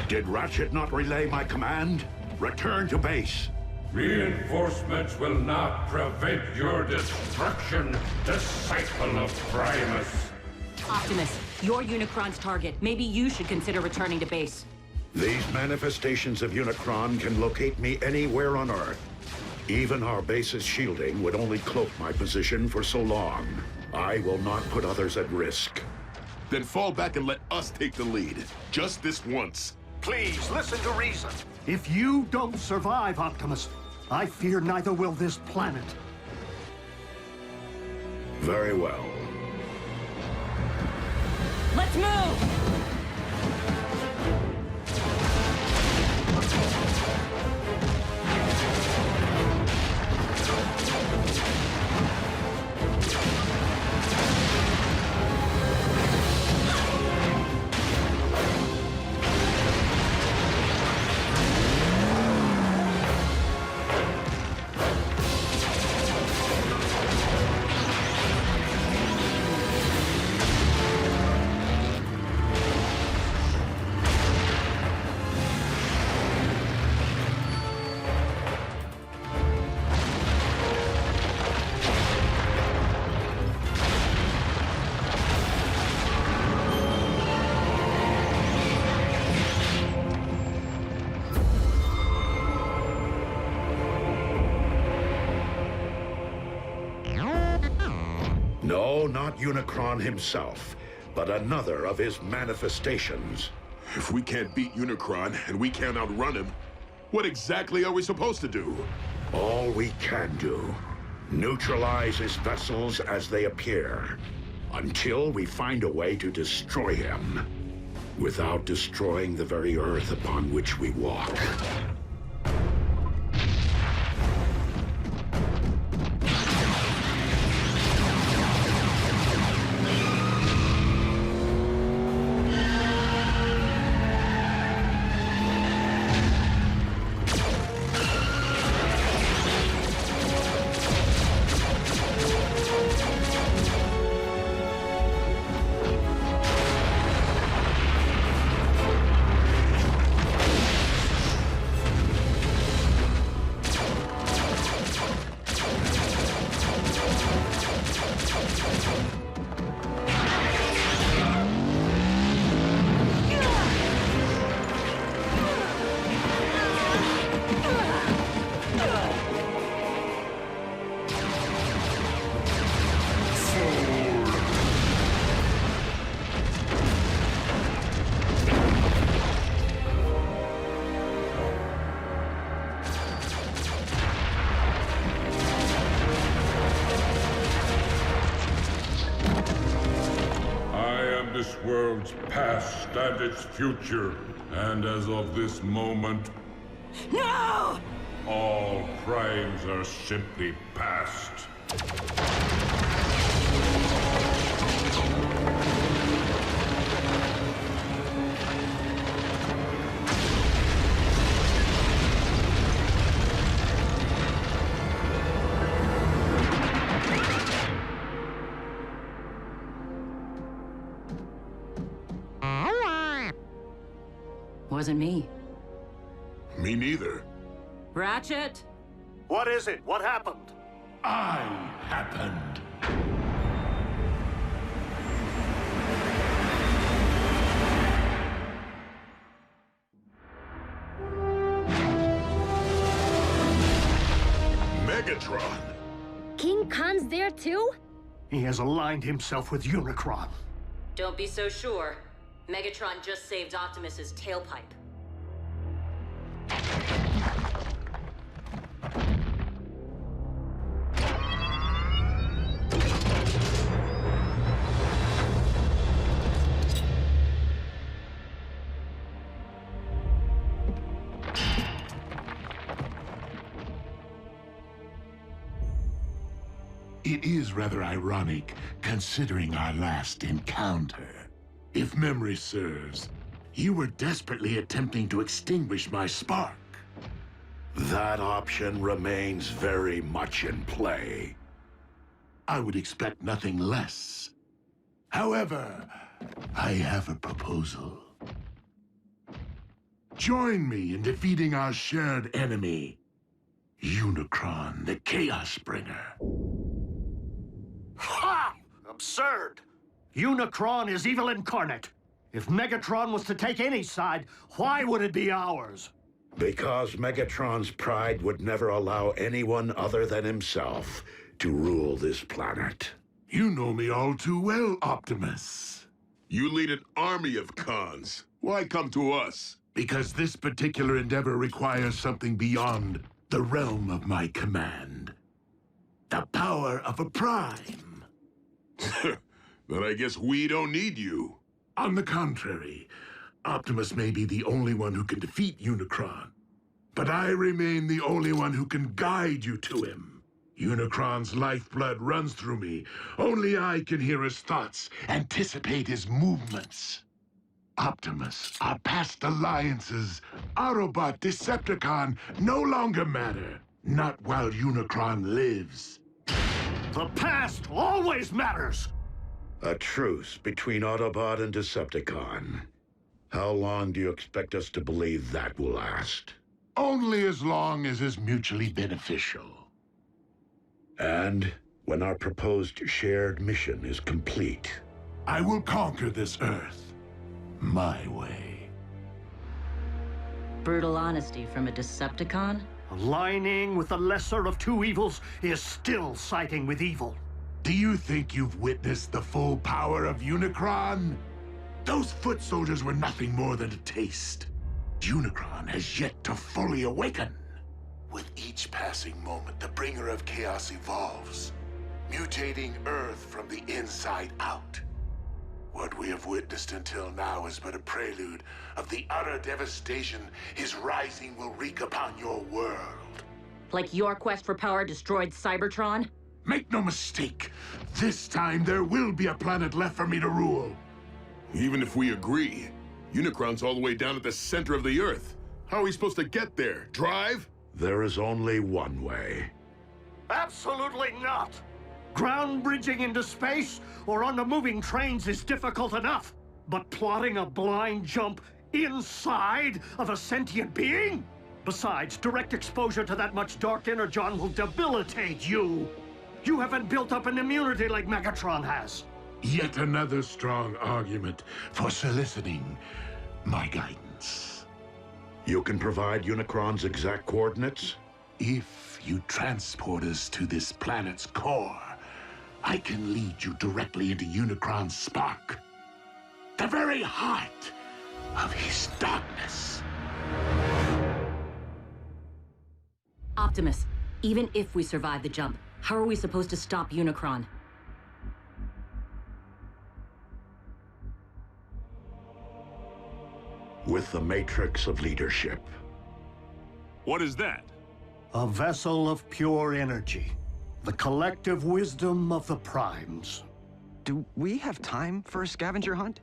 Did Ratchet not relay my command? Return to base. Reinforcements will not prevent your destruction, disciple of Primus. Optimus, you're Unicron's target. Maybe you should consider returning to base. These manifestations of Unicron can locate me anywhere on Earth. Even our base's shielding would only cloak my position for so long. I will not put others at risk. Then fall back and let us take the lead. Just this once. Please, listen to reason. If you don't survive, Optimus, I fear neither will this planet. Very well. Let's move! No, not Unicron himself, but another of his manifestations. If we can't beat Unicron and we can't outrun him, what exactly are we supposed to do? All we can do. Neutralize his vessels as they appear, until we find a way to destroy him, without destroying the very Earth upon which we walk. This world's past and its future, and as of this moment, no! All crimes are simply past. Wasn't me. Me neither. Ratchet? What is it? What happened? I happened. Megatron! King Khan's there too? He has aligned himself with Unicron. Don't be so sure. Megatron just saved Optimus's tailpipe. It is rather ironic, considering our last encounter. If memory serves, you were desperately attempting to extinguish my spark. That option remains very much in play. I would expect nothing less. However, I have a proposal. Join me in defeating our shared enemy, Unicron, the Chaos Bringer. Ha! Absurd! Unicron is evil incarnate. If Megatron was to take any side, why would it be ours? Because Megatron's pride would never allow anyone other than himself to rule this planet. You know me all too well, Optimus. You lead an army of cons. Why come to us? Because this particular endeavor requires something beyond the realm of my command. The power of a prime. Then I guess we don't need you. On the contrary, Optimus may be the only one who can defeat Unicron. But I remain the only one who can guide you to him. Unicron's lifeblood runs through me. Only I can hear his thoughts, anticipate his movements. Optimus, our past alliances, Autobot, Decepticon, no longer matter. Not while Unicron lives. The past always matters! A truce between Autobot and Decepticon. How long do you expect us to believe that will last? Only as long as is mutually beneficial. And when our proposed shared mission is complete, I will conquer this Earth my way. Brutal honesty from a Decepticon? Aligning with the lesser of two evils is still siding with evil. Do you think you've witnessed the full power of Unicron? Those foot soldiers were nothing more than a taste. Unicron has yet to fully awaken. With each passing moment, the bringer of chaos evolves, mutating Earth from the inside out. What we have witnessed until now is but a prelude of the utter devastation his rising will wreak upon your world. Like your quest for power destroyed Cybertron? Make no mistake, this time there will be a planet left for me to rule. Even if we agree, Unicron's all the way down at the center of the Earth. How are we supposed to get there? Drive? there is only one way. Absolutely not! Ground bridging into space or on the moving trains is difficult enough. But plotting a blind jump inside of a sentient being? Besides, direct exposure to that much dark Energon will debilitate you. You haven't built up an immunity like Megatron has. Yet another strong argument for soliciting my guidance. You can provide Unicron's exact coordinates? If you transport us to this planet's core, I can lead you directly into Unicron's spark. The very heart of his darkness. Optimus, even if we survive the jump, how are we supposed to stop Unicron? With the Matrix of Leadership. What is that? A vessel of pure energy. The collective wisdom of the Primes. Do we have time for a scavenger hunt?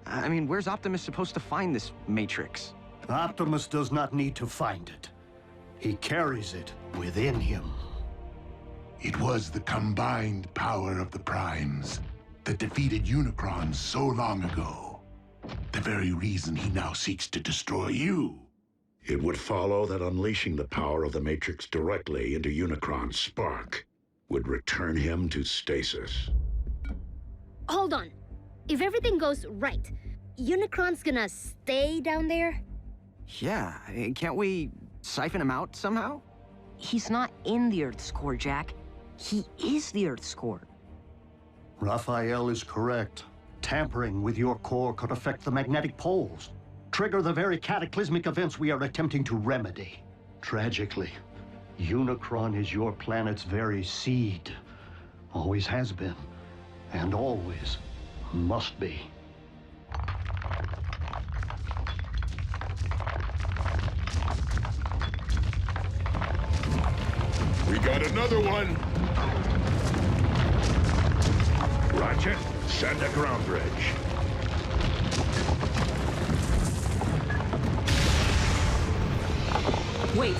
I mean, where's Optimus supposed to find this Matrix? Optimus does not need to find it. He carries it within him. It was the combined power of the Primes that defeated Unicron so long ago. The very reason he now seeks to destroy you. It would follow that unleashing the power of the Matrix directly into Unicron's spark would return him to stasis. Hold on. If everything goes right, Unicron's gonna stay down there? Yeah, can't we siphon him out somehow? He's not in the Earth's core, Jack. He is the Earth's core. Raphael is correct. Tampering with your core could affect the magnetic poles, trigger the very cataclysmic events we are attempting to remedy. Tragically, Unicron is your planet's very seed. Always has been, and always must be. We got another one! Roger. Send a ground bridge. Wait,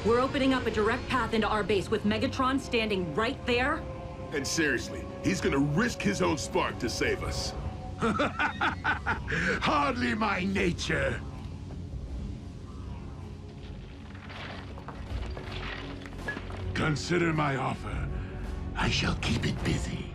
we're opening up a direct path into our base with Megatron standing right there? And seriously, he's gonna risk his own spark to save us. Hardly my nature. Consider my offer. I shall keep it busy.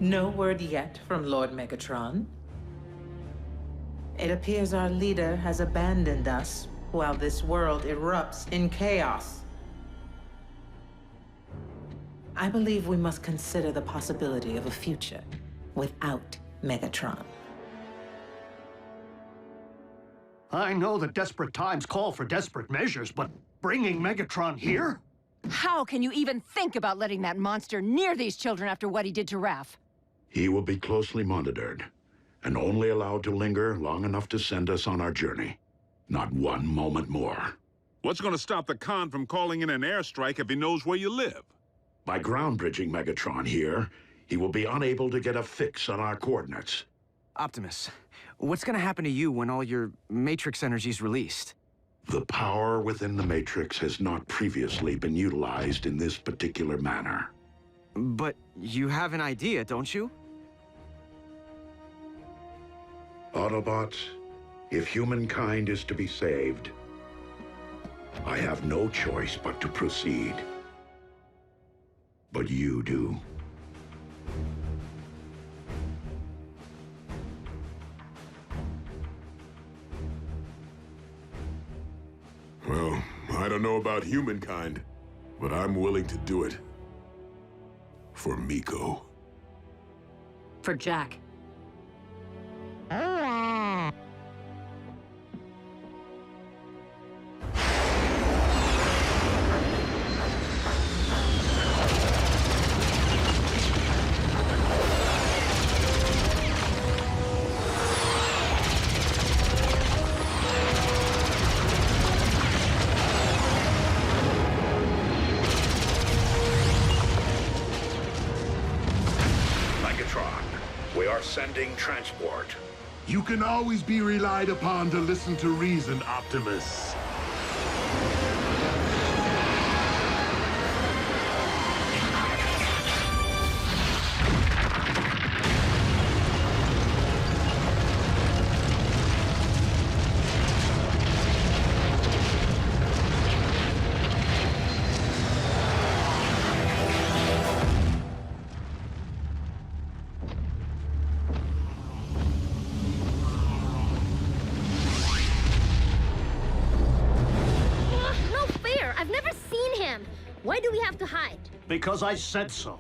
No word yet from Lord Megatron. It appears our leader has abandoned us while this world erupts in chaos. I believe we must consider the possibility of a future without Megatron. I know that desperate times call for desperate measures, but bringing Megatron here? How can you even think about letting that monster near these children after what he did to Raph? He will be closely monitored, and only allowed to linger long enough to send us on our journey. Not one moment more. What's going to stop the Khan from calling in an airstrike if he knows where you live? By ground bridging Megatron here, he will be unable to get a fix on our coordinates. Optimus, what's gonna happen to you when all your Matrix energy's released? The power within the Matrix has not previously been utilized in this particular manner. But you have an idea, don't you? Autobots, if humankind is to be saved, I have no choice but to proceed. But you do. Well, I don't know about humankind, but I'm willing to do it. For Miko. For Jack. Sending transport. You can always be relied upon to listen to reason, Optimus. Why do we have to hide? Because I said so.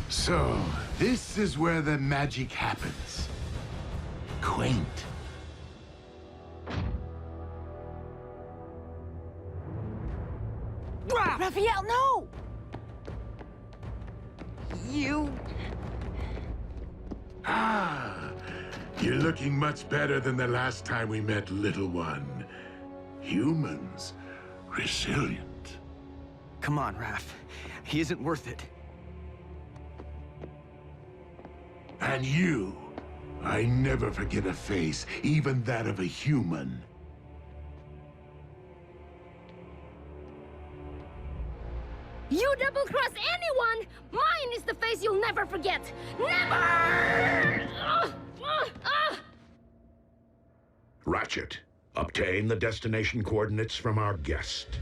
So, this is where the magic happens. Quaint. Raphael, no! You... Ah, you're looking much better than the last time we met, little one. Humans, resilient. Come on, Raph. He isn't worth it. And you, I never forget a face, even that of a human. You double-cross anyone, mine is the face you'll never forget. Never! Ratchet, obtain the destination coordinates from our guest.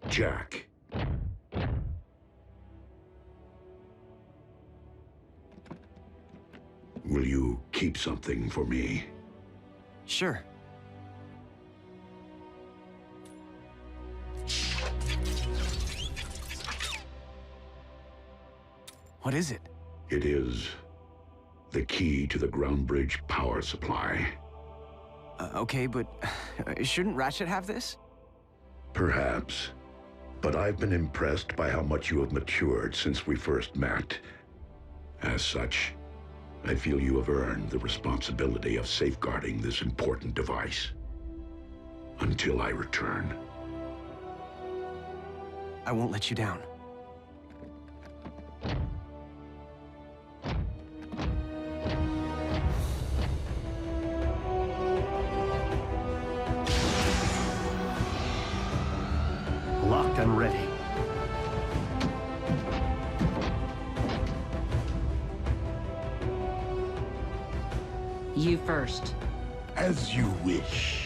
Jack. Will you keep something for me? Sure. What is it? It is the key to the ground bridge power supply. Okay, but shouldn't Ratchet have this? Perhaps. But I've been impressed by how much you have matured since we first met. As such, I feel you have earned the responsibility of safeguarding this important device. Until I return. I won't let you down. Locked and ready. You first. As you wish.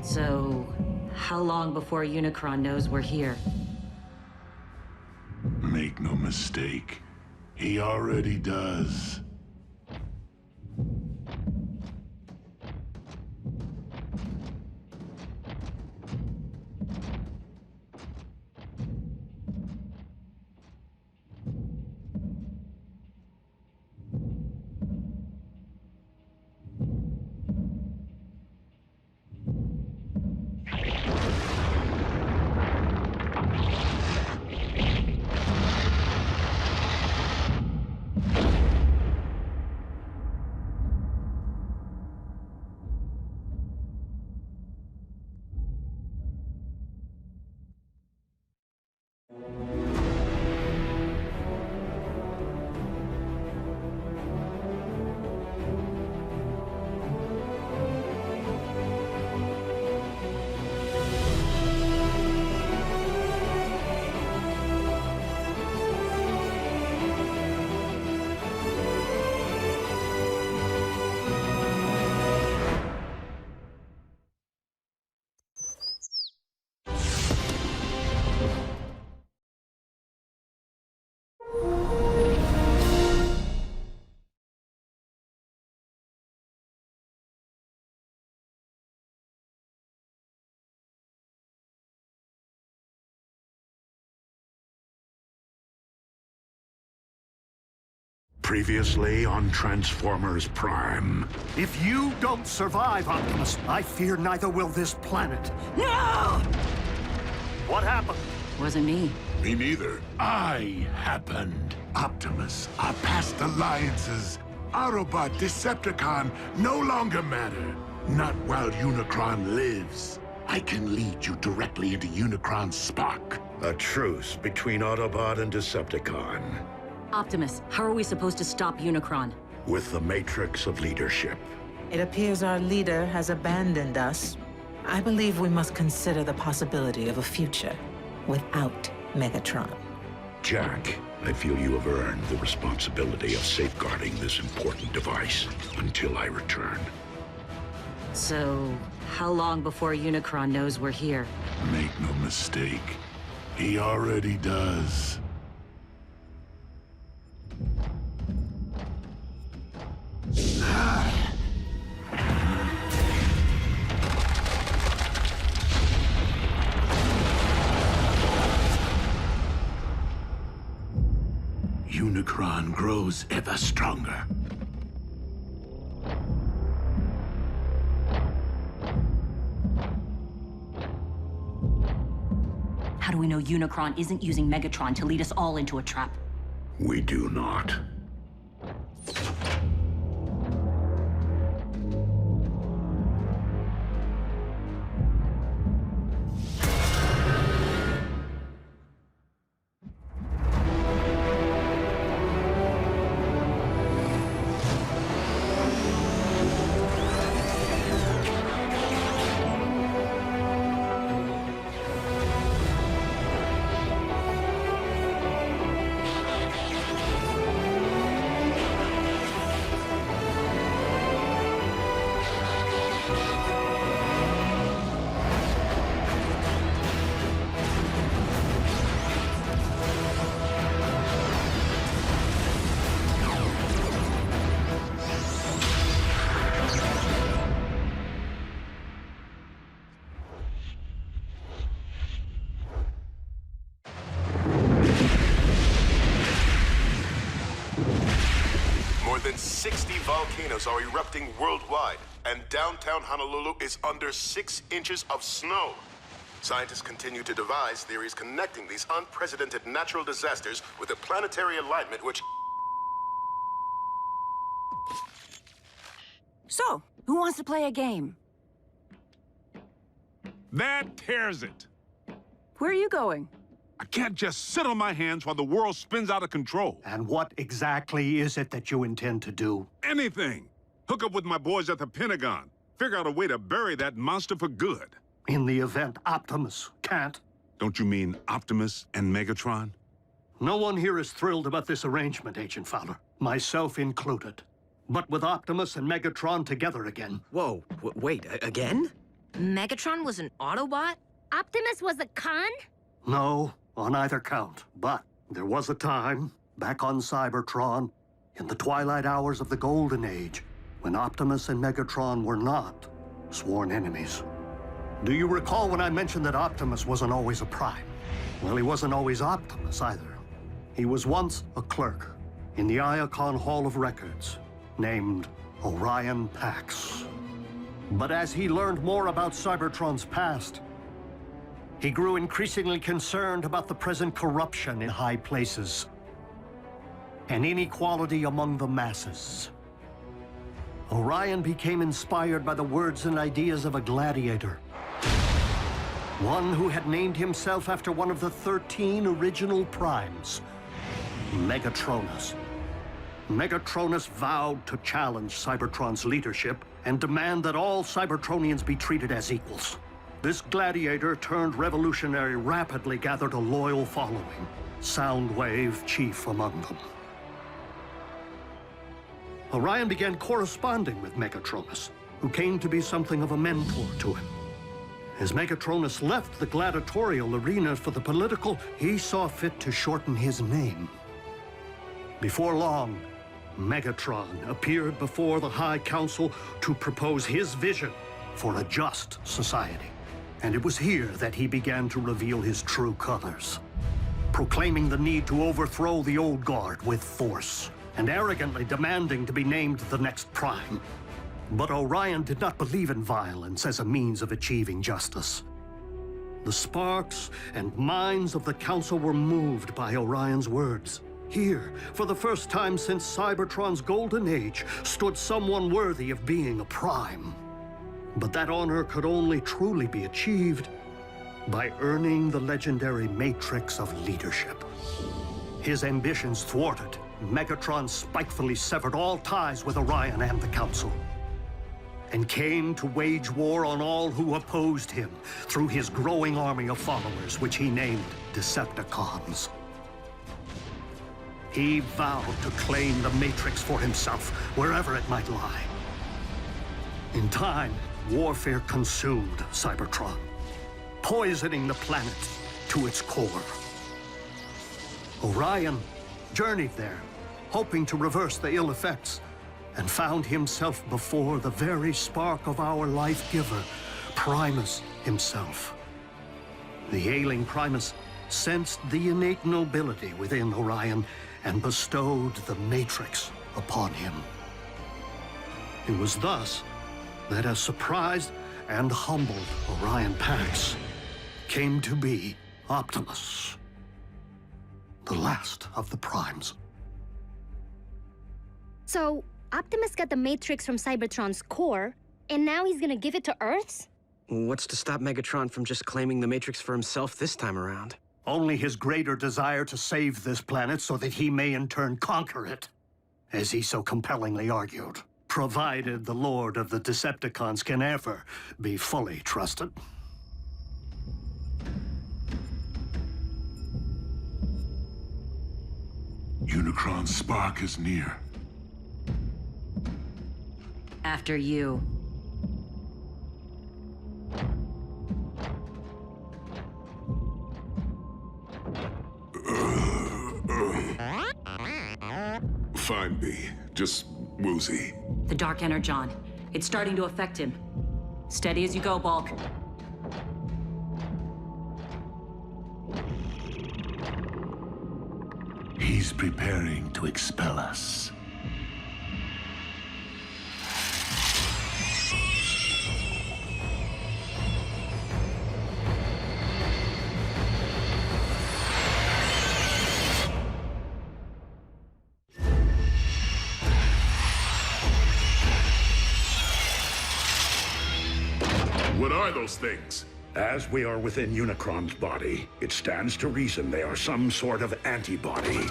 So, how long before Unicron knows we're here? Make no mistake, he already does. Previously on Transformers Prime. If you don't survive, Optimus, I fear neither will this planet. No! What happened? Wasn't me. Me neither. I happened. Optimus, our past alliances, Autobot, Decepticon, no longer matter. Not while Unicron lives. I can lead you directly into Unicron's spark. A truce between Autobot and Decepticon. Optimus, how are we supposed to stop Unicron? With the matrix of leadership. It appears our leader has abandoned us. I believe we must consider the possibility of a future without Megatron. Jack, I feel you have earned the responsibility of safeguarding this important device until I return. So, how long before Unicron knows we're here? Make no mistake, he already does. Unicron grows ever stronger. How do we know Unicron isn't using Megatron to lead us all into a trap? We do not. More than 60 volcanoes are erupting worldwide, and downtown Honolulu is under 6 inches of snow. Scientists continue to devise theories connecting these unprecedented natural disasters with a planetary alignment which... So, who wants to play a game? That tears it. Where are you going? I can't just sit on my hands while the world spins out of control. And what exactly is it that you intend to do? Anything. Hook up with my boys at the Pentagon. Figure out a way to bury that monster for good. In the event Optimus can't? Don't you mean Optimus and Megatron? No one here is thrilled about this arrangement, Agent Fowler. Myself included. But with Optimus and Megatron together again... Whoa, wait, again? Megatron was an Autobot? Optimus was a con? No, on either count. But there was a time, back on Cybertron, in the twilight hours of the Golden Age, when Optimus and Megatron were not sworn enemies. Do you recall when I mentioned that Optimus wasn't always a Prime? Well, he wasn't always Optimus either. He was once a clerk in the Iacon Hall of Records, named Orion Pax. But as he learned more about Cybertron's past, he grew increasingly concerned about the present corruption in high places and inequality among the masses. Orion became inspired by the words and ideas of a gladiator, one who had named himself after one of the 13 original primes, Megatronus. Megatronus vowed to challenge Cybertron's leadership and demand that all Cybertronians be treated as equals. This gladiator turned revolutionary rapidly gathered a loyal following, Soundwave chief among them. Orion began corresponding with Megatronus, who came to be something of a mentor to him. As Megatronus left the gladiatorial arena for the political, he saw fit to shorten his name. Before long, Megatron appeared before the High Council to propose his vision for a just society. And it was here that he began to reveal his true colors, proclaiming the need to overthrow the old guard with force, and arrogantly demanding to be named the next Prime. But Orion did not believe in violence as a means of achieving justice. The sparks and minds of the Council were moved by Orion's words. Here, for the first time since Cybertron's golden age, stood someone worthy of being a Prime. But that honor could only truly be achieved by earning the legendary matrix of leadership. His ambitions thwarted, Megatron spitefully severed all ties with Orion and the Council, and came to wage war on all who opposed him through his growing army of followers, which he named Decepticons. He vowed to claim the Matrix for himself, wherever it might lie. In time, warfare consumed Cybertron, poisoning the planet to its core. Orion journeyed there, hoping to reverse the ill effects, and found himself before the very spark of our life-giver, Primus himself. The ailing Primus sensed the innate nobility within Orion and bestowed the Matrix upon him. It was thus that a surprised and humbled Orion Pax came to be Optimus. The last of the Primes. So, Optimus got the Matrix from Cybertron's core, and now he's gonna give it to Earth's? What's to stop Megatron from just claiming the Matrix for himself this time around? Only his greater desire to save this planet so that he may in turn conquer it, as he so compellingly argued, provided the Lord of the Decepticons can ever be fully trusted. Unicron's spark is near. After you. Fine, B. Just woozy. The Dark Energon. It's starting to affect him. Steady as you go, Bulk. He's preparing to expel us. What are those things? As we are within Unicron's body, it stands to reason they are some sort of antibody.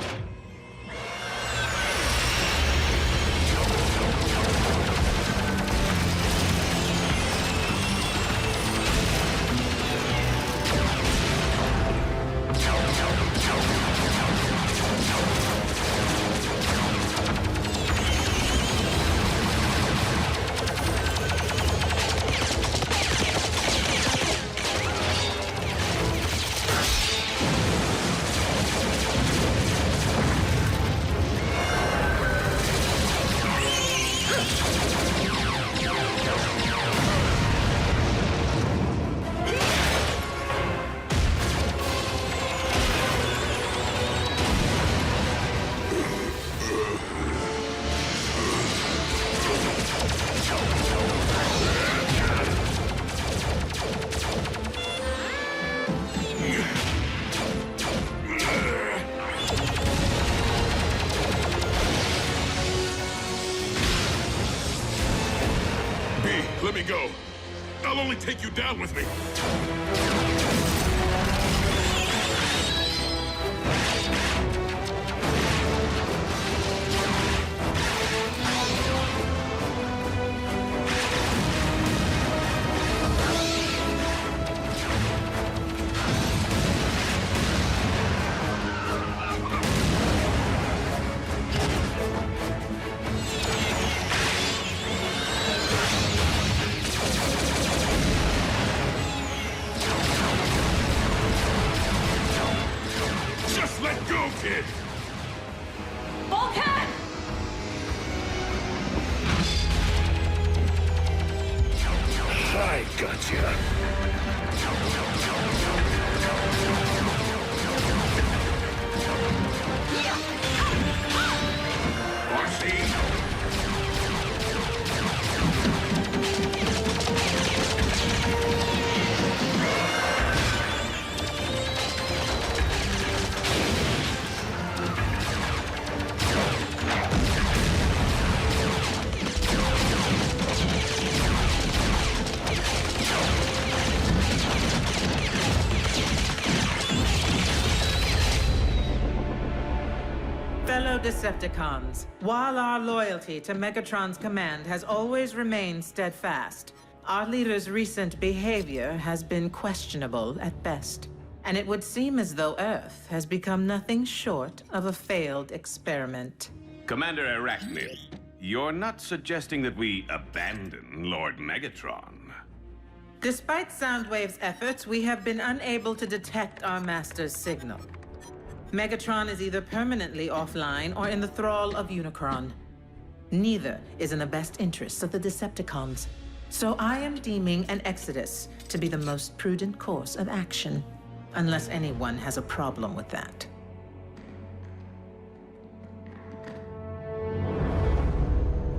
Let me go. I'll only take you down with me. Kid. Bulkhead! I gotcha. Fellow Decepticons, while our loyalty to Megatron's command has always remained steadfast, our leader's recent behavior has been questionable at best. And it would seem as though Earth has become nothing short of a failed experiment. Commander Arachnid, you're not suggesting that we abandon Lord Megatron? Despite Soundwave's efforts, we have been unable to detect our master's signal. Megatron is either permanently offline or in the thrall of Unicron. Neither is in the best interests of the Decepticons. So I am deeming an exodus to be the most prudent course of action, unless anyone has a problem with that.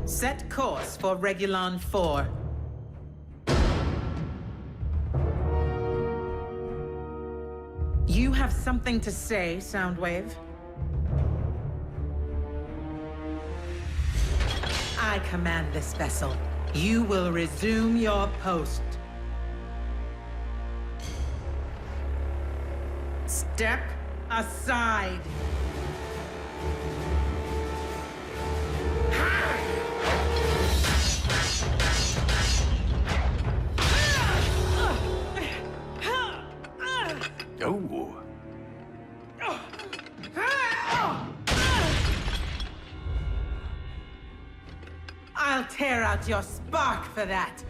Set course for Regulon 4. have something to say, Soundwave? I command this vessel. You will resume your post. Step aside. Oh. I'll tear out your spark for that.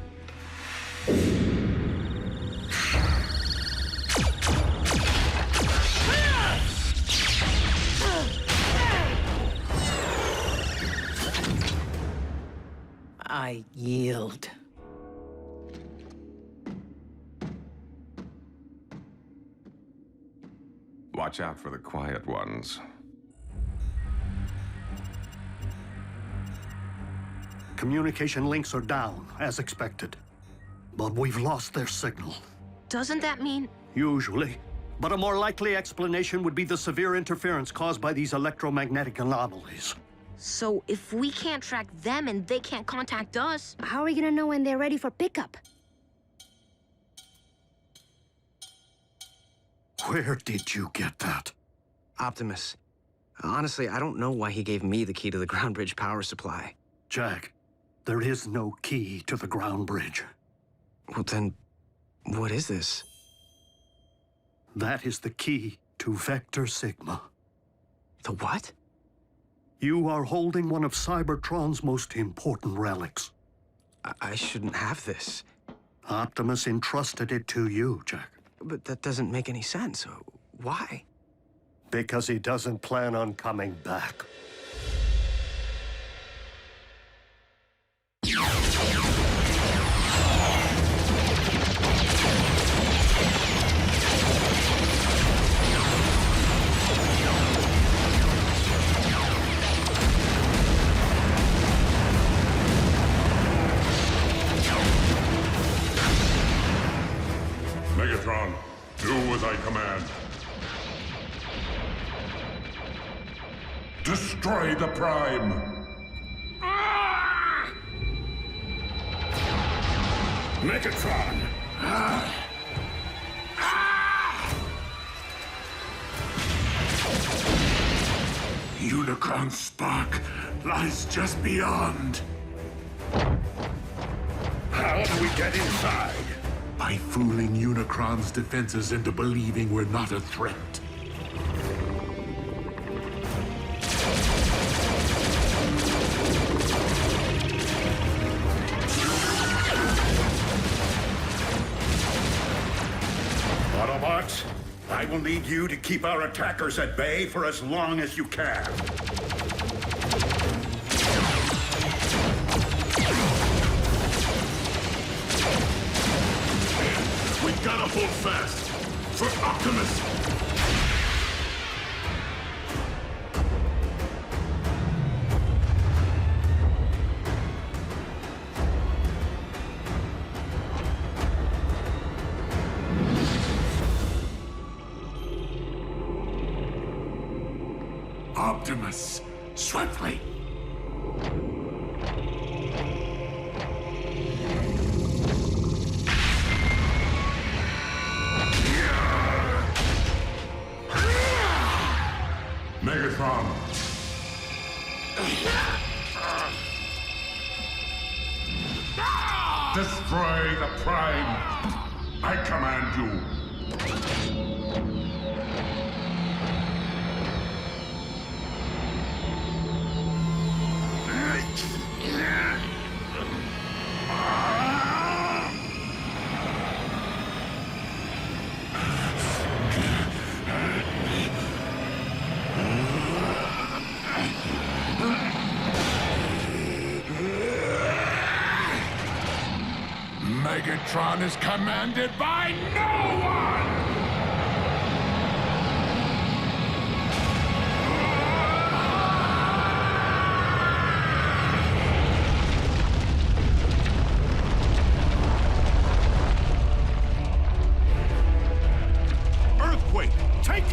I yield. Watch out for the quiet ones. Communication links are down, as expected. But we've lost their signal. Doesn't that mean... Usually. But a more likely explanation would be the severe interference caused by these electromagnetic anomalies. So if we can't track them and they can't contact us... How are we gonna know when they're ready for pickup? Where did you get that? Optimus. Honestly, I don't know why he gave me the key to the ground bridge power supply. Jack, there is no key to the ground bridge. Well then, what is this? That is the key to Vector Sigma. The what? You are holding one of Cybertron's most important relics. I shouldn't have this. Optimus entrusted it to you, Jack. But that doesn't make any sense. Why? Because he doesn't plan on coming back. Megatron, do as I command. Destroy the Prime! Megatron! Unicron's spark lies just beyond. How do we get inside? By fooling Unicron's defenses into believing we're not a threat. Autobots, I will need you to keep our attackers at bay for as long as you can. We gotta hold fast for Optimus. Optimus, swiftly. Megatron! Destroy the Prime! I command you! Megatron is commanded by no one! Earthquake, take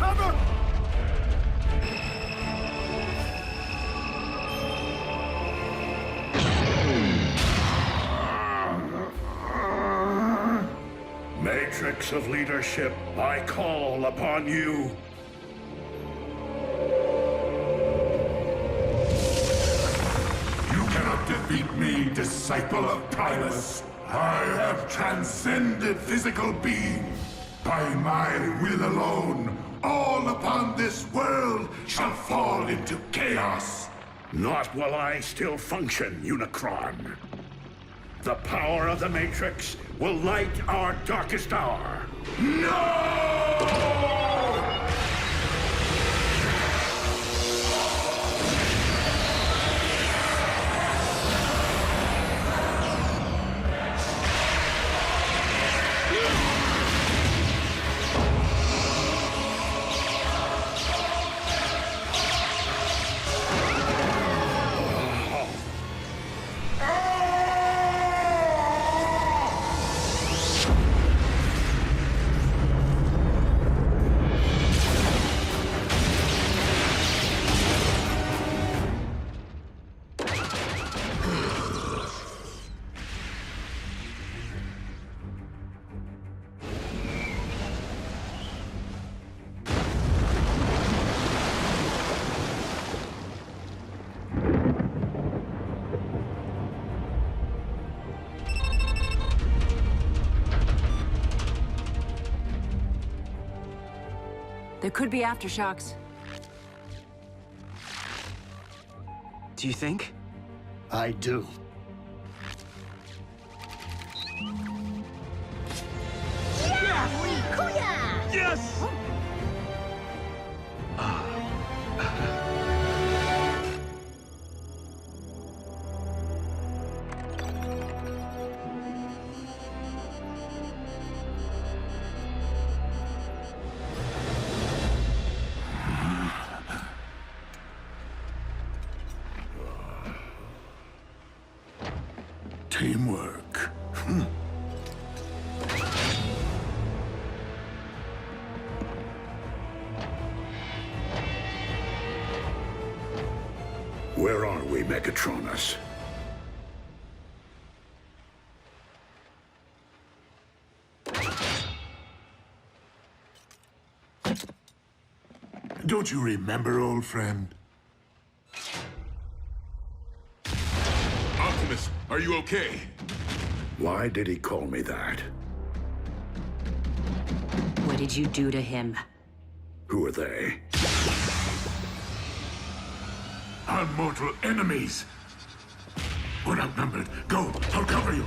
Matrix of leadership, I call upon you. You cannot defeat me, disciple of Primus. I have transcended physical being. By my will alone, all upon this world shall fall into chaos. Not while I still function, Unicron. The power of the Matrix will light our darkest hour. No! There could be aftershocks. Do you think? I do. Yes! Teamwork. Where are we, Megatronus? Don't you remember, old friend? Optimus, are you okay? Why did he call me that? What did you do to him? Who are they? Our mortal enemies. We're outnumbered. Go, I'll cover you.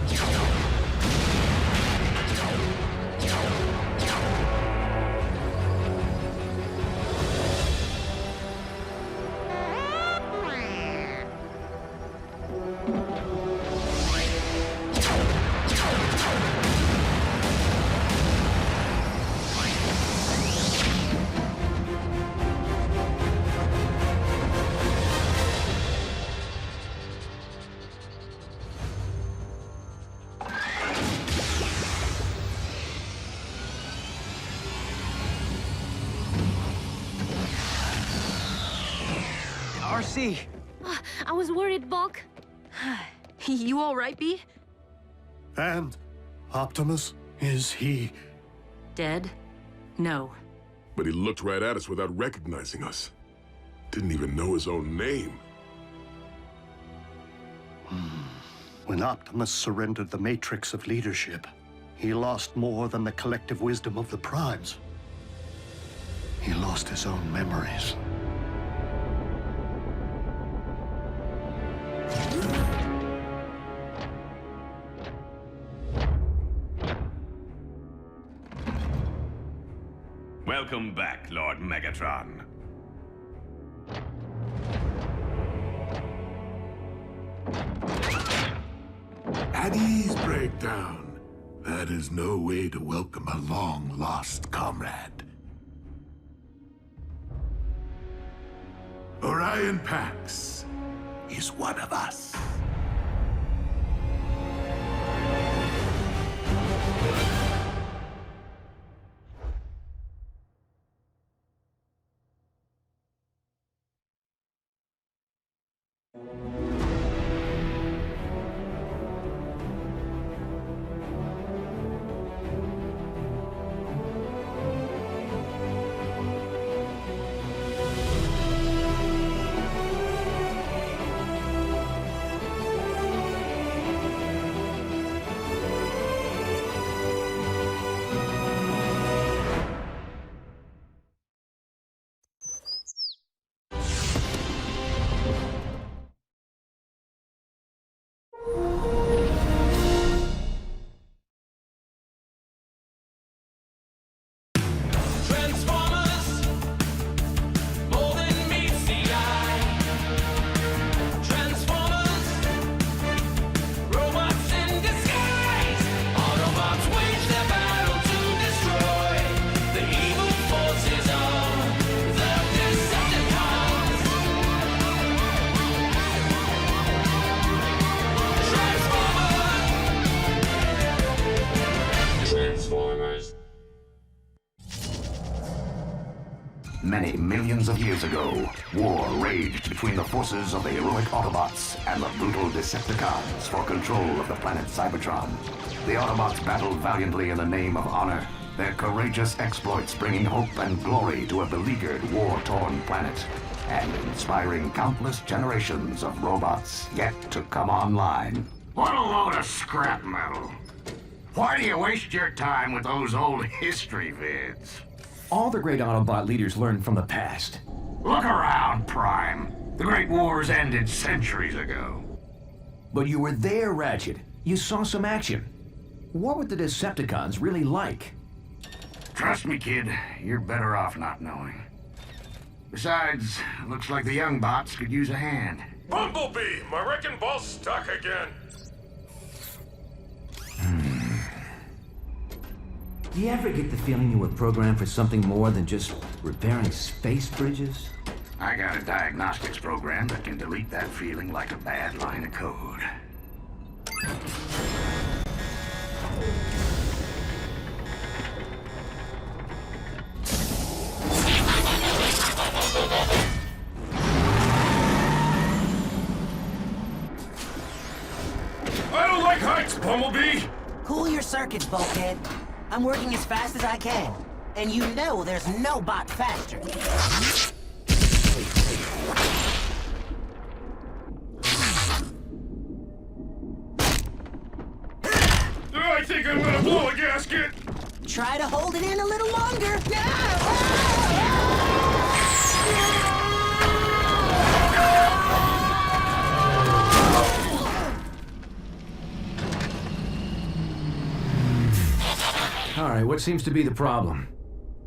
RC! I was worried, Bulk. You all right, B? And Optimus, is he... Dead? No. But he looked right at us without recognizing us. Didn't even know his own name. When Optimus surrendered the Matrix of leadership, he lost more than the collective wisdom of the Primes. He lost his own memories. Welcome back, Lord Megatron. At ease, Breakdown. That is no way to welcome a long-lost comrade. Orion Pax is one of us. Many millions of years ago, war raged between the forces of the heroic Autobots and the brutal Decepticons for control of the planet Cybertron. The Autobots battled valiantly in the name of honor, their courageous exploits bringing hope and glory to a beleaguered, war-torn planet, and inspiring countless generations of robots yet to come online. What a load of scrap metal. Why do you waste your time with those old history vids? All the great Autobot leaders learned from the past. Look around, Prime. The Great Wars ended centuries ago. But you were there, Ratchet. You saw some action. What were the Decepticons really like? Trust me, kid, you're better off not knowing. Besides, looks like the young bots could use a hand. Bumblebee! My wrecking ball's stuck again! Do you ever get the feeling you were programmed for something more than just repairing space bridges? I got a diagnostics program that can delete that feeling like a bad line of code. I don't like heights, Bumblebee! Cool your circuits, bulkhead. I'm working as fast as I can. And you know there's no bot faster. I think I'm gonna blow a gasket! Try to hold it in a little longer. All right, what seems to be the problem?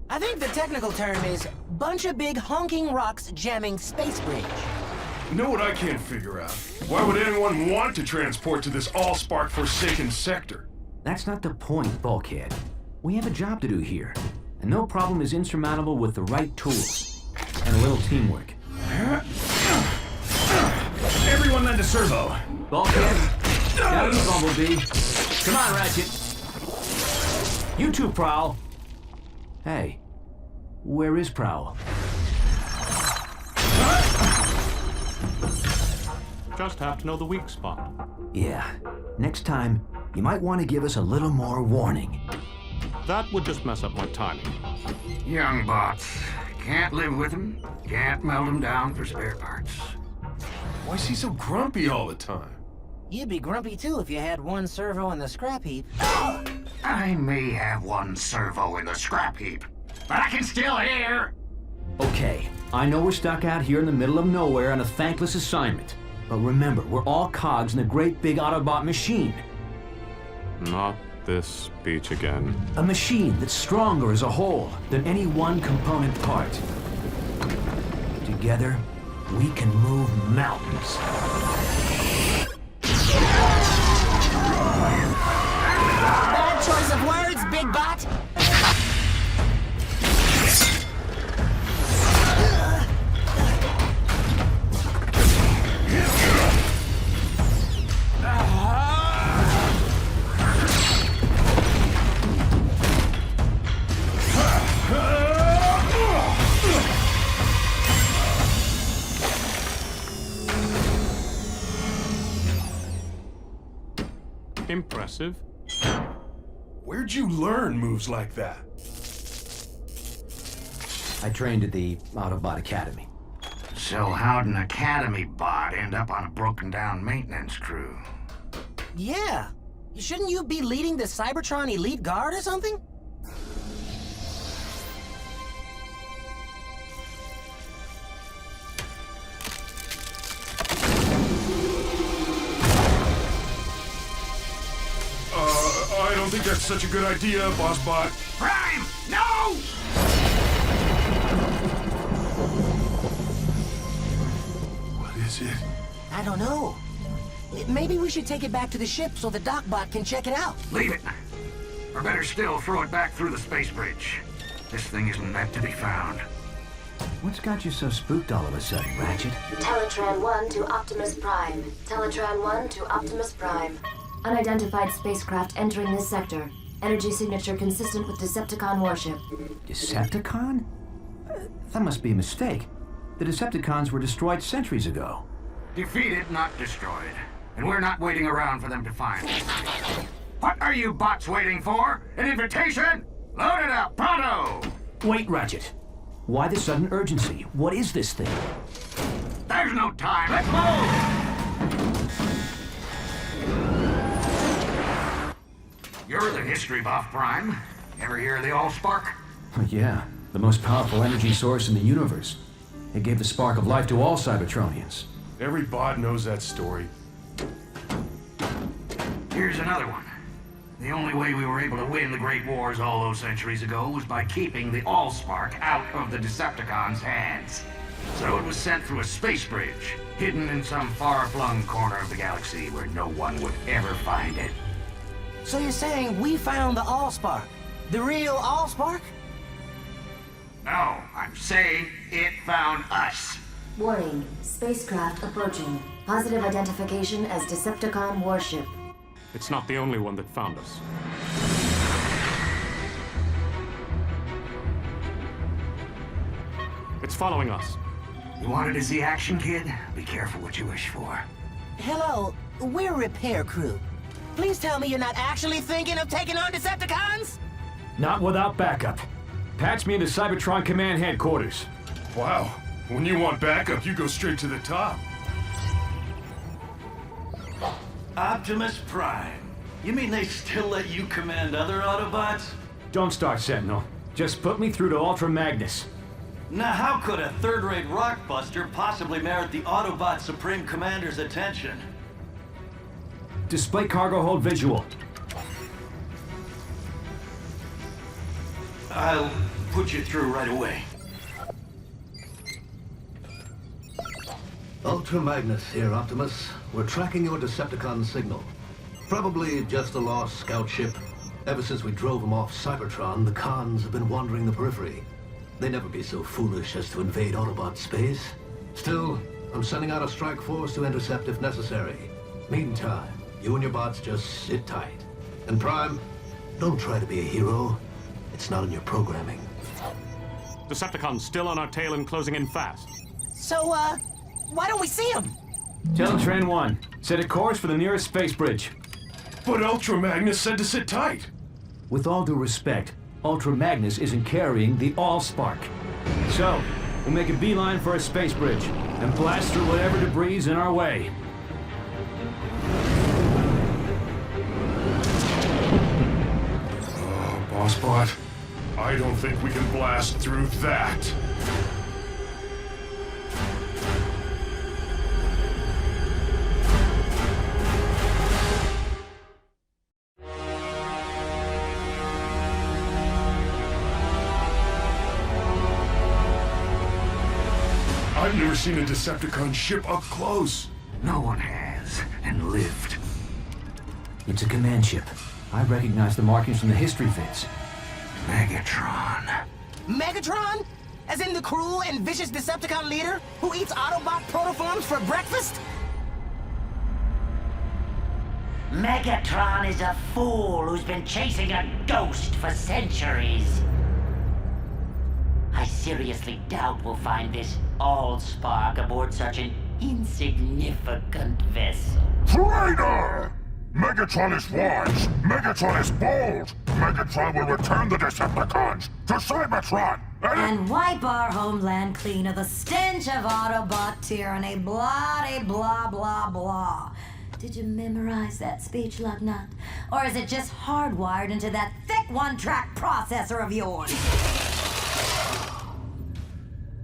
I think the technical term is bunch of big honking rocks jamming space bridge. You know what I can't figure out? Why would anyone want to transport to this all-spark forsaken sector? That's not the point, Bulkhead. We have a job to do here, and no problem is insurmountable with the right tools and a little teamwork. Everyone lend a servo. Bulkhead, down to Bumblebee. Come on, Ratchet. You two, Prowl. Hey, where is Prowl? Just have to know the weak spot. Yeah, next time, you might want to give us a little more warning. That would just mess up my timing. Young bots. Can't live with them. Can't melt them down for spare parts. Why is he so grumpy all the time? You'd be grumpy too if you had one servo in the scrap heap. I may have one servo in the scrap heap, but I can still hear. Okay, I know we're stuck out here in the middle of nowhere on a thankless assignment. But remember, we're all cogs in a great big Autobot machine. Not this speech again. A machine that's stronger as a whole than any one component part. Together, we can move mountains. Bad choice of words, big bot. Impressive. Where'd you learn moves like that? I trained at the Autobot Academy. So how'd an Academy bot end up on a broken-down maintenance crew? Yeah. Shouldn't you be leading the Cybertron Elite Guard or something? I don't think that's such a good idea, Boss Bot. Prime! No! What is it? I don't know. Maybe we should take it back to the ship so the Docbot can check it out. Leave it. Or better still, throw it back through the space bridge. This thing isn't meant to be found. What's got you so spooked all of a sudden, Ratchet? Teletran 1 to Optimus Prime. Teletran 1 to Optimus Prime. Unidentified spacecraft entering this sector. Energy signature consistent with Decepticon warship. Decepticon? That must be a mistake. The Decepticons were destroyed centuries ago. Defeated, not destroyed. And we're not waiting around for them to find us. What are you bots waiting for? An invitation? Load it up, pronto! Wait, Ratchet. Why the sudden urgency? What is this thing? There's no time. Let's move! You're the history buff, Prime. Ever hear of the Allspark? Yeah, the most powerful energy source in the universe. It gave the spark of life to all Cybertronians. Every bot knows that story. Here's another one. The only way we were able to win the Great Wars all those centuries ago was by keeping the Allspark out of the Decepticons' hands. So it was sent through a space bridge, hidden in some far-flung corner of the galaxy where no one would ever find it. So you're saying we found the Allspark? The real Allspark? No, I'm saying it found us. Warning, spacecraft approaching. Positive identification as Decepticon warship. It's not the only one that found us. It's following us. You wanted to see action, kid? Be careful what you wish for. Hello, we're a repair crew. Please tell me you're not actually thinking of taking on Decepticons? Not without backup. Patch me into Cybertron Command Headquarters. Wow. When you want backup, you go straight to the top. Optimus Prime. You mean they still let you command other Autobots? Don't start, Sentinel. Just put me through to Ultra Magnus. Now how could a third-rate rockbuster possibly merit the Autobot Supreme Commander's attention? Display cargo hold visual. I'll put you through right away. Ultra Magnus here, Optimus. We're tracking your Decepticon signal. Probably just a lost scout ship. Ever since we drove them off Cybertron, the cons have been wandering the periphery. They'd never be so foolish as to invade Autobot space. Still, I'm sending out a strike force to intercept if necessary. Meantime, you and your bots just sit tight. And Prime, don't try to be a hero. It's not in your programming. Decepticons still on our tail and closing in fast. So, why don't we see him? Tell Tran 1, set a course for the nearest space bridge. But Ultra Magnus said to sit tight. With all due respect, Ultra Magnus isn't carrying the Allspark. So, we'll make a beeline for a space bridge and blast through whatever debris is in our way. Oh, Bossbot, I don't think we can blast through that. I've never seen a Decepticon ship up close. No one has, and lived. It's a command ship. I recognize the markings from the history vids. Megatron. Megatron? As in the cruel and vicious Decepticon leader who eats Autobot protoforms for breakfast? Megatron is a fool who's been chasing a ghost for centuries. I seriously doubt we'll find this Allspark aboard such an insignificant vessel. Traitor! Megatron is wise. Megatron is bold. Megatron will return the Decepticons to Cybertron. And wipe our homeland clean of the stench of Autobot tyranny. Blah, blah, blah, blah. Did you memorize that speech, Lugnut? Or is it just hardwired into that thick one-track processor of yours?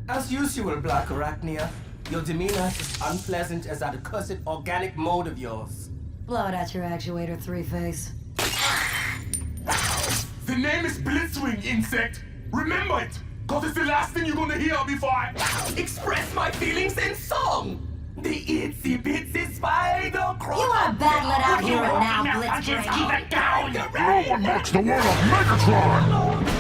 As usual, Black Arachnia, your demeanor is as unpleasant as that accursed organic mode of yours. Blow it at your actuator, Three-Face. The name is Blitzwing, insect! Remember it, cause it's the last thing you're gonna hear before I express my feelings in song! The itsy bitsy spider crawler! You wanna battle it out here and now, Blitzwing? Keep it down! No one mocks the word of Megatron!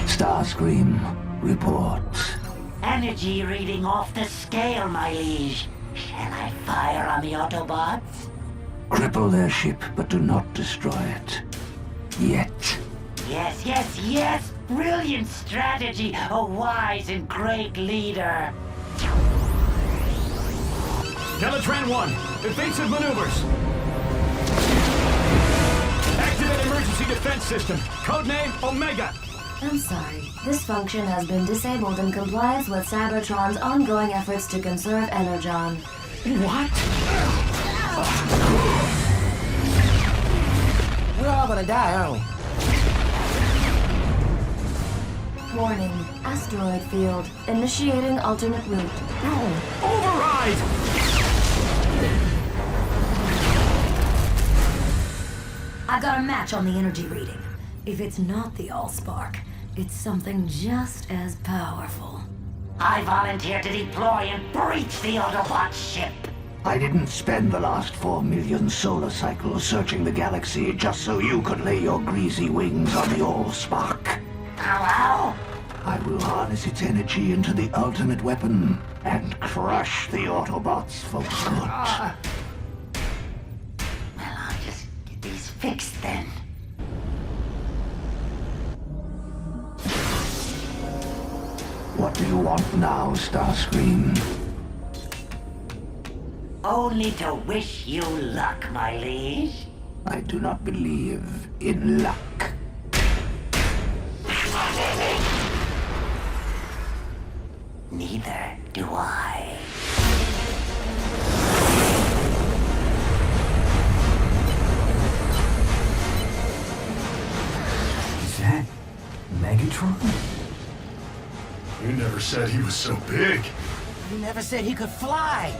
Starscream reports. An energy reading off the scale, my liege. Shall I fire on the Autobots? Cripple their ship, but do not destroy it. Yet. Yes, yes, yes! Brilliant strategy! A wise and great leader! Teletran 1, evasive maneuvers. Activate emergency defense system. Codename Omega. I'm sorry. This function has been disabled in compliance with Cybertron's ongoing efforts to conserve Energon. What? We're all gonna die, aren't we? Warning. Asteroid field. Initiating alternate route. Override! I got a match on the energy reading. If it's not the Allspark, it's something just as powerful. I volunteer to deploy and breach the Autobot ship. I didn't spend the last 4 million solar cycles searching the galaxy just so you could lay your greasy wings on the Allspark. Hello? I will harness its energy into the ultimate weapon and crush the Autobots for good. Well, I'll just get these fixed then. What do you want now, Starscream? Only to wish you luck, my liege. I do not believe in luck. Neither do I. Is that Megatron? You never said he was so big. You never said he could fly.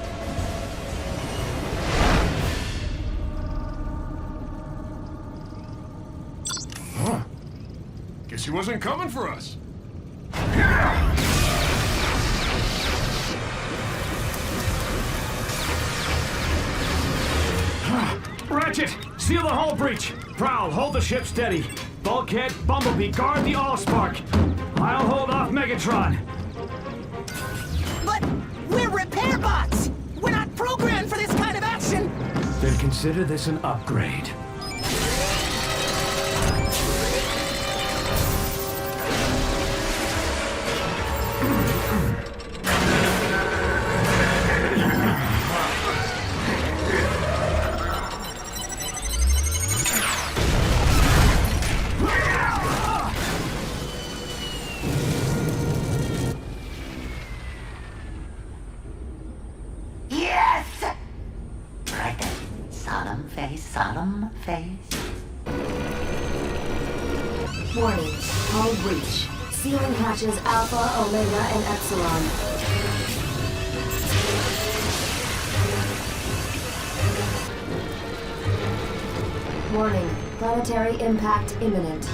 Huh. Guess he wasn't coming for us. Ratchet, seal the hull breach. Prowl, hold the ship steady. Bulkhead, Bumblebee, guard the Allspark. I'll hold off Megatron. But we're repair bots! We're not programmed for this kind of action! Then consider this an upgrade. Solemn face. Warning. Hull breach. Sealing hatches Alpha, Omega, and Epsilon. Warning. Planetary impact imminent.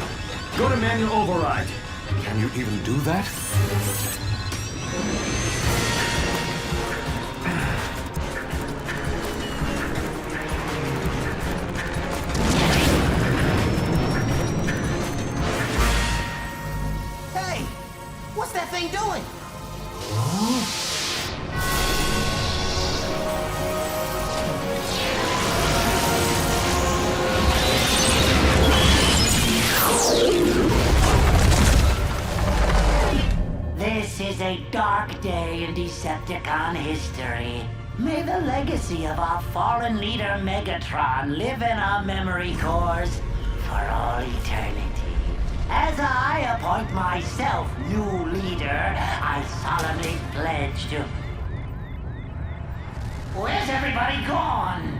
Go to manual override. Can you even do that? What's that thing doing? This is a dark day in Decepticon history. May the legacy of our fallen leader Megatron live in our memory cores for all eternity. As I appoint myself new leader, I solemnly pledge to... Where's everybody gone?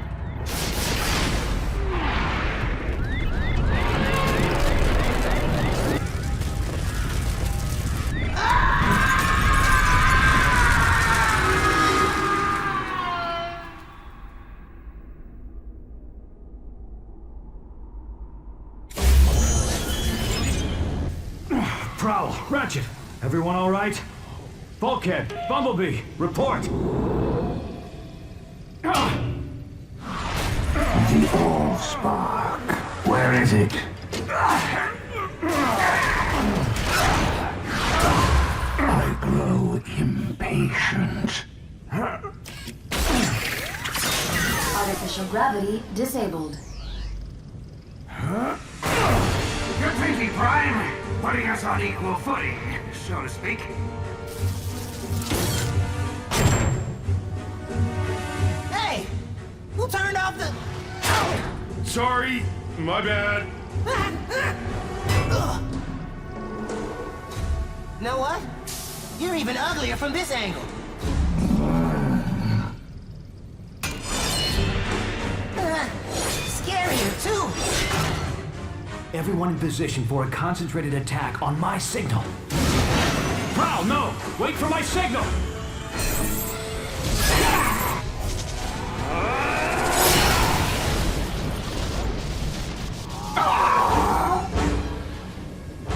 Prowl, Ratchet, everyone all right? Bulkhead, Bumblebee, report. The Allspark. Where is it? I grow impatient. patient. Artificial gravity disabled. Good thinking, Prime. Putting us on equal footing, so to speak. Hey! Who turned off the... Sorry, my bad. Know what? You're even uglier from this angle. Scarier, too. Everyone in position for a concentrated attack on my signal. Prowl, no! Wait for my signal!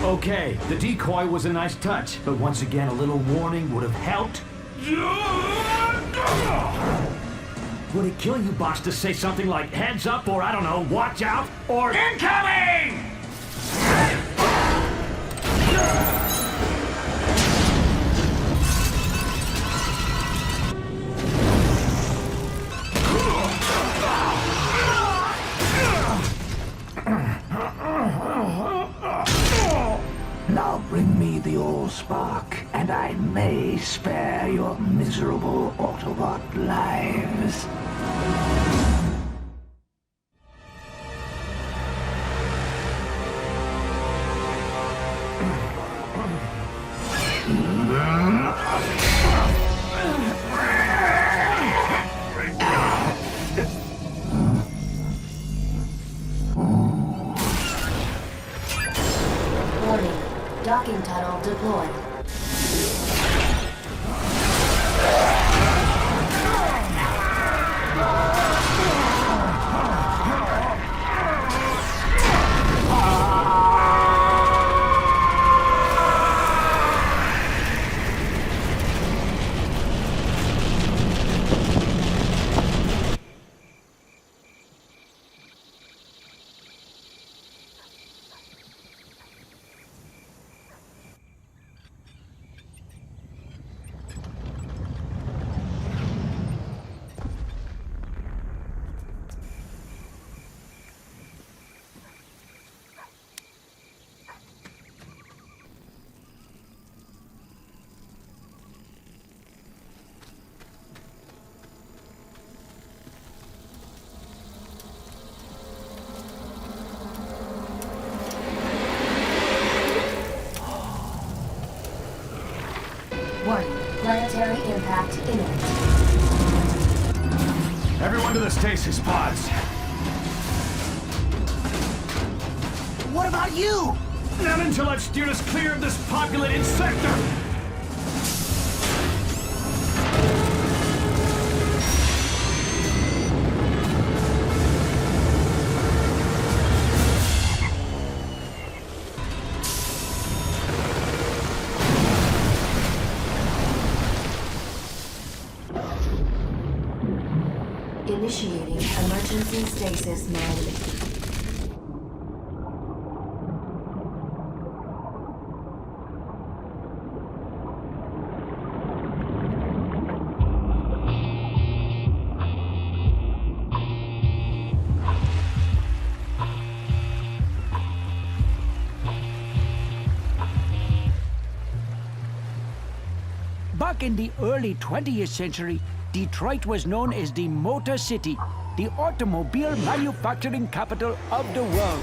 Okay, the decoy was a nice touch, but once again, a little warning would have helped. Would it kill you, boss, to say something like heads up, or I don't know, watch out, or incoming? Now bring me the Allspark, and I may spare your miserable Autobot lives. Warning. Docking tunnel deployed. Warning. Planetary impact imminent. everyone to the stasis pods. What about you? Not until I've steered us clear of this populated sector. Initiating emergency stasis mode. Back in the early 20th century, Detroit was known as the Motor City, the automobile manufacturing capital of the world.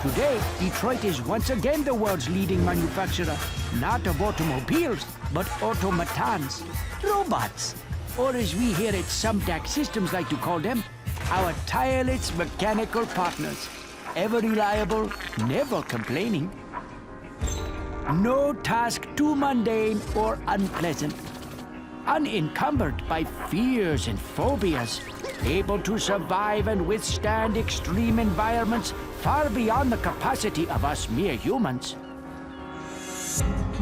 Today, Detroit is once again the world's leading manufacturer, not of automobiles, but automatons, robots, or as we here at Sumdac Systems like to call them, our tireless mechanical partners, ever reliable, never complaining. No task too mundane or unpleasant. Unencumbered by fears and phobias, able to survive and withstand extreme environments far beyond the capacity of us mere humans.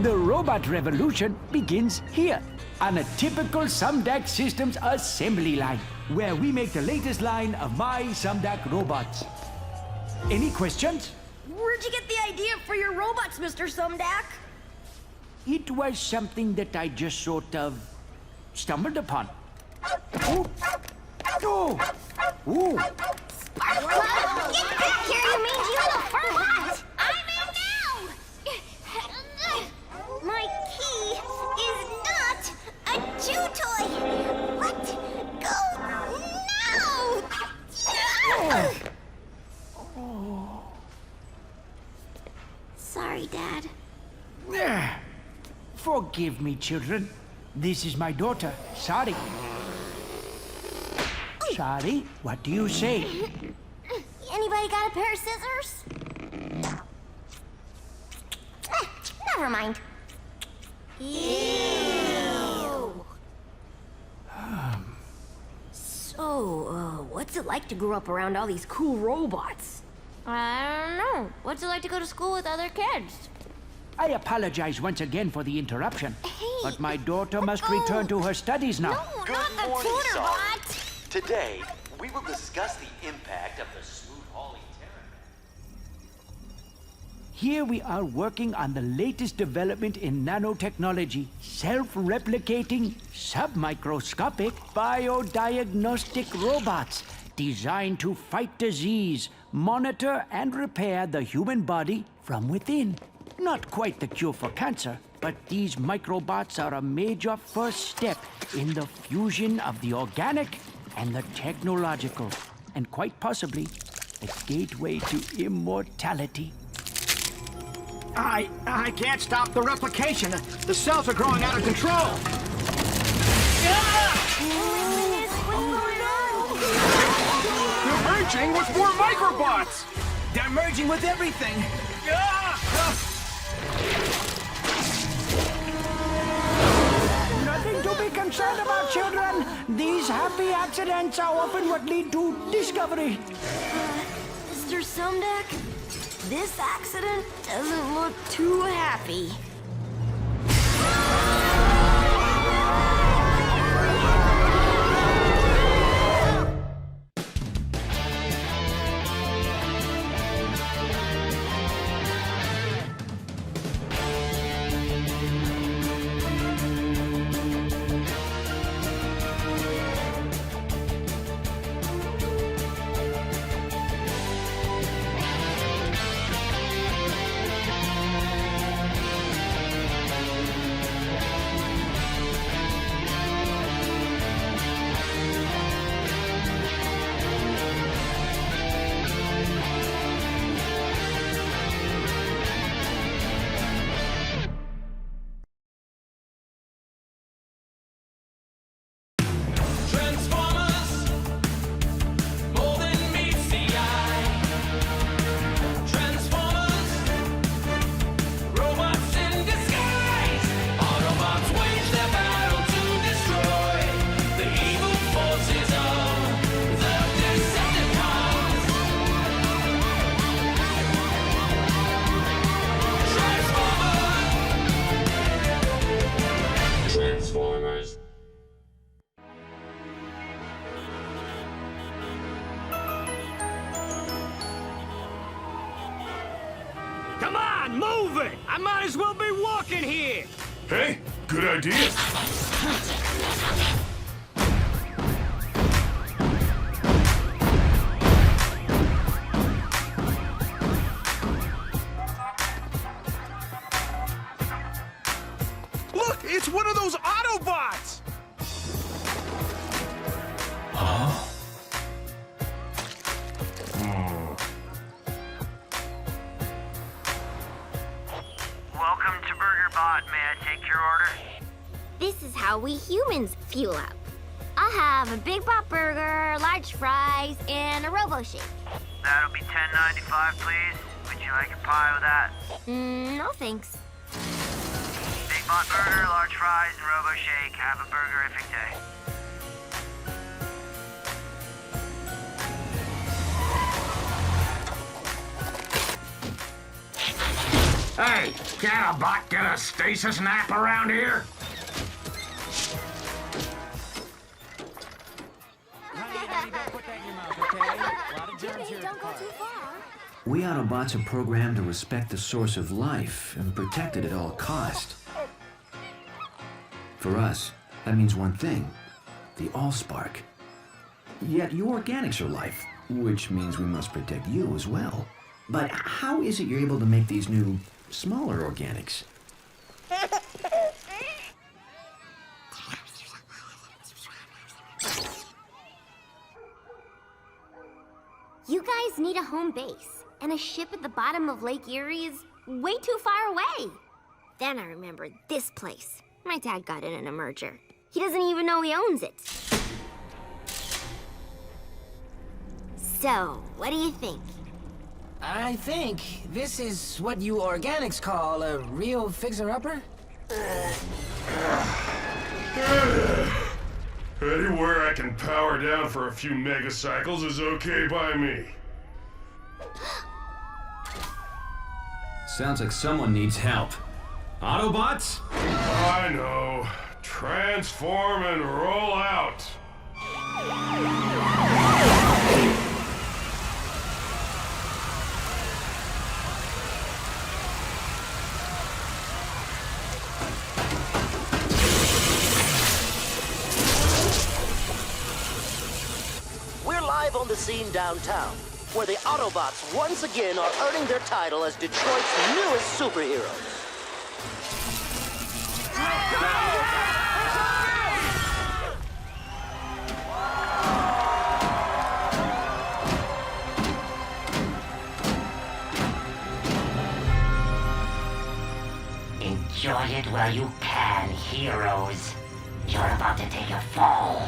The robot revolution begins here, on a typical Sumdac Systems assembly line, where we make the latest line of my Sumdac robots. Any questions? Where'd you get the idea for your robots, Mr. Sumdac? It was something that I just sort of stumbled upon. Oh! Oh! Ooh! Sparkle! Get back here, you mangy little furbot! I'm in now! My key is not a chew toy! Let go now! Oh. Sorry, Dad. Forgive me, children. This is my daughter, Sari. Sari, what do you say? Anybody got a pair of scissors? Never mind. Ew. So, what's it like to grow up around all these cool robots? I don't know. What's it like to go to school with other kids? I apologize once again for the interruption, but my daughter must return to her studies now. No, Good not the morning, tutor son. bot! Today, we will discuss the impact of the smooth hauling terror. Here we are working on the latest development in nanotechnology, self-replicating, submicroscopic, biodiagnostic robots designed to fight disease, monitor and repair the human body from within. Not quite the cure for cancer, but these microbots are a major first step in the fusion of the organic and the technological, and quite possibly the gateway to immortality. I can't stop the replication. The cells are growing out of control. They're merging with more microbots. They're merging with everything. Nothing to be concerned about, children. These happy accidents are often what lead to discovery. Mr. Sumdeck, this accident doesn't look too happy. Come on, move it! I might as well be walking here! Hey, good idea. Look, it's one of those Autobots! Huh? Welcome to BurgerBot. May I take your order? This is how we humans fuel up. I'll have a Big Bot Burger, large fries, and a Robo Shake. That'll be $10.95, please. Would you like a pie with that? No thanks. Big Bot Burger, large fries, and Robo Shake. Have a burgerific day. Hey, can a bot get a stasis nap around here? We Autobots are programmed to respect the source of life and protect it at all cost. For us, that means one thing. The Allspark. Yet you organics are life, which means we must protect you as well. But how is it you're able to make these new, smaller organics? You guys need a home base, and a ship at the bottom of Lake Erie is way too far away. Then I remembered this place. My dad got it in a merger. He doesn't even know he owns it. So, what do you think? I think this is what you organics call a real fixer-upper? Anywhere I can power down for a few megacycles is okay by me. Sounds like someone needs help. Autobots? I know. Transform and roll out. We're live on the scene downtown, where the Autobots once again are earning their title as Detroit's newest superheroes. Enjoy it while you can, heroes. You're about to take a fall.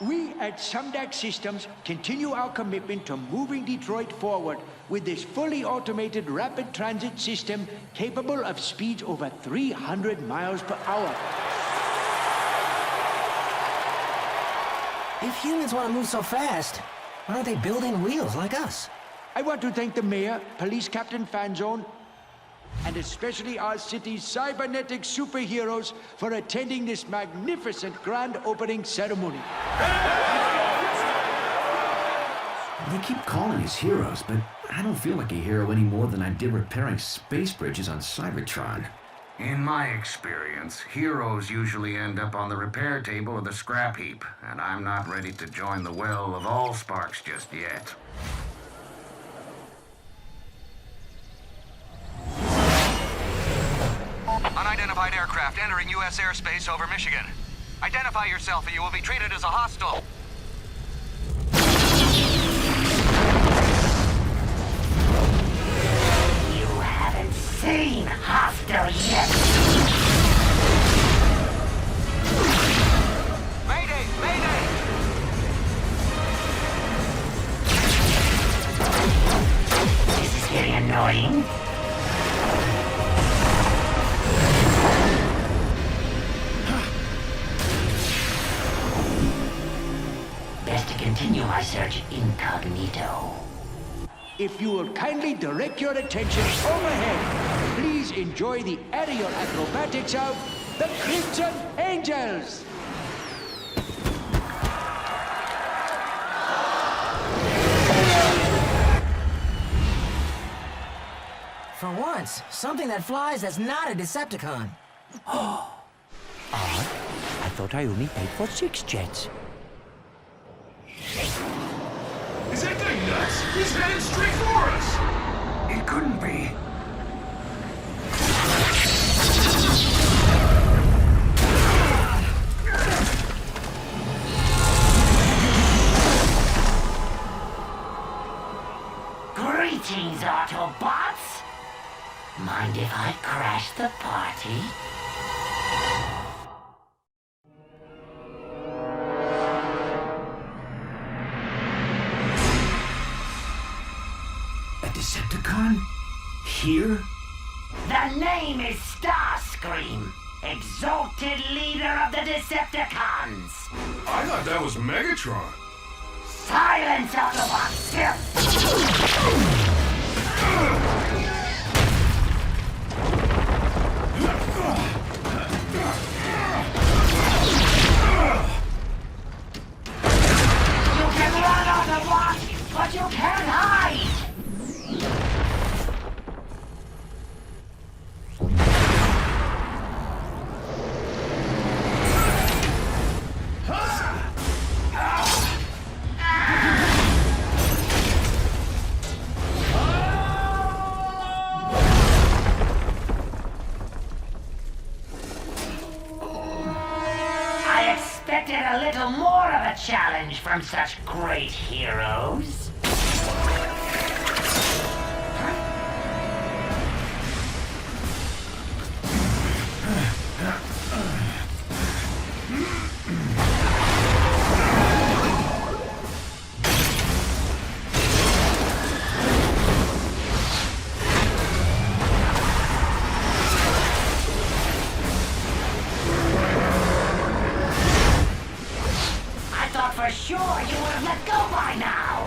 We at Sumdac Systems continue our commitment to moving Detroit forward with this fully automated rapid transit system capable of speeds over 300 miles per hour. If humans want to move so fast, why aren't they building wheels like us? I want to thank the mayor, police captain Fanzone, and especially our city's cybernetic superheroes for attending this magnificent grand opening ceremony. They keep calling us heroes, but I don't feel like a hero any more than I did repairing space bridges on Cybertron. In my experience, heroes usually end up on the repair table or the scrap heap, and I'm not ready to join the well of Allsparks just yet. Unidentified aircraft entering U.S. airspace over Michigan. Identify yourself or you will be treated as a hostile. You haven't seen hostile yet. Mayday! Mayday! This is getting annoying. Best to continue my search incognito. If you will kindly direct your attention overhead, please enjoy the aerial acrobatics of the Crimson Angels. For once, something that flies that's not a Decepticon. Odd. I thought I only paid for 6 jets. Is that guy nuts? He's headed straight for us! It couldn't be. Greetings, Autobots! Mind if I crash the party? Decepticon? Here? The name is Starscream, exalted leader of the Decepticons. I thought that was Megatron. Silence, Autobots! You can run, Autobots, but you can't hide! challenge from such great heroes. For sure, you would have let go by now.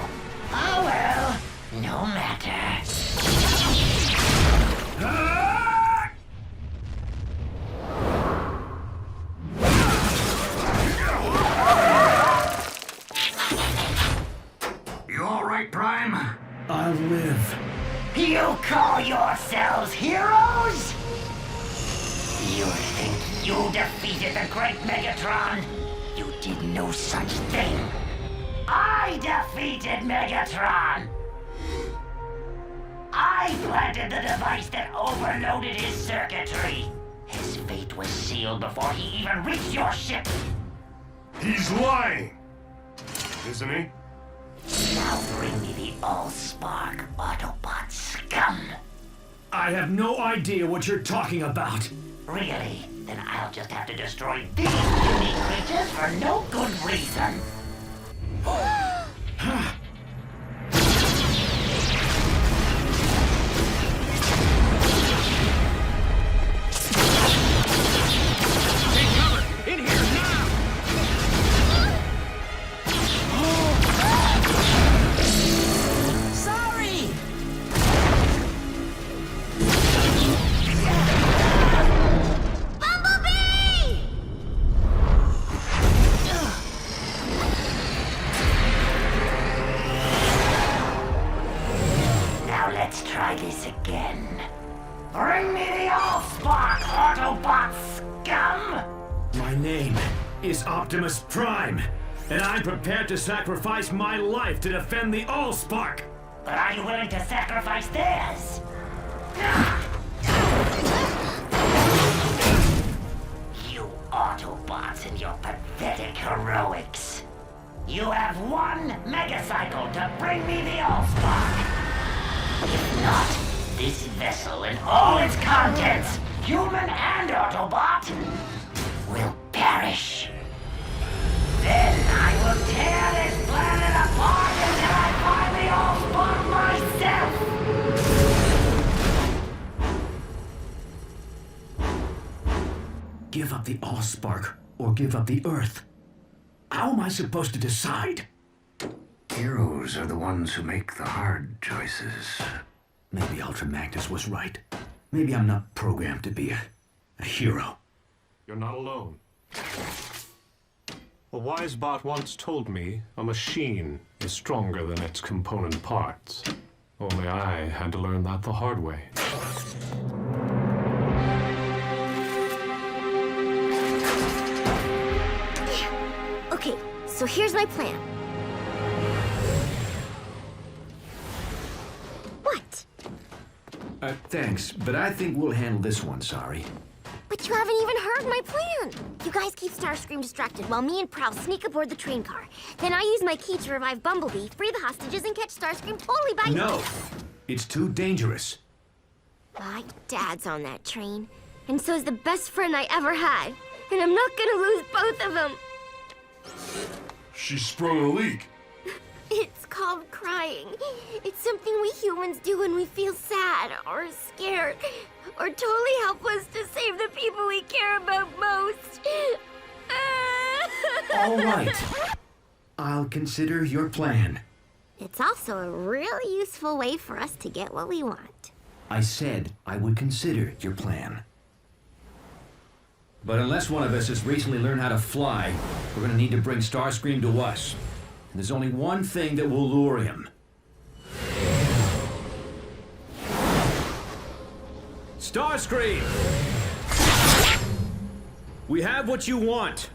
Oh well, no matter. You all right, Prime? I'll live. You call yourselves heroes? You think you defeated the great Megatron? You did no such thing. I defeated Megatron. I planted the device that overloaded his circuitry. His fate was sealed before he even reached your ship. He's lying, isn't he? Now bring me the Allspark, Autobot scum. I have no idea what you're talking about. Really? Then I'll just have to destroy these unique creatures for no good reason. Take cover! In here now! Sorry! Let's try this again. Bring me the Allspark, Autobot scum! My name is Optimus Prime, and I'm prepared to sacrifice my life to defend the Allspark! But are you willing to sacrifice theirs? You Autobots and your pathetic heroics. You have one megacycle to bring me the Allspark. If not, this vessel and all its contents, human and Autobot, will perish. Then I will tear this planet apart until I find the Allspark myself. Give up the Allspark or give up the Earth. How am I supposed to decide? Heroes are the ones who make the hard choices. Maybe Ultra Magnus was right. Maybe I'm not programmed to be a hero. You're not alone. A wise bot once told me a machine is stronger than its component parts. Only I had to learn that the hard way. Okay, so here's my plan. What? Thanks, but I think we'll handle this one, sorry. But you haven't even heard my plan. You guys keep Starscream distracted while me and Prowl sneak aboard the train car. Then I use my key to revive Bumblebee, free the hostages, and catch Starscream totally by... No! It's too dangerous. My dad's on that train, and so's the best friend I ever had. And I'm not gonna lose both of them. She sprung a leak. It's called crying. It's something we humans do when we feel sad or scared or totally helpless to save the people we care about most. All right. I'll consider your plan. It's also a really useful way for us to get what we want. I said I would consider your plan. But unless one of us has recently learned how to fly, we're gonna need to bring Starscream to us. And there's only one thing that will lure him. Starscream! We have what you want.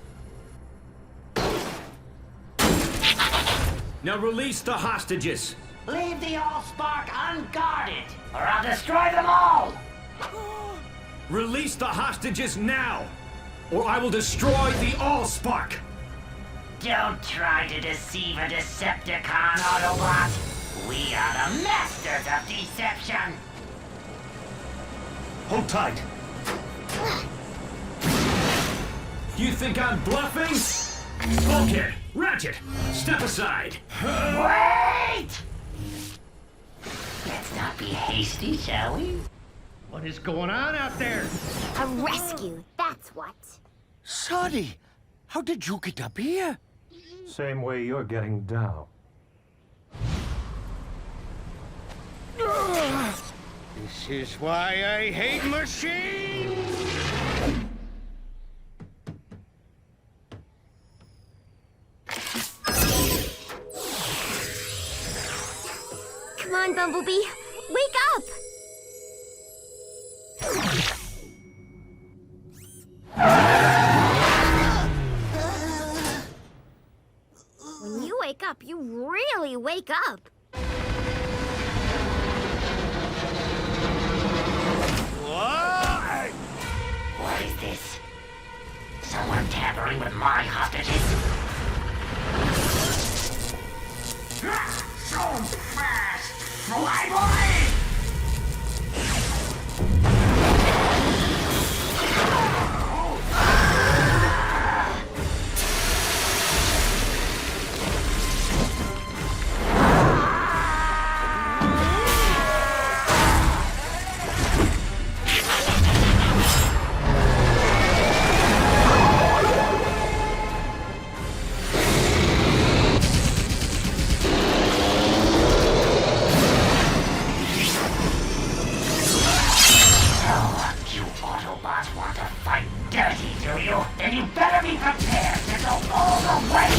Now release the hostages. Leave the Allspark unguarded, or I'll destroy them all! Release the hostages now, or I will destroy the Allspark! Don't try to deceive a Decepticon, Autobot. We are the masters of deception. Hold tight. You think I'm bluffing? Bulkhead, Ratchet, step aside. Wait! Let's not be hasty, shall we? What is going on out there? A rescue, that's what. Sonny, how did you get up here? Same way you're getting down. This is why I hate machines! Come on, Bumblebee, wake up! When you wake up, you really wake up. What is this? Someone tampering with my hostages? So fast! Fly, boy! Then you better be prepared to go all the way!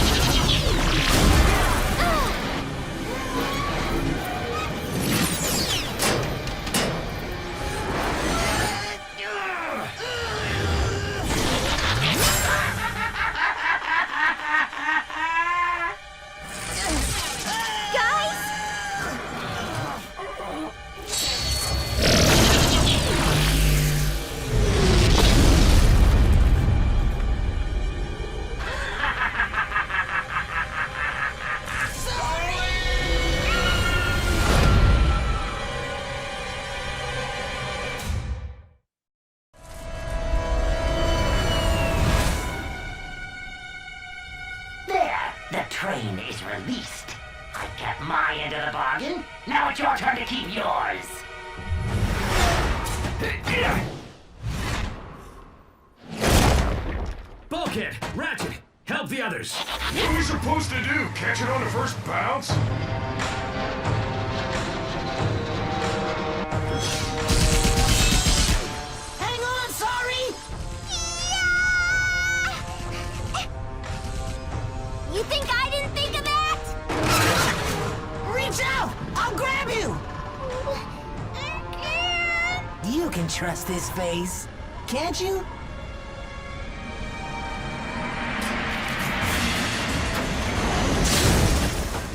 Train is released. I kept my end of the bargain. Now it's your turn to keep yours. Bulkhead, Ratchet, help the others. What are we supposed to do? Catch it on the first bounce? Hang on, sorry! You think I didn't think of that? Reach out! I'll grab you! You can trust this face, can't you?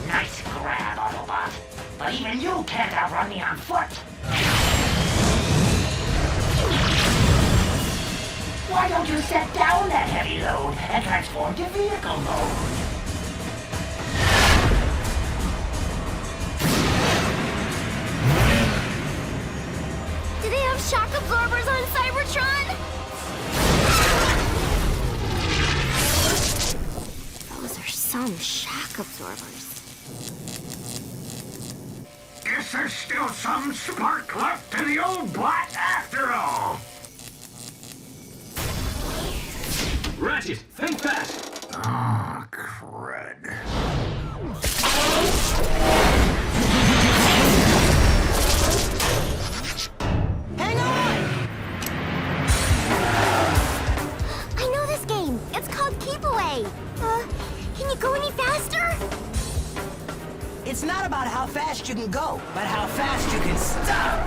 Nice grab, Autobot. But even you can't outrun me on foot. Why don't you set down that heavy load and transform to vehicle mode? Do they have shock absorbers on Cybertron? Those are some shock absorbers. Guess there's still some spark left in the old bot after all. Ratchet, think fast! Oh, crud. Hang on! I know this game. It's called Keep Away. Can you go any faster? It's not about how fast you can go, but how fast you can stop!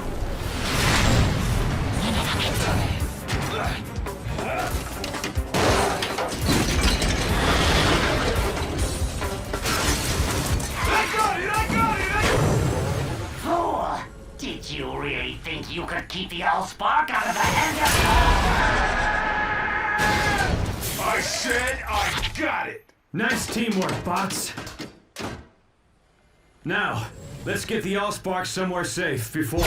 Fool! Did you really think you could keep the Allspark out of the hands of... I said I got it! Nice teamwork, bots. Now, let's get the Allspark somewhere safe before...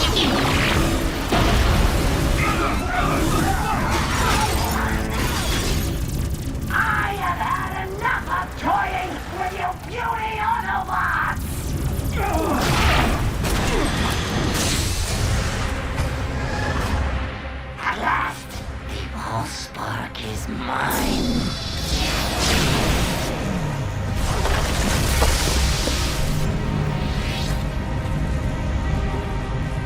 I have had enough of toying with you puny Autobots! At last, the Allspark is mine.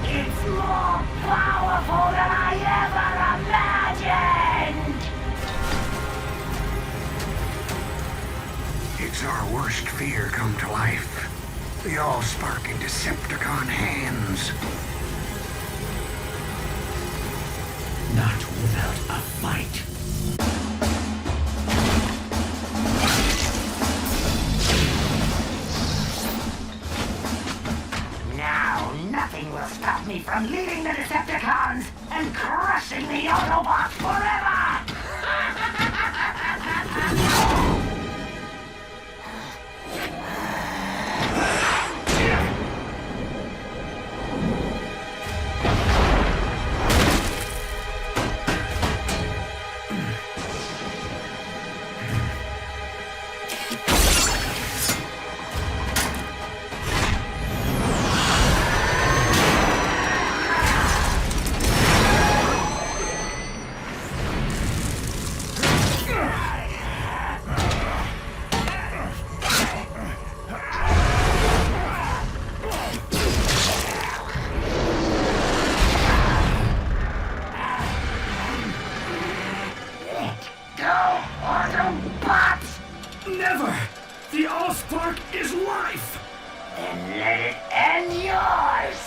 It's more powerful than I ever imagined! It's our worst fear come to life. The Allspark in Decepticon hands. Not without a fight. Now, nothing will stop me from leading the Decepticons and crushing the Autobots forever! Never! The Allspark is life! Then let it end yours!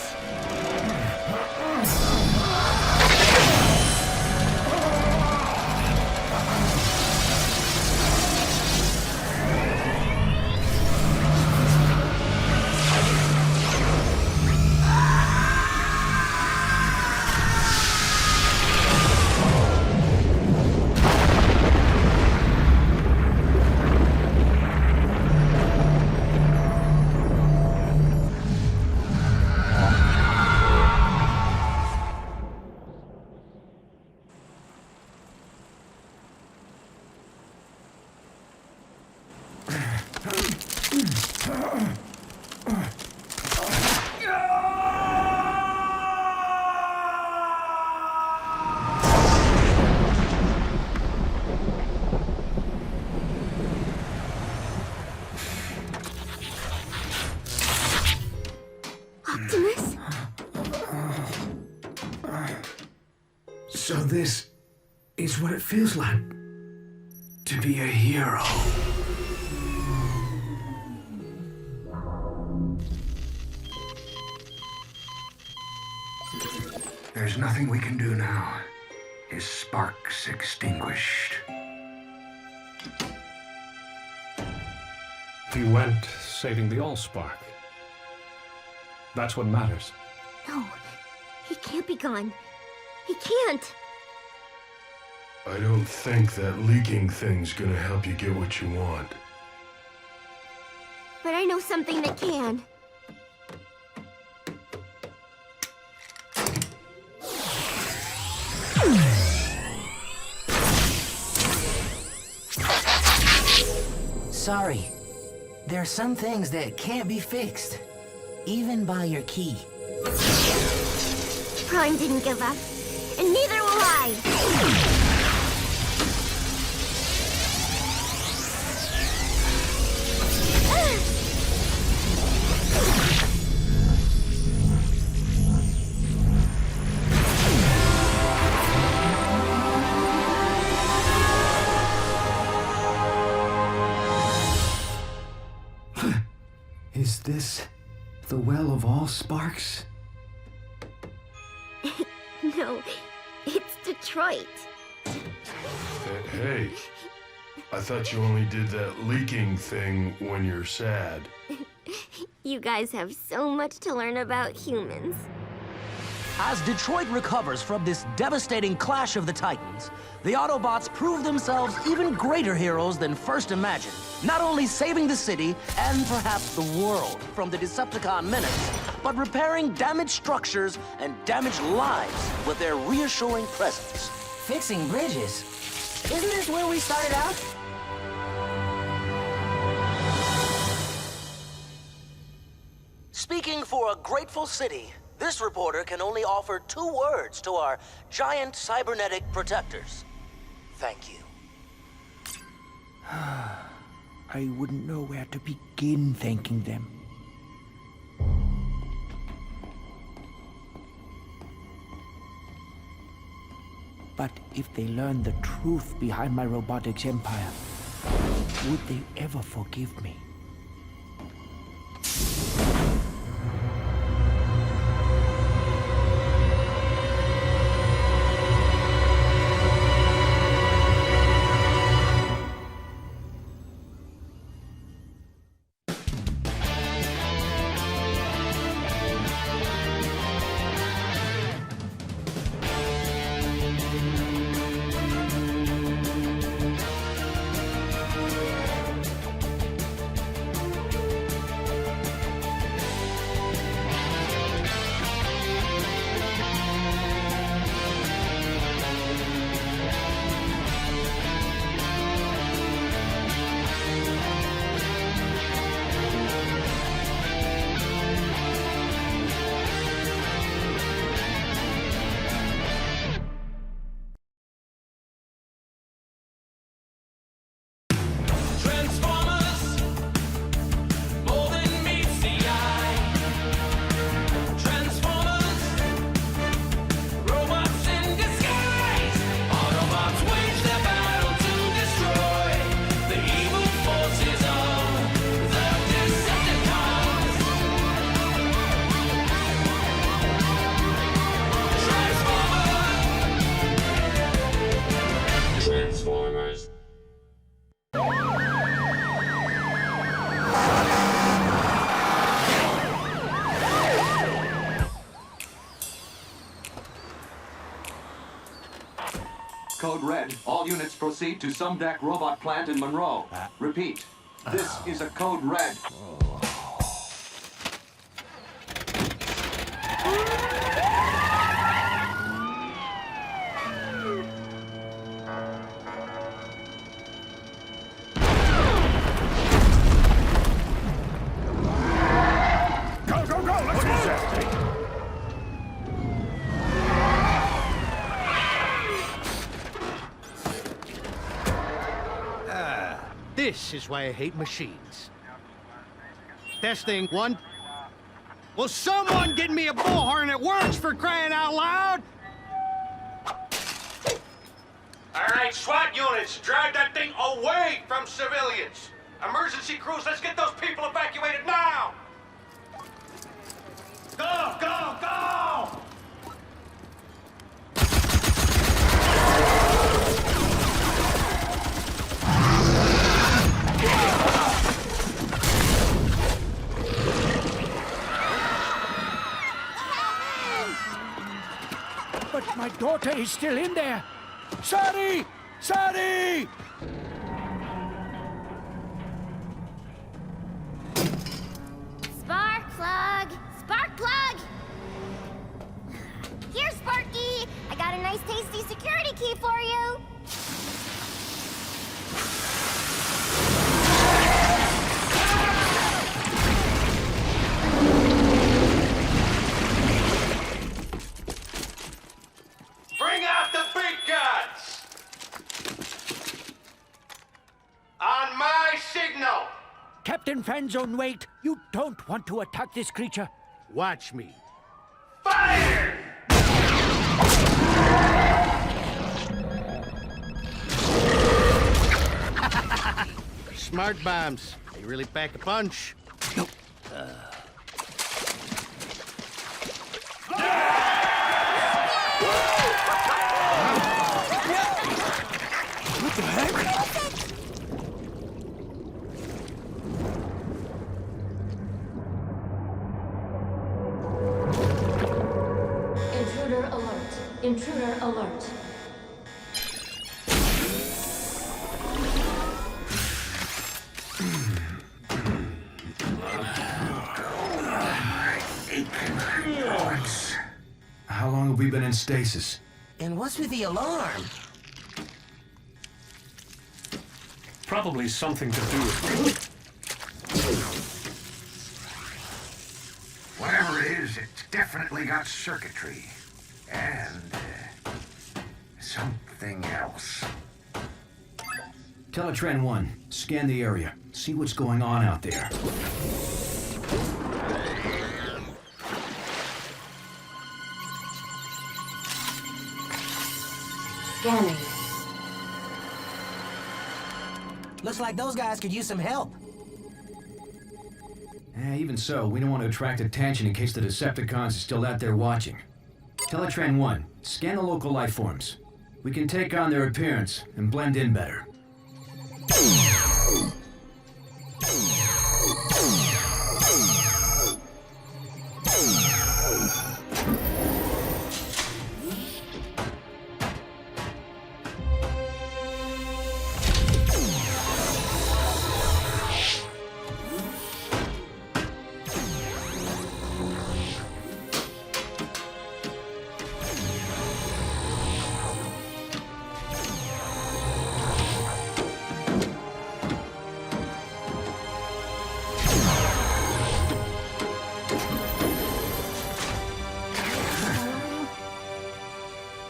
Optimus? So this is what it feels like to be a hero. There's nothing we can do now. His spark's extinguished. He went saving the Allspark. That's what matters. No, he can't be gone. He can't. I don't think that leaking thing's gonna help you get what you want. But I know something that can. Sorry. There are some things that can't be fixed, even by your key. Prime didn't give up, and neither will I! Is this the Well of All Sparks? No, it's Detroit. Hey, I thought you only did that leaking thing when you're sad. You guys have so much to learn about humans. As Detroit recovers from this devastating clash of the Titans, the Autobots prove themselves even greater heroes than first imagined, not only saving the city and perhaps the world from the Decepticon menace, but repairing damaged structures and damaged lives with their reassuring presence. Fixing bridges? Isn't this where we started out? Speaking for a grateful city, this reporter can only offer 2 words to our giant cybernetic protectors. Thank you. I wouldn't know where to begin thanking them. But if they learn the truth behind my robotics empire, would they ever forgive me? Code Red. All units proceed to Sumdac Robot Plant in Monroe. Repeat. This is a Code Red. Go, go, go! Let's move! This is why I hate machines. Testing, 1. Will someone get me a bullhorn that works, for crying out loud? All right, SWAT units, drive that thing away from civilians. Emergency crews, let's get those people evacuated now. Go, go, go! But my daughter is still in there. Sorry! Sorry! Spark plug! Spark plug! Here, Sparky! I got a nice tasty security key for you! Bring out the big guns! On my signal! Captain Fanzone, wait! You don't want to attack this creature. Watch me. Fire! Smart bombs. They really pack a punch. What the heck? Intruder alert. How long have we been in stasis? And what's with the alarm? Probably something to do with... Whatever it is, it's definitely got circuitry. And, something else. Teletran 1, scan the area. See what's going on out there. Scanning. Looks like those guys could use some help. Even so, we don't want to attract attention in case the Decepticons are still out there watching. Teletran 1, scan the local life forms. We can take on their appearance and blend in better.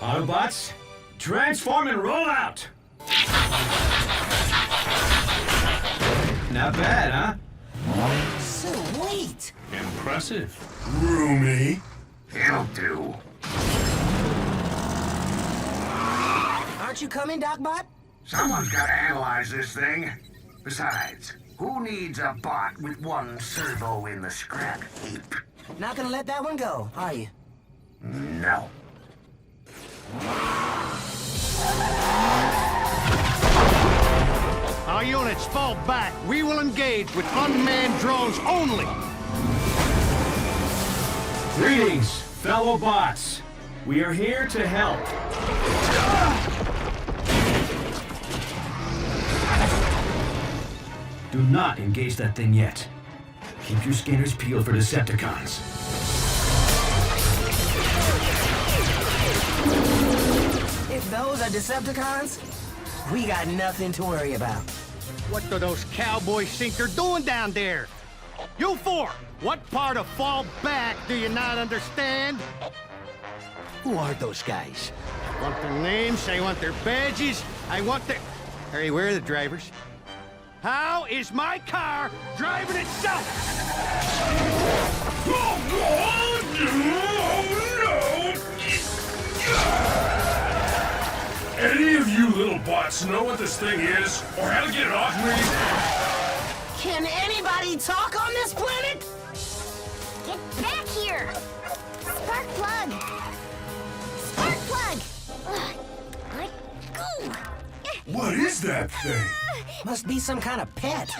Autobots, transform and roll out! Not bad, huh? Sweet! Impressive. Roomy. It'll do. Aren't you coming, Docbot? Someone's got to analyze this thing. Besides, who needs a bot with one servo in the scrap heap? Not gonna let that one go, are you? No. Our units fall back. We will engage with unmanned drones only. Greetings, fellow bots. We are here to help. Do not engage that thing yet. Keep your scanners peeled for Decepticons. If those are Decepticons, we got nothing to worry about. What are those cowboys think they're doing down there? You four, what part of fall back do you not understand? Who are those guys? I want their names, I want their badges, I want their... Hey, where are the drivers? How is my car driving itself? Any of you little bots know what this thing is, or how to get it off me? Can anybody talk on this planet? Get back here! Spark plug! Spark plug! Ugh, let go! What is that thing? Must be some kind of pet.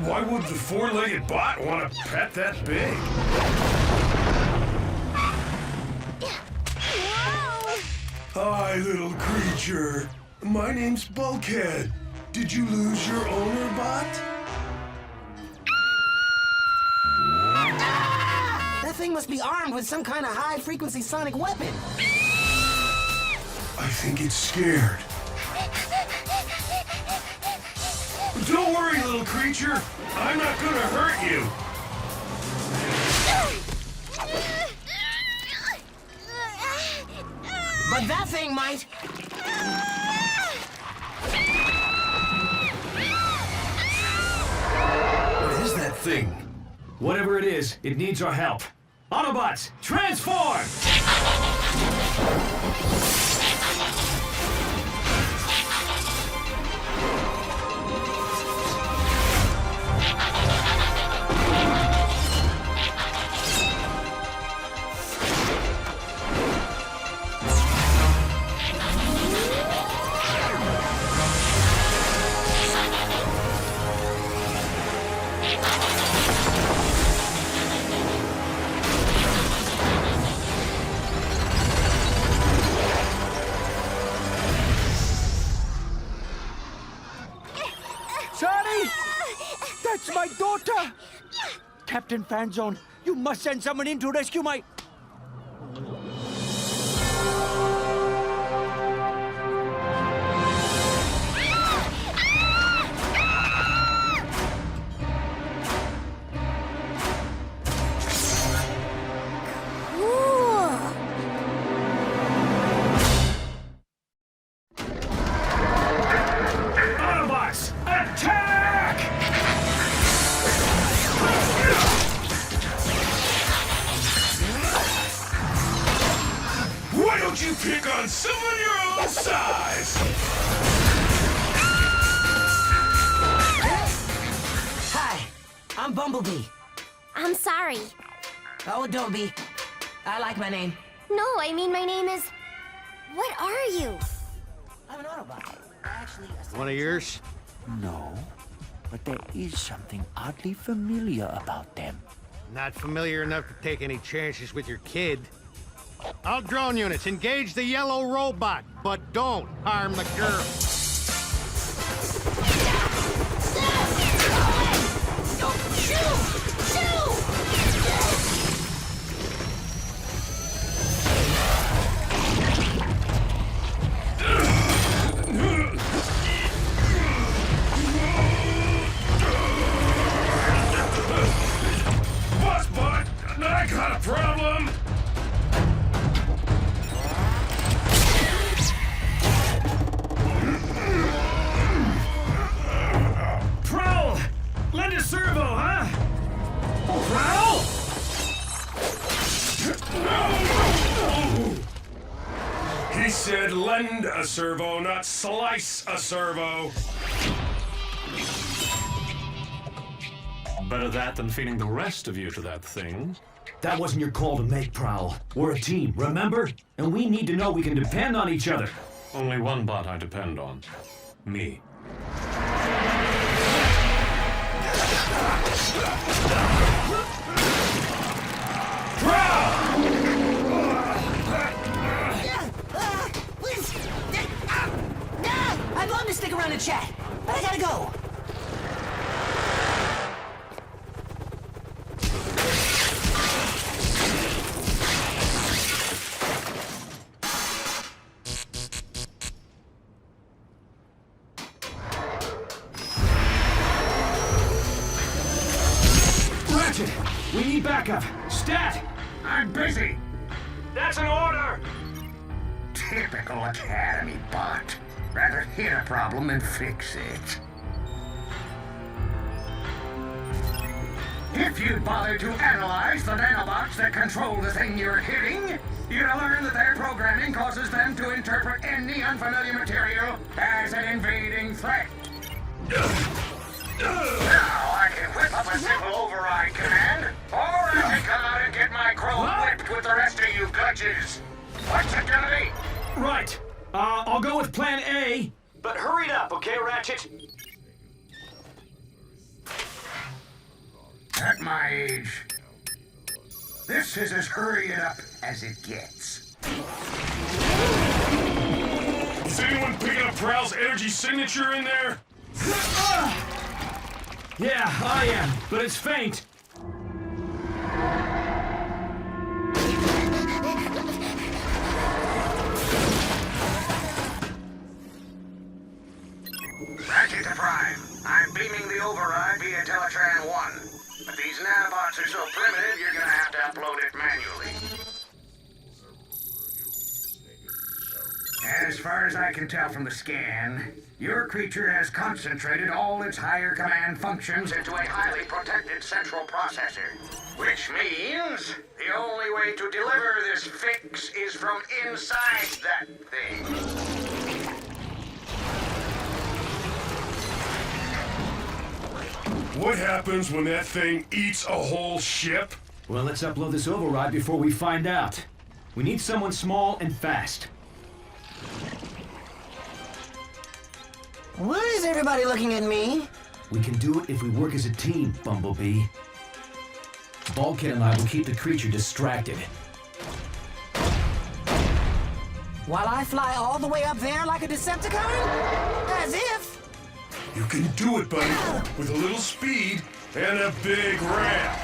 Why would the four-legged bot want a pet that big? Hi, little creature. My name's Bulkhead. Did you lose your owner, bot? That thing must be armed with some kind of high-frequency sonic weapon. I think it's scared. Don't worry, little creature. I'm not gonna hurt you. But that thing might. What is that thing? Whatever it is, it needs our help. Autobots, transform! Captain Fanzone. You must send someone in to rescue my... Autobots, attack! Why don't you pick on someone your own size? Hi, I'm Bumblebee. I'm sorry. Oh, don't be. I like my name. No, I mean my name is... What are you? I'm an Autobot. Actually, One of yours? No, but there is something oddly familiar about them. Not familiar enough to take any chances with your kid. All drone units, engage the yellow robot, but don't harm the girl. Boss bot, I got a problem. Prowl! Lend a servo, huh? Prowl! He said lend a servo, not slice a servo. Better that than feeding the rest of you to that thing. That wasn't your call to make, Prowl. We're a team, remember? And we need to know we can depend on each other. Only one bot I depend on. Me. I'd love to stick around and chat, but I gotta go. Ratchet! We need backup! Stat! I'm busy. That's an order! Typical Academy bot. Rather hit a problem than fix it. If you'd bother to analyze the nanobots that control the thing you're hitting, you'd learn that their programming causes them to interpret any unfamiliar material as an invading threat. Now I can whip up a simple override command, or I can come out and get my crow whipped with the rest of you glitches. What's it gonna be? Right. I'll go with plan A. But hurry it up, okay, Ratchet? At my age, this is as hurry it up as it gets. Is anyone picking up Prowl's energy signature in there? Yeah, I am, but it's faint. Ratchet to Prime. I'm beaming the override via Teletran 1. But these nanobots are so primitive, you're gonna have to upload it manually. As far as I can tell from the scan, your creature has concentrated all its higher command functions into a highly protected central processor. Which means the only way to deliver this fix is from inside that thing. What happens when that thing eats a whole ship? Well, let's upload this override before we find out. We need someone small and fast. Why is everybody looking at me? We can do it if we work as a team, Bumblebee. Bulkhead and I will keep the creature distracted. While I fly all the way up there like a Decepticon? As if. You can do it, buddy, with a little speed and a big ramp.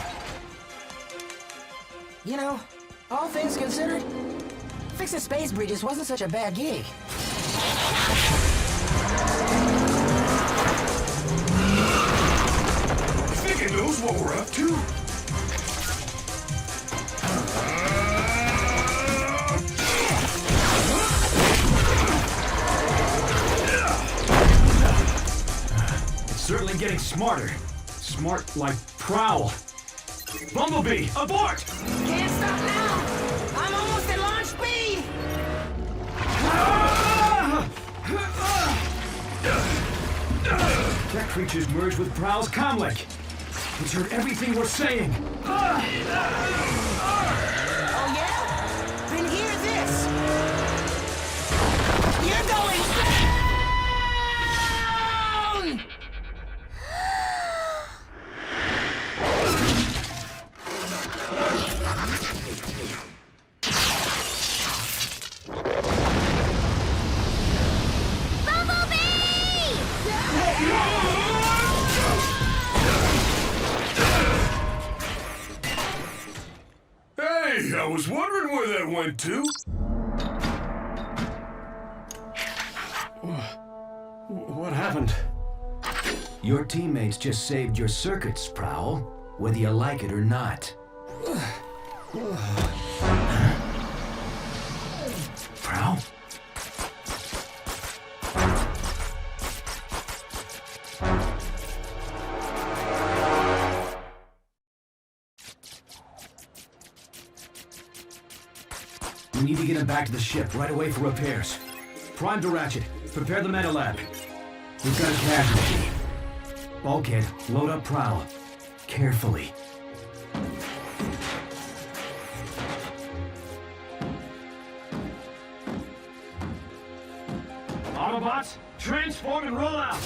You know, all things considered, fixing space bridges wasn't such a bad gig. I think it knows what we're up to. It's certainly getting smarter. Smart like Prowl. Bumblebee, abort! Can't stop now! I'm almost at launch speed! That creature's merged with Prowl's comlink. He's heard everything we're saying. Oh yeah? Then hear this! You're going down! Hey, I was wondering where that went to. What happened? Your teammates just saved your circuits, Prowl, whether you like it or not. Prowl? We need to get him back to the ship right away for repairs. Prime to Ratchet. Prepare the meta lab. We've got a casualty. Bulkhead, load up Prowl. Carefully. Autobots, transform and roll out!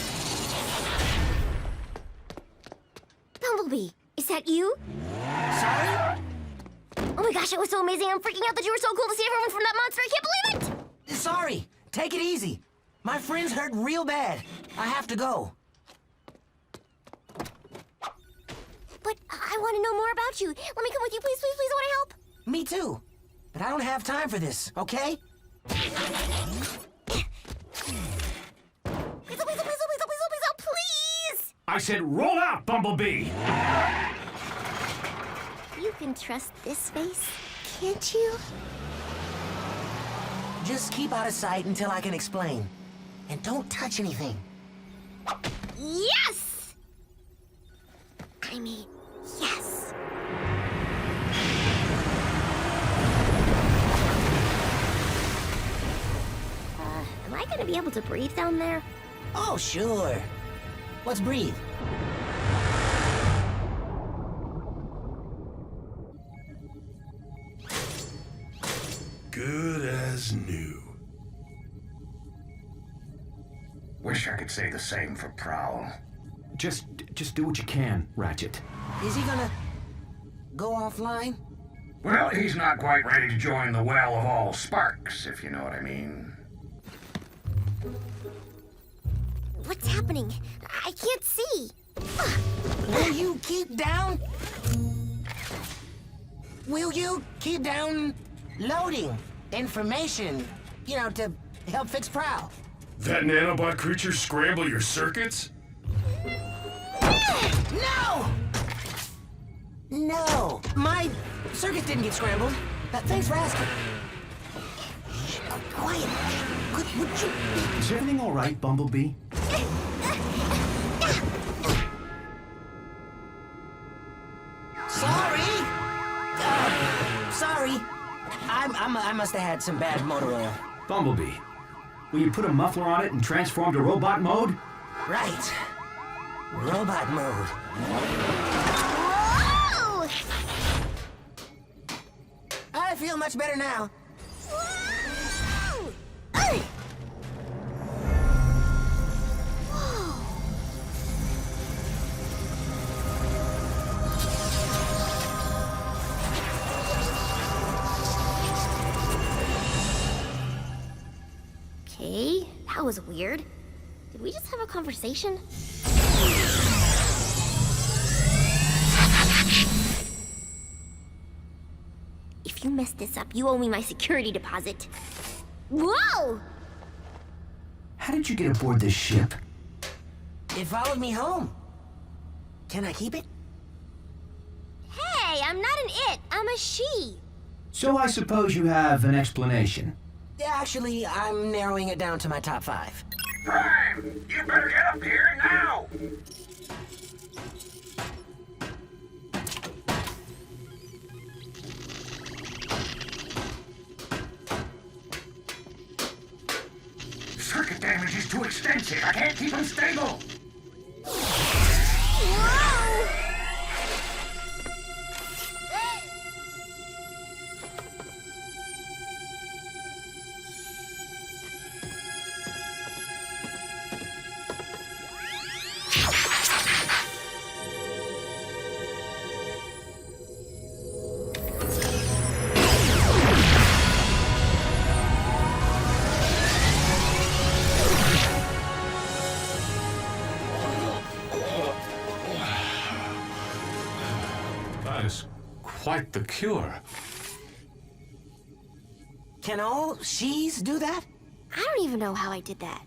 Bumblebee, is that you? Sorry? Oh my gosh, it was so amazing. I'm freaking out that you were so cool to see everyone from that monster. I can't believe it! Sorry. Take it easy. My friend's hurt real bad. I have to go. But I want to know more about you. Let me come with you, please, please, please. I want to help. Me too. But I don't have time for this, okay? Please! I said roll out, Bumblebee! You can trust this space, can't you? Just keep out of sight until I can explain. And don't touch anything. Yes! I mean, yes. Am I gonna be able to breathe down there? Oh, sure. Let's breathe. Good as new. Wish I could say the same for Prowl. Just do what you can, Ratchet. Is he gonna go offline? Well, he's not quite ready to join the well of all sparks, if you know what I mean. What's happening? I can't see. Will you keep down? Will you keep down loading information, you know, to help fix Prowl? That nanobot creature scramble your circuits? No! No, my circuits didn't get scrambled. Thanks for asking. Shh, quiet. Would you... Is everything all right, Bumblebee? Sorry. Sorry. I must have had some bad motor oil. Bumblebee, will you put a muffler on it and transform to robot mode? Right. Robot mode. Whoa! I feel much better now. Whoa! Okay, that was weird. Did we just have a conversation? If you mess this up, you owe me my security deposit. Whoa! How did you get aboard this ship? It followed me home. Can I keep it? Hey, I'm not an it, I'm a she. So I suppose you have an explanation. Actually, I'm narrowing it down to my top 5. Prime, you better get up here now! Circuit damage is too extensive. I can't keep them stable. Whoa! That is quite the cure. Can all she's do that? I don't even know how I did that.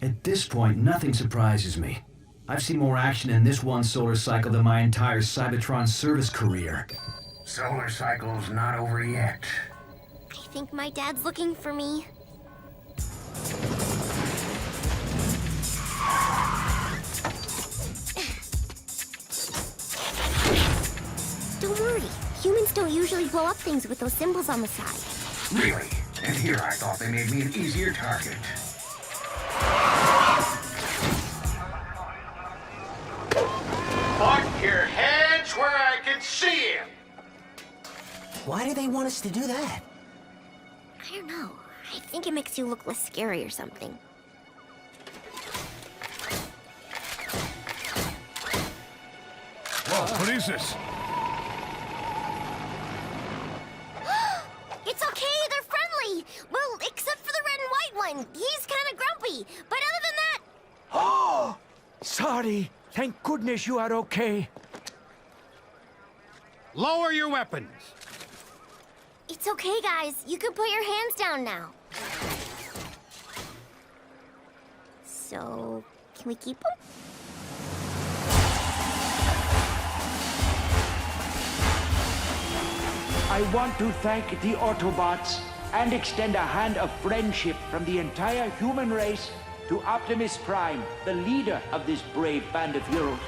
At this point, nothing surprises me. I've seen more action in this one solar cycle than my entire Cybertron service career. Solar cycle's not over yet. I think my dad's looking for me. Don't worry. Humans don't usually blow up things with those symbols on the side. Really? And here I thought they made me an easier target. Put your hands where I can see him! Why do they want us to do that? I don't know. I think it makes you look less scary or something. Whoa, what is this? It's okay, they're friendly! Well, except for the red and white one. He's kind of grumpy. But other than that... Oh! Sorry. Thank goodness you are okay. Lower your weapons. It's okay, guys. You can put your hands down now. So, can we keep them? I want to thank the Autobots and extend a hand of friendship from the entire human race to Optimus Prime, the leader of this brave band of heroes.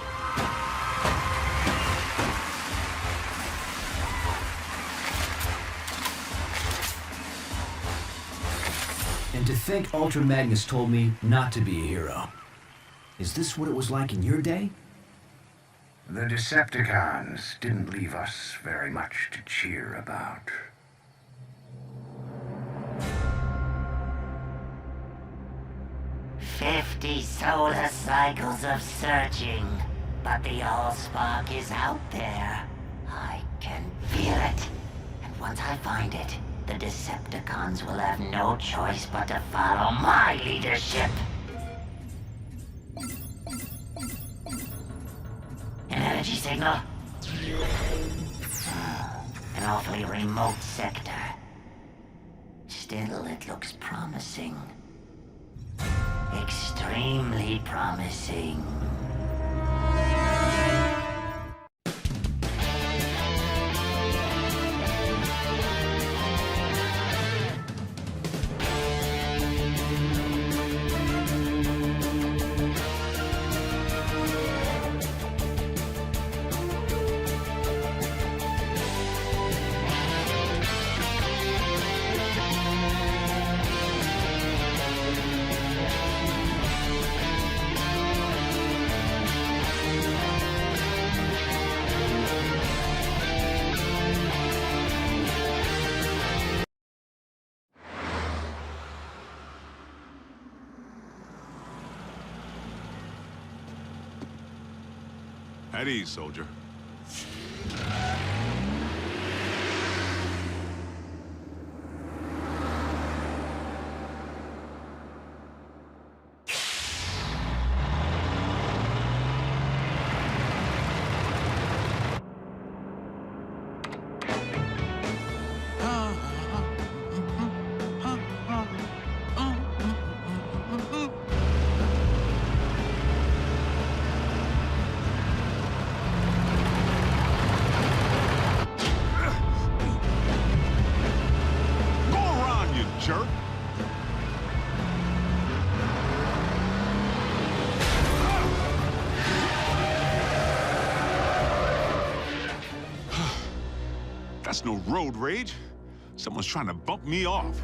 And to think Ultra Magnus told me not to be a hero. Is this what it was like in your day? The Decepticons didn't leave us very much to cheer about. "50 solar cycles of searching, but the Allspark is out there. I can feel it. And once I find it, the Decepticons will have no choice but to follow my leadership." An energy signal? An awfully remote sector. Still, it looks promising. Extremely promising. At ease, soldier. jerk! That's no road rage. Someone's trying to bump me off.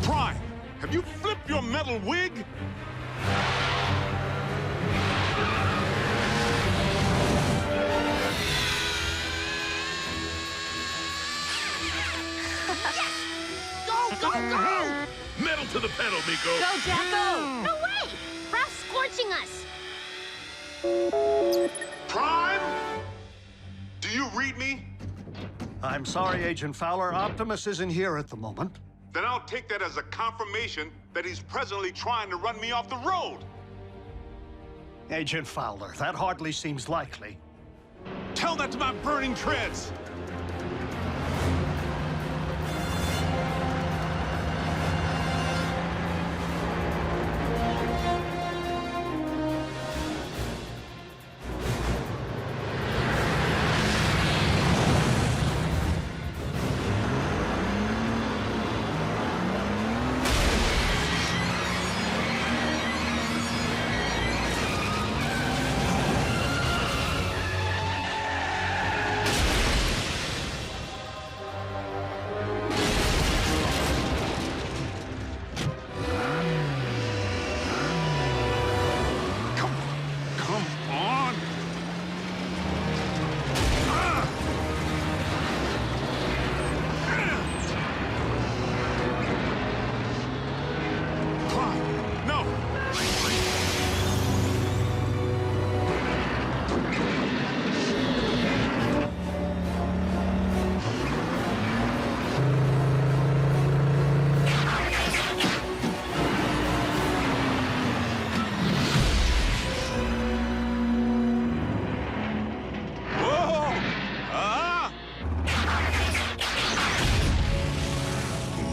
Prime? Have you flipped your metal wig? Go, go, go! Metal to the pedal, Miko! Go, Jack, go! No way! Ralph's scorching us! Prime? Do you read me? I'm sorry, Agent Fowler. Optimus isn't here at the moment. Then I'll take that as a confirmation that he's presently trying to run me off the road. Agent Fowler, that hardly seems likely. Tell that to my burning treads!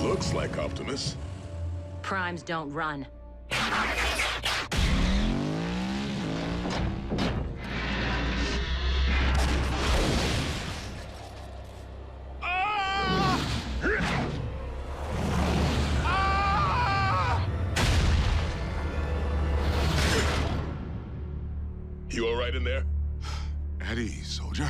Looks like Optimus. Primes don't run. You all right in there? At ease, soldier.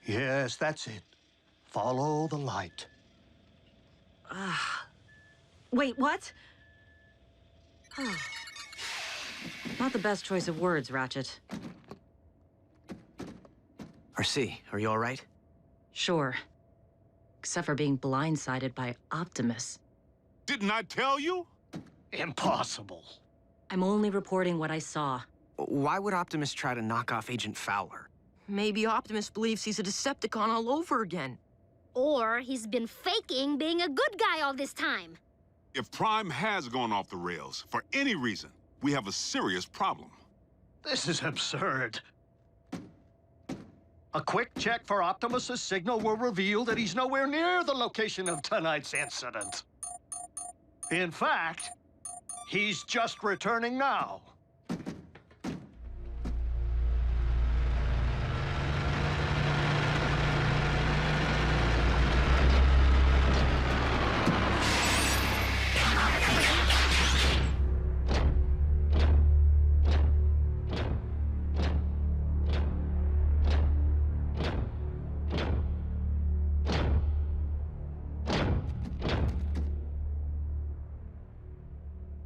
Yes, that's it. Follow the light. Wait, what? Oh. Not the best choice of words, Ratchet. RC, are you all right? Sure. Except for being blindsided by Optimus. Didn't I tell you? Impossible. I'm only reporting what I saw. Why would Optimus try to knock off Agent Fowler? Maybe Optimus believes he's a Decepticon all over again. Or he's been faking being a good guy all this time. If Prime has gone off the rails, for any reason, we have a serious problem. This is absurd. A quick check for Optimus's signal will reveal that he's nowhere near the location of tonight's incident. In fact, he's just returning now.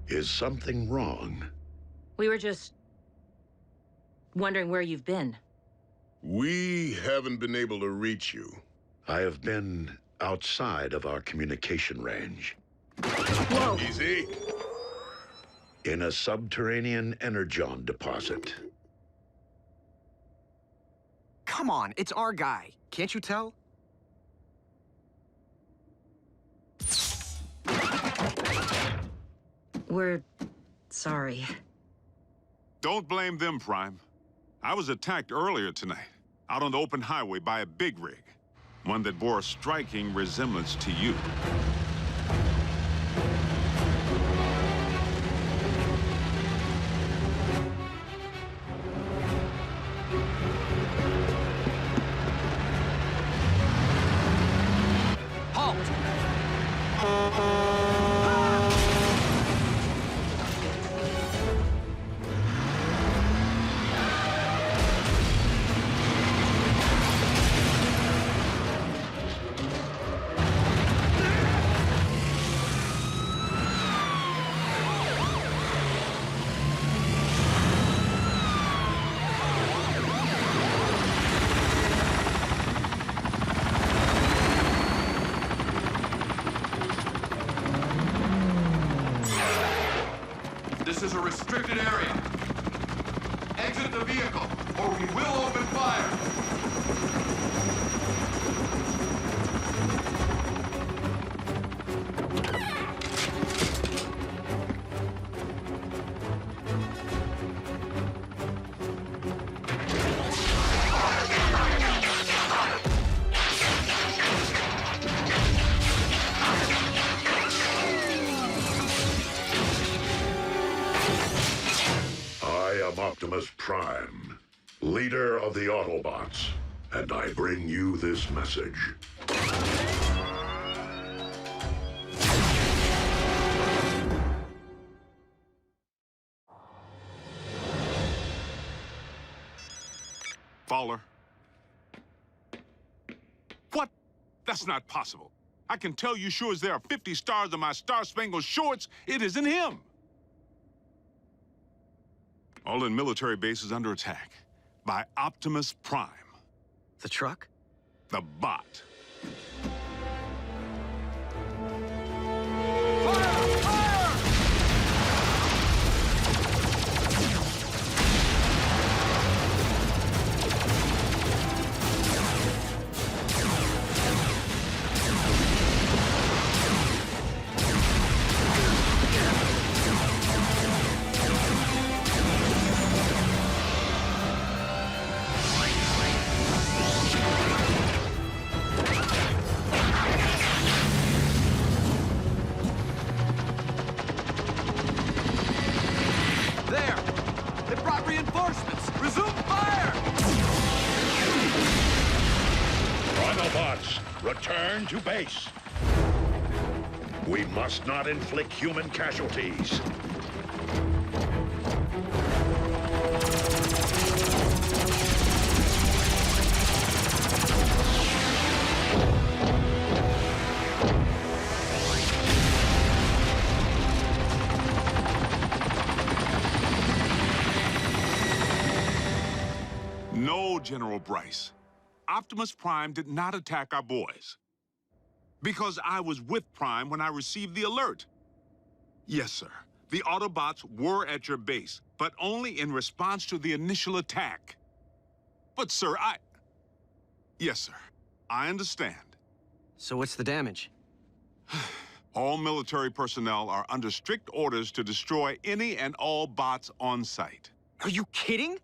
Is something wrong? We were just wondering where you've been. We haven't been able to reach you. I have been outside of our communication range. Whoa! Easy. In a subterranean Energon deposit. Come on, it's our guy. Can't you tell? We're sorry. Don't blame them, Prime. I was attacked earlier tonight, out on the open highway by a big rig. One that bore a striking resemblance to you. This is a restricted area. Exit the vehicle, or we will open fire. I am Optimus Prime, leader of the Autobots, and I bring you this message. Fowler. What? That's not possible. I can tell you sure as there are 50 stars on my Star-Spangled Shorts, it isn't him. All in military bases under attack by Optimus Prime. The truck? The bot. Reinforcements! Resume fire! Autobots, return to base. We must not inflict human casualties. No, General Bryce. Optimus Prime did not attack our boys. Because I was with Prime when I received the alert. Yes, sir. The Autobots were at your base, but only in response to the initial attack. But, sir, Yes, sir. I understand. So what's the damage? All military personnel are under strict orders to destroy any and all bots on site. Are you kidding?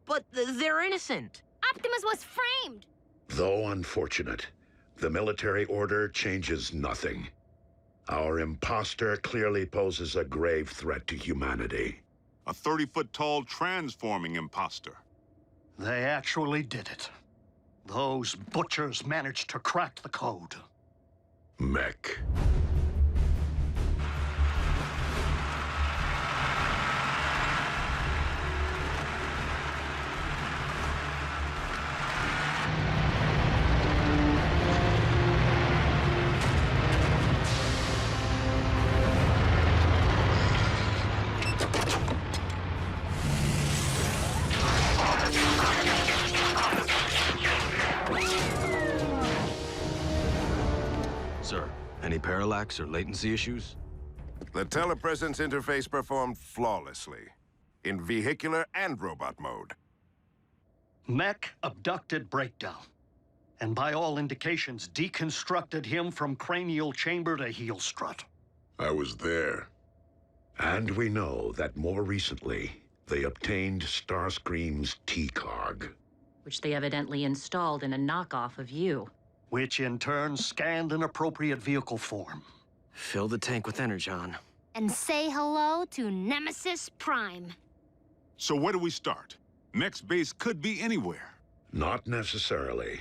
But they're innocent. Optimus was framed! Though unfortunate, the military order changes nothing. Our imposter clearly poses a grave threat to humanity. A 30-foot-tall transforming imposter. They actually did it. Those butchers managed to crack the code. Mech. Sir, any parallax or latency latency issues? The telepresence interface performed flawlessly, in vehicular and robot mode. Mech abducted Breakdown, and by all indications, deconstructed him from cranial chamber to heel strut. I was there. And we know that more recently, they obtained Starscream's T-Cog. Which they evidently installed in a knockoff of you. Which in turn scanned an appropriate vehicle form. Fill the tank with Energon. And say hello to Nemesis Prime. So where do we start? Mech's base could be anywhere. Not necessarily.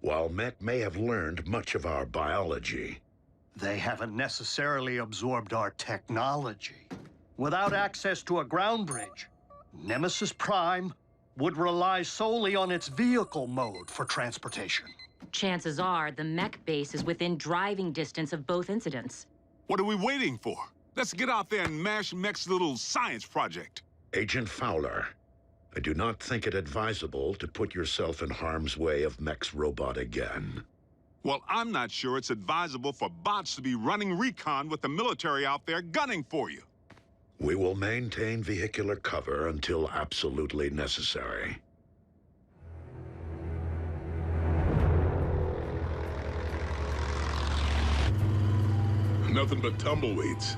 While Mech may have learned much of our biology, they haven't necessarily absorbed our technology. Without access to a ground bridge, Nemesis Prime would rely solely on its vehicle mode for transportation. Chances are the mech base is within driving distance of both incidents. What are we waiting for? Let's get out there and mash Mech's little science project. Agent Fowler, I do not think it advisable to put yourself in harm's way of Mech's robot again. Well, I'm not sure it's advisable for bots to be running recon with the military out there gunning for you. We will maintain vehicular cover until absolutely necessary. Nothing but tumbleweeds.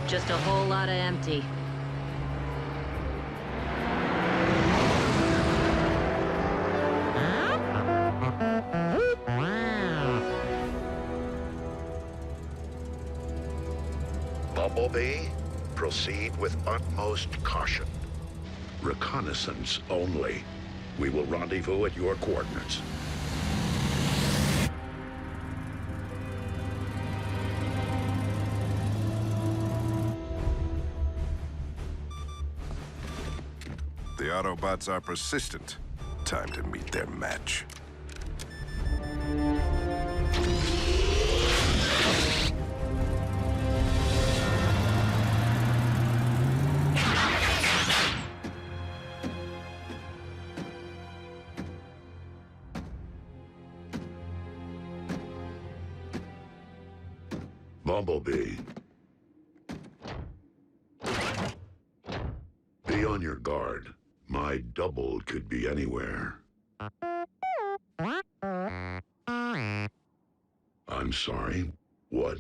Just a whole lot of empty. Bumblebee, proceed with utmost caution. Reconnaissance only. We will rendezvous at your coordinates. The Autobots are persistent. Time to meet their match. Bumblebee. Be on your guard. My double could be anywhere. I'm sorry. What?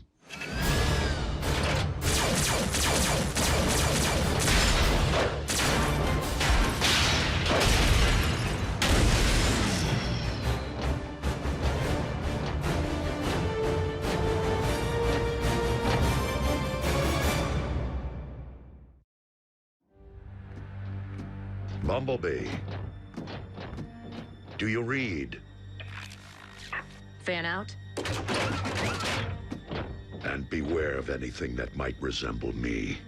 Bumblebee. Do you read? Fan out? And beware of anything that might resemble me.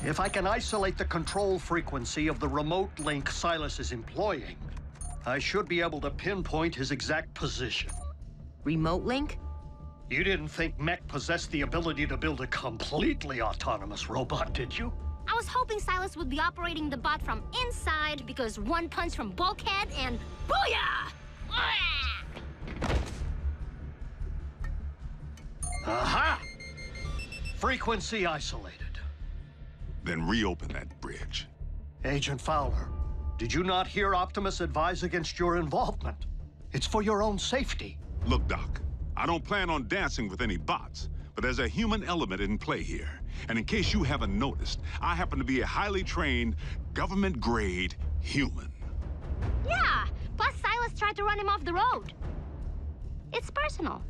If I can isolate the control frequency of the remote link Silas is employing, I should be able to pinpoint his exact position. Remote link? You didn't think Mech possessed the ability to build a completely autonomous robot, did you? I was hoping Silas would be operating the bot from inside because one punch from Bulkhead and booyah! Aha! Frequency isolated. Then reopen that bridge. Agent Fowler, did you not hear Optimus advise against your involvement? It's for your own safety. Look, Doc, I don't plan on dancing with any bots, but there's a human element in play here. And in case you haven't noticed, I happen to be a highly trained, government-grade human. Yeah, plus Silas tried to run him off the road. It's personal.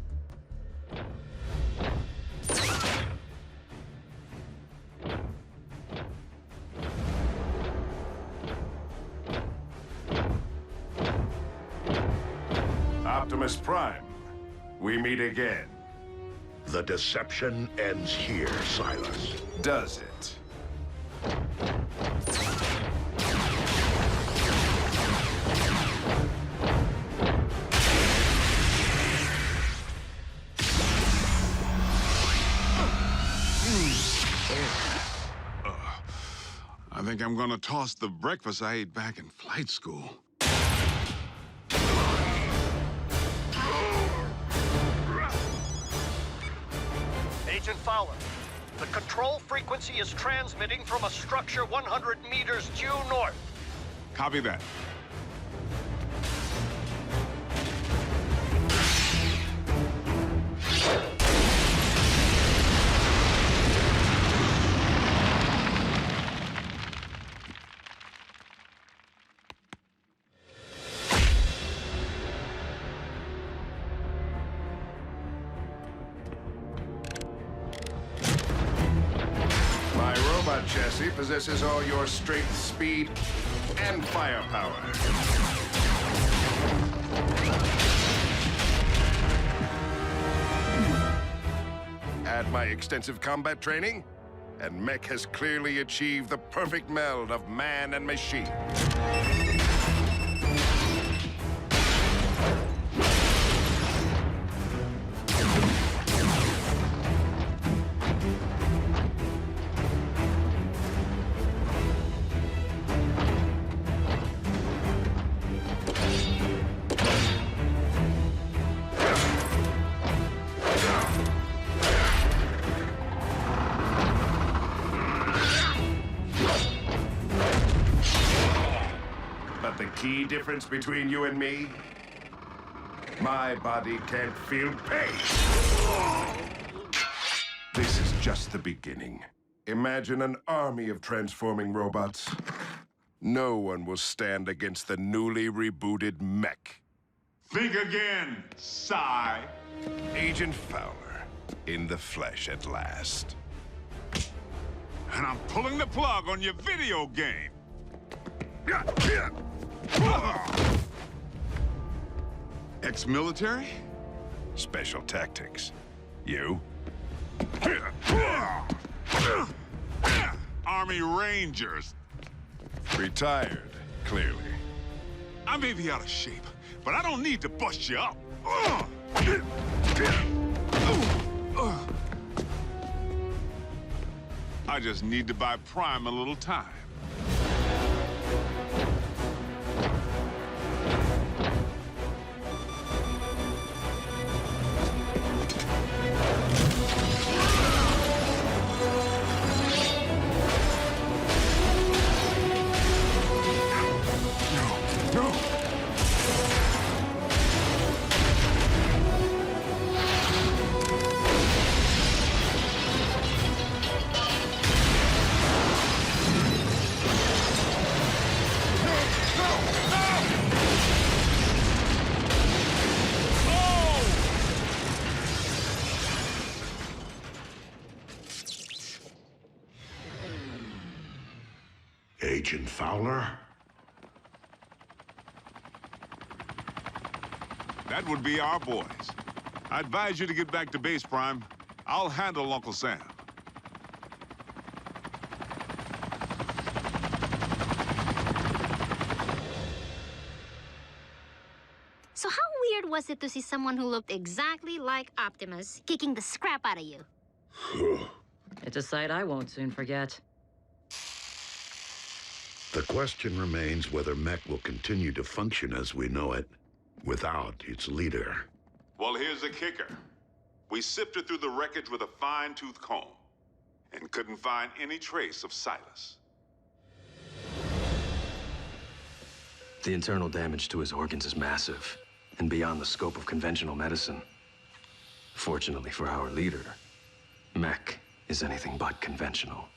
Optimus Prime, we meet again. The deception ends here, Silas. Does it? I think I'm gonna toss the breakfast I ate back in flight school. Agent Fowler, the control frequency is transmitting from a structure 100 meters due north. Copy that. Chassis possesses all your strength, speed, and firepower. Add my extensive combat training, and Mech has clearly achieved the perfect meld of man and machine. Key difference between you and me? My body can't feel pain. This is just the beginning. Imagine an army of transforming robots. No one will stand against the newly rebooted Mech. Think again, Psy. Agent Fowler, in the flesh at last. And I'm pulling the plug on your video game. Ex-military? Special tactics. You? Army Rangers. Retired, clearly. I may be out of shape, but I don't need to bust you up. I just need to buy Prime a little time. Agent Fowler? That would be our boys. I advise you to get back to base, Prime. I'll handle Uncle Sam. was it to see someone who looked exactly like Optimus kicking the scrap out of you? It's a sight I won't soon forget. The question remains whether Mech will continue to function as we know it, without its leader. Well, here's the kicker. We sifted through the wreckage with a fine-tooth comb and couldn't find any trace of Silas. The internal damage to his organs is massive and beyond the scope of conventional medicine. Fortunately for our leader, Mech is anything but conventional.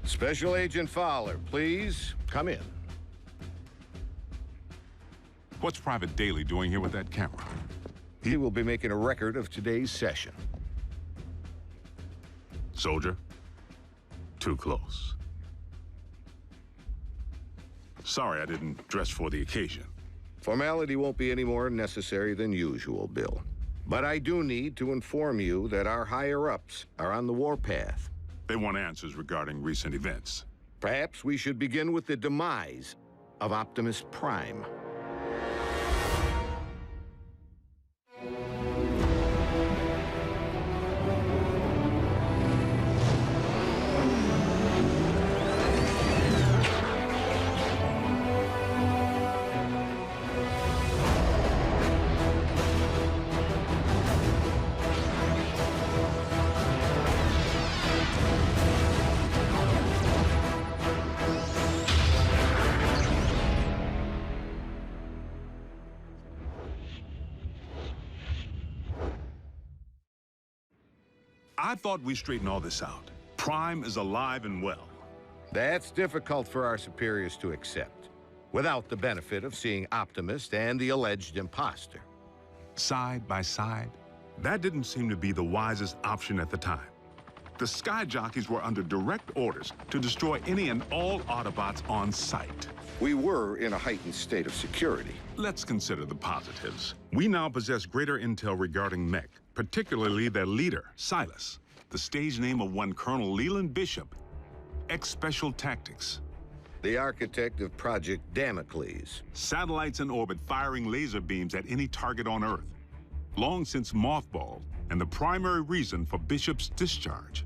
Special Agent Fowler, please come in. What's Private Daly doing here with that camera? He will be making a record of today's session. Soldier, too close. Sorry I didn't dress for the occasion. Formality won't be any more necessary than usual, Bill. But I do need to inform you that our higher-ups are on the warpath. They want answers regarding recent events. Perhaps we should begin with the demise of Optimus Prime. I thought we straightened all this out. Prime is alive and well. That's difficult for our superiors to accept, without the benefit of seeing Optimus and the alleged imposter. Side by side, that didn't seem to be the wisest option at the time. The Sky Jockeys were under direct orders to destroy any and all Autobots on sight. We were in a heightened state of security. Let's consider the positives. We now possess greater intel regarding Mech, particularly their leader, Silas, the stage name of one Colonel Leland Bishop, ex-Special Tactics. The architect of Project Damocles. Satellites in orbit firing laser beams at any target on Earth. Long since mothballed, and the primary reason for Bishop's discharge.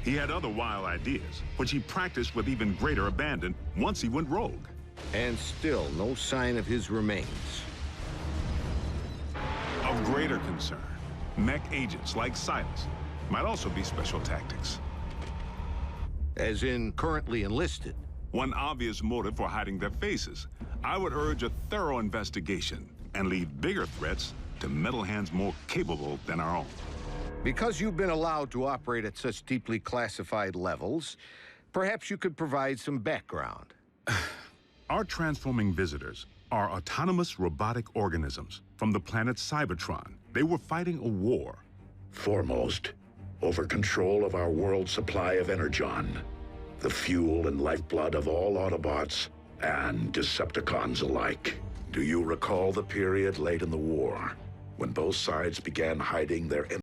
He had other wild ideas, which he practiced with even greater abandon once he went rogue. And still no sign of his remains. Of greater concern, Mech agents like Silas might also be Special Tactics. As in currently enlisted. One obvious motive for hiding their faces. I would urge a thorough investigation and leave bigger threats to metal hands more capable than our own. Because you've been allowed to operate at such deeply classified levels, perhaps you could provide some background. Our transforming visitors are autonomous robotic organisms from the planet Cybertron. They were fighting a war. Foremost, over control of our world supply of Energon, the fuel and lifeblood of all Autobots and Decepticons alike. Do you recall the period late in the war when both sides began hiding their